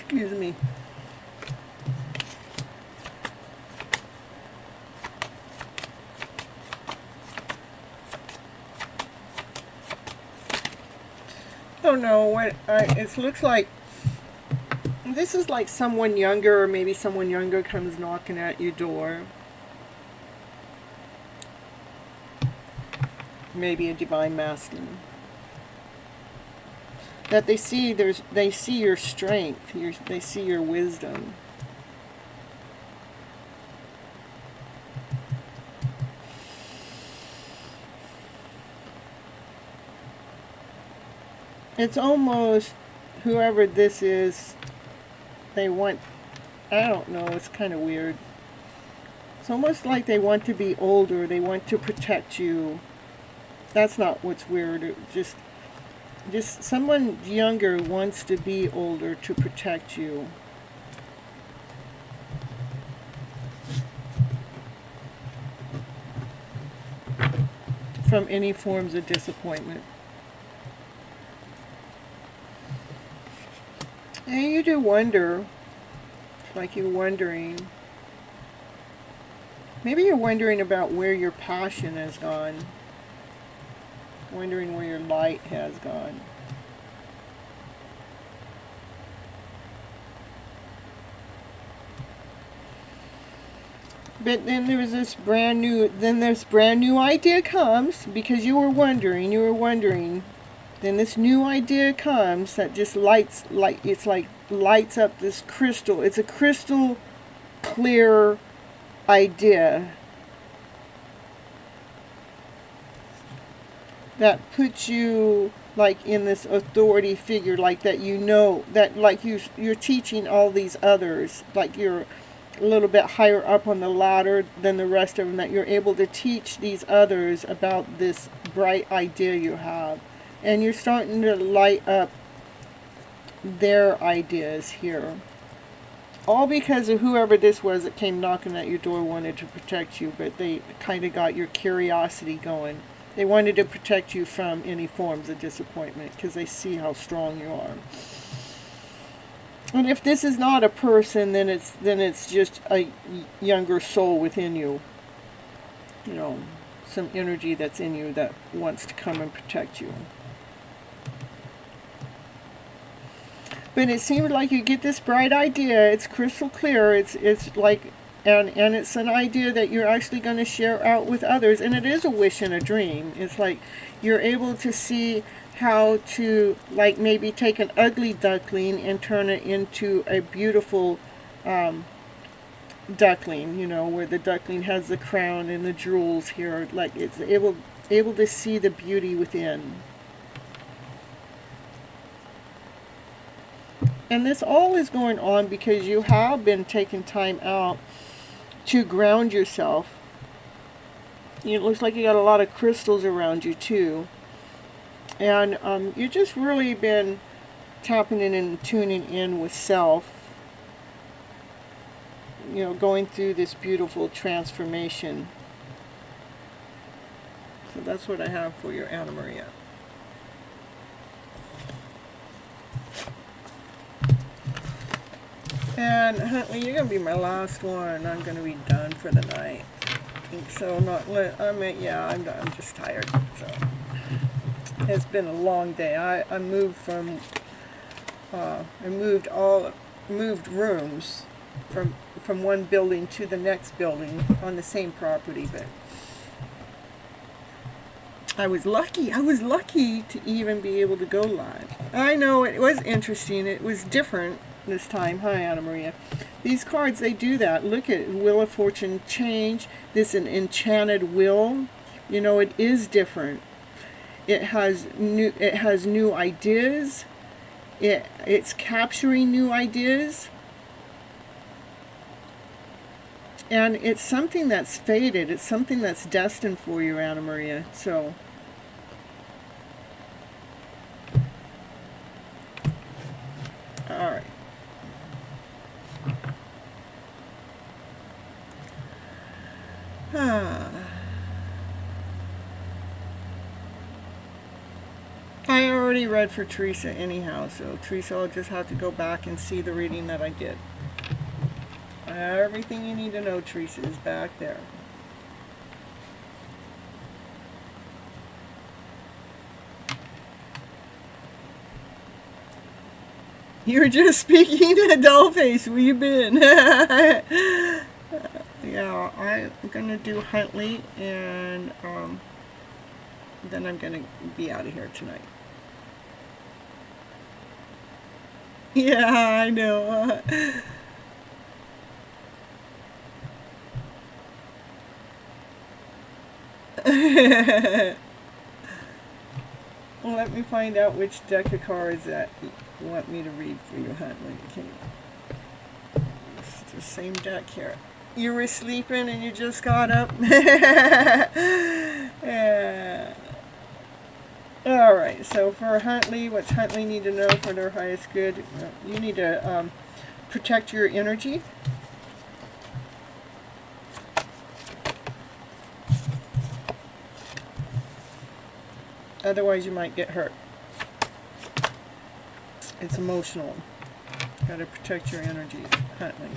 S1: Excuse me. Oh no, it looks like this is like someone younger, or maybe someone younger comes knocking at your door. Maybe a divine masculine. That they see your strength, they see your wisdom. It's almost, whoever this is, I don't know, it's kind of weird. It's almost like they want to be older, they want to protect you. That's not what's weird, just someone younger wants to be older to protect you. From any forms of disappointment. And you do wonder, like you're wondering, maybe you're wondering about where your passion has gone. Wondering where your light has gone. But then this brand new idea comes, because you were wondering. Then this new idea comes that just lights up this crystal. It's a crystal clear idea that puts you like in this authority figure, like that, that like you're teaching all these others, like you're a little bit higher up on the ladder than the rest of them, that you're able to teach these others about this bright idea you have, and you're starting to light up their ideas here. all because of whoever this was that came knocking at your door wanted to protect you, but they kind of got your curiosity going. They wanted to protect you from any forms of disappointment because they see how strong you are. And if this is not a person, then it's just a younger soul within you. You know, some energy that's in you that wants to come and protect you. But it seems like you get this bright idea. It's crystal clear. It's like, and it's an idea that you're actually going to share out with others. And it is a wish and a dream. It's like you're able to see how to, like, maybe take an ugly duckling and turn it into a beautiful duckling, you know, where the duckling has the crown and the jewels here. Like, it's able to see the beauty within. And this all is going on because you have been taking time out to ground yourself. It looks like you got a lot of crystals around you too. And you've just really been tapping in and tuning in with self. You know, going through this beautiful transformation. So that's what I have for you, Anna Maria. And Huntley, you're gonna be my last one. I'm gonna be done for the night. So I'm just tired. So it's been a long day. I moved from moved rooms from one building to the next building on the same property, but I was lucky to even be able to go live. I know it was interesting. It was different this time. Hi, Anna Maria. These cards, they do that. Look at Wheel of Fortune change. This is an enchanted wheel. You know, it is different. It has new ideas. It's capturing new ideas. And it's something that's fated. It's something that's destined for you, Anna Maria. So all right. I already read for Teresa anyhow, so Teresa will just have to go back and see the reading that I did. Everything you need to know, Teresa, is back there. You're just speaking to Dollface. Where you been? Yeah, I'm gonna do Huntley, and then I'm gonna be out of here tonight. Yeah, I know. Well, let me find out which deck of cards that you want me to read for you, Huntley. Okay. It's the same deck here. You were sleeping and you just got up? Yeah. Alright, so for Huntley, what's Huntley need to know for their highest good? You need to protect your energy. Otherwise you might get hurt. It's emotional. Got to protect your energy, Huntley.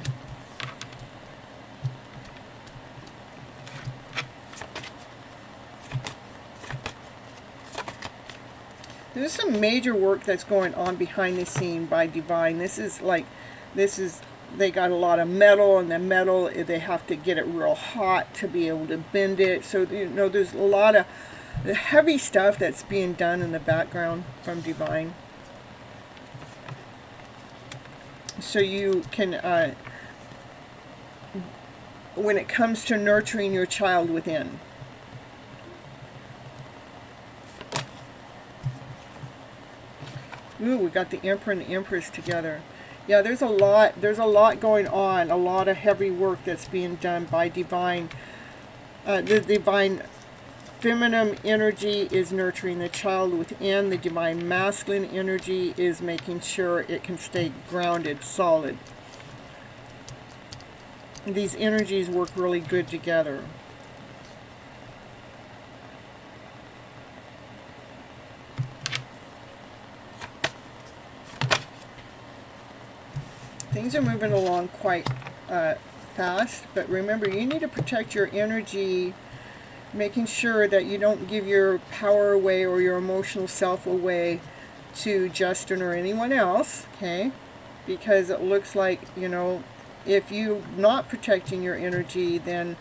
S1: There's some major work that's going on behind the scene by Divine. They got a lot of metal, and the metal, they have to get it real hot to be able to bend it. So, you know, there's a lot of the heavy stuff that's being done in the background from Divine. So you can, when it comes to nurturing your child within. Ooh, we got the Emperor and the Empress together. Yeah, there's a lot going on, a lot of heavy work that's being done by Divine. The Divine feminine energy is nurturing the child within. The Divine masculine energy is making sure it can stay grounded, solid. these energies work really good together. Things are moving along quite fast, but remember, you need to protect your energy, making sure that you don't give your power away or your emotional self away to Justin or anyone else, okay? Because it looks like, you know, if you're not protecting your energy, then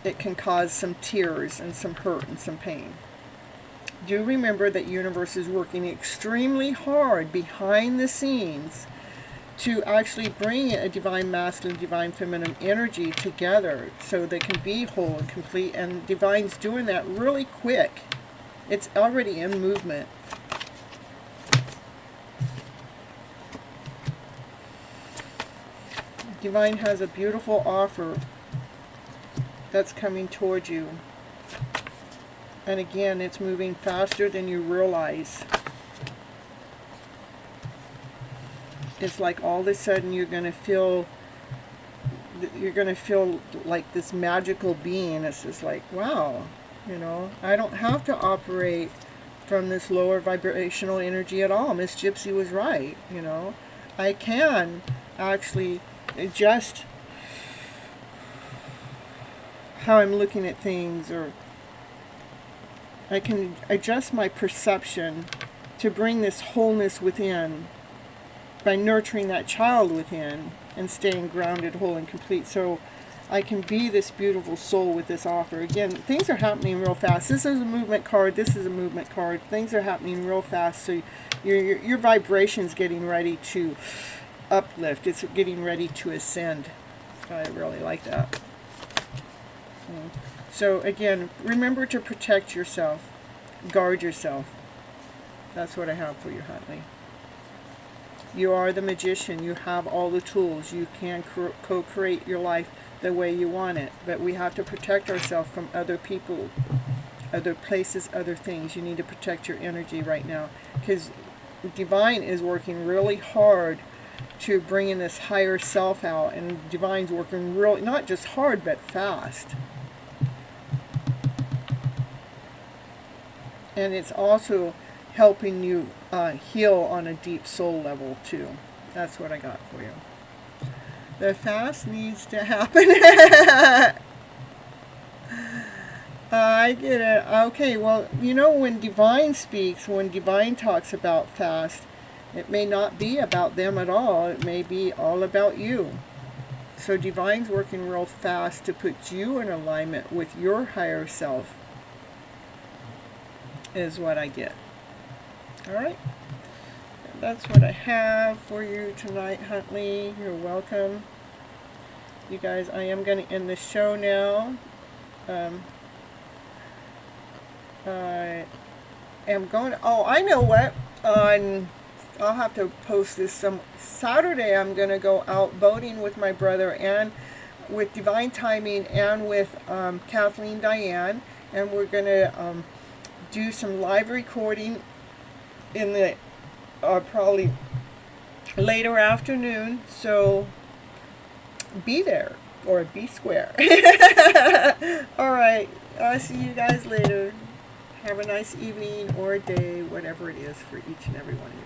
S1: it can cause some tears and some hurt and some pain. Do remember that universe is working extremely hard behind the scenes to actually bring a divine masculine, divine feminine energy together so they can be whole and complete. And divine's doing that really quick. It's already in movement. Divine has a beautiful offer that's coming toward you. And again, it's moving faster than you realize. It's like all of a sudden you're going to feel like this magical being. It's just like, wow, you know, I don't have to operate from this lower vibrational energy at all. Miss Gypsy was right, you know. I can actually adjust how I'm looking at things, or I can adjust my perception to bring this wholeness within by nurturing that child within and staying grounded, whole, and complete. So I can be this beautiful soul with this offer. Again, things are happening real fast. This is a movement card. This is a movement card. Things are happening real fast. So your vibration's getting ready to uplift. It's getting ready to ascend. I really like that. So again, remember to protect yourself. Guard yourself. That's what I have for you, Huntley. You are the magician. You have all the tools. You can co-create your life the way you want it. But we have to protect ourselves from other people, other places, other things. You need to protect your energy right now. Because Divine is working really hard to bring in this higher self out. And Divine's working really, not just hard, but fast. And it's also helping you heal on a deep soul level too. That's what I got for you. The fast needs to happen. I get it. Okay, well, you know, when Divine speaks, when Divine talks about fast, it may not be about them at all. It may be all about you. So Divine's working real fast to put you in alignment with your higher self, is what I get. Alright, that's what I have for you tonight, Huntley. You're welcome. You guys, I am going to end the show now. I am going to, oh, I know what. I'll have to post this some Saturday. I'm going to go out boating with my brother and with Divine Timing and with Kathleen Diane. And we're going to do some live recording in the probably later afternoon, so be there or be square. Alright, I'll see you guys later. Have a nice evening or day, whatever it is for each and every one of you.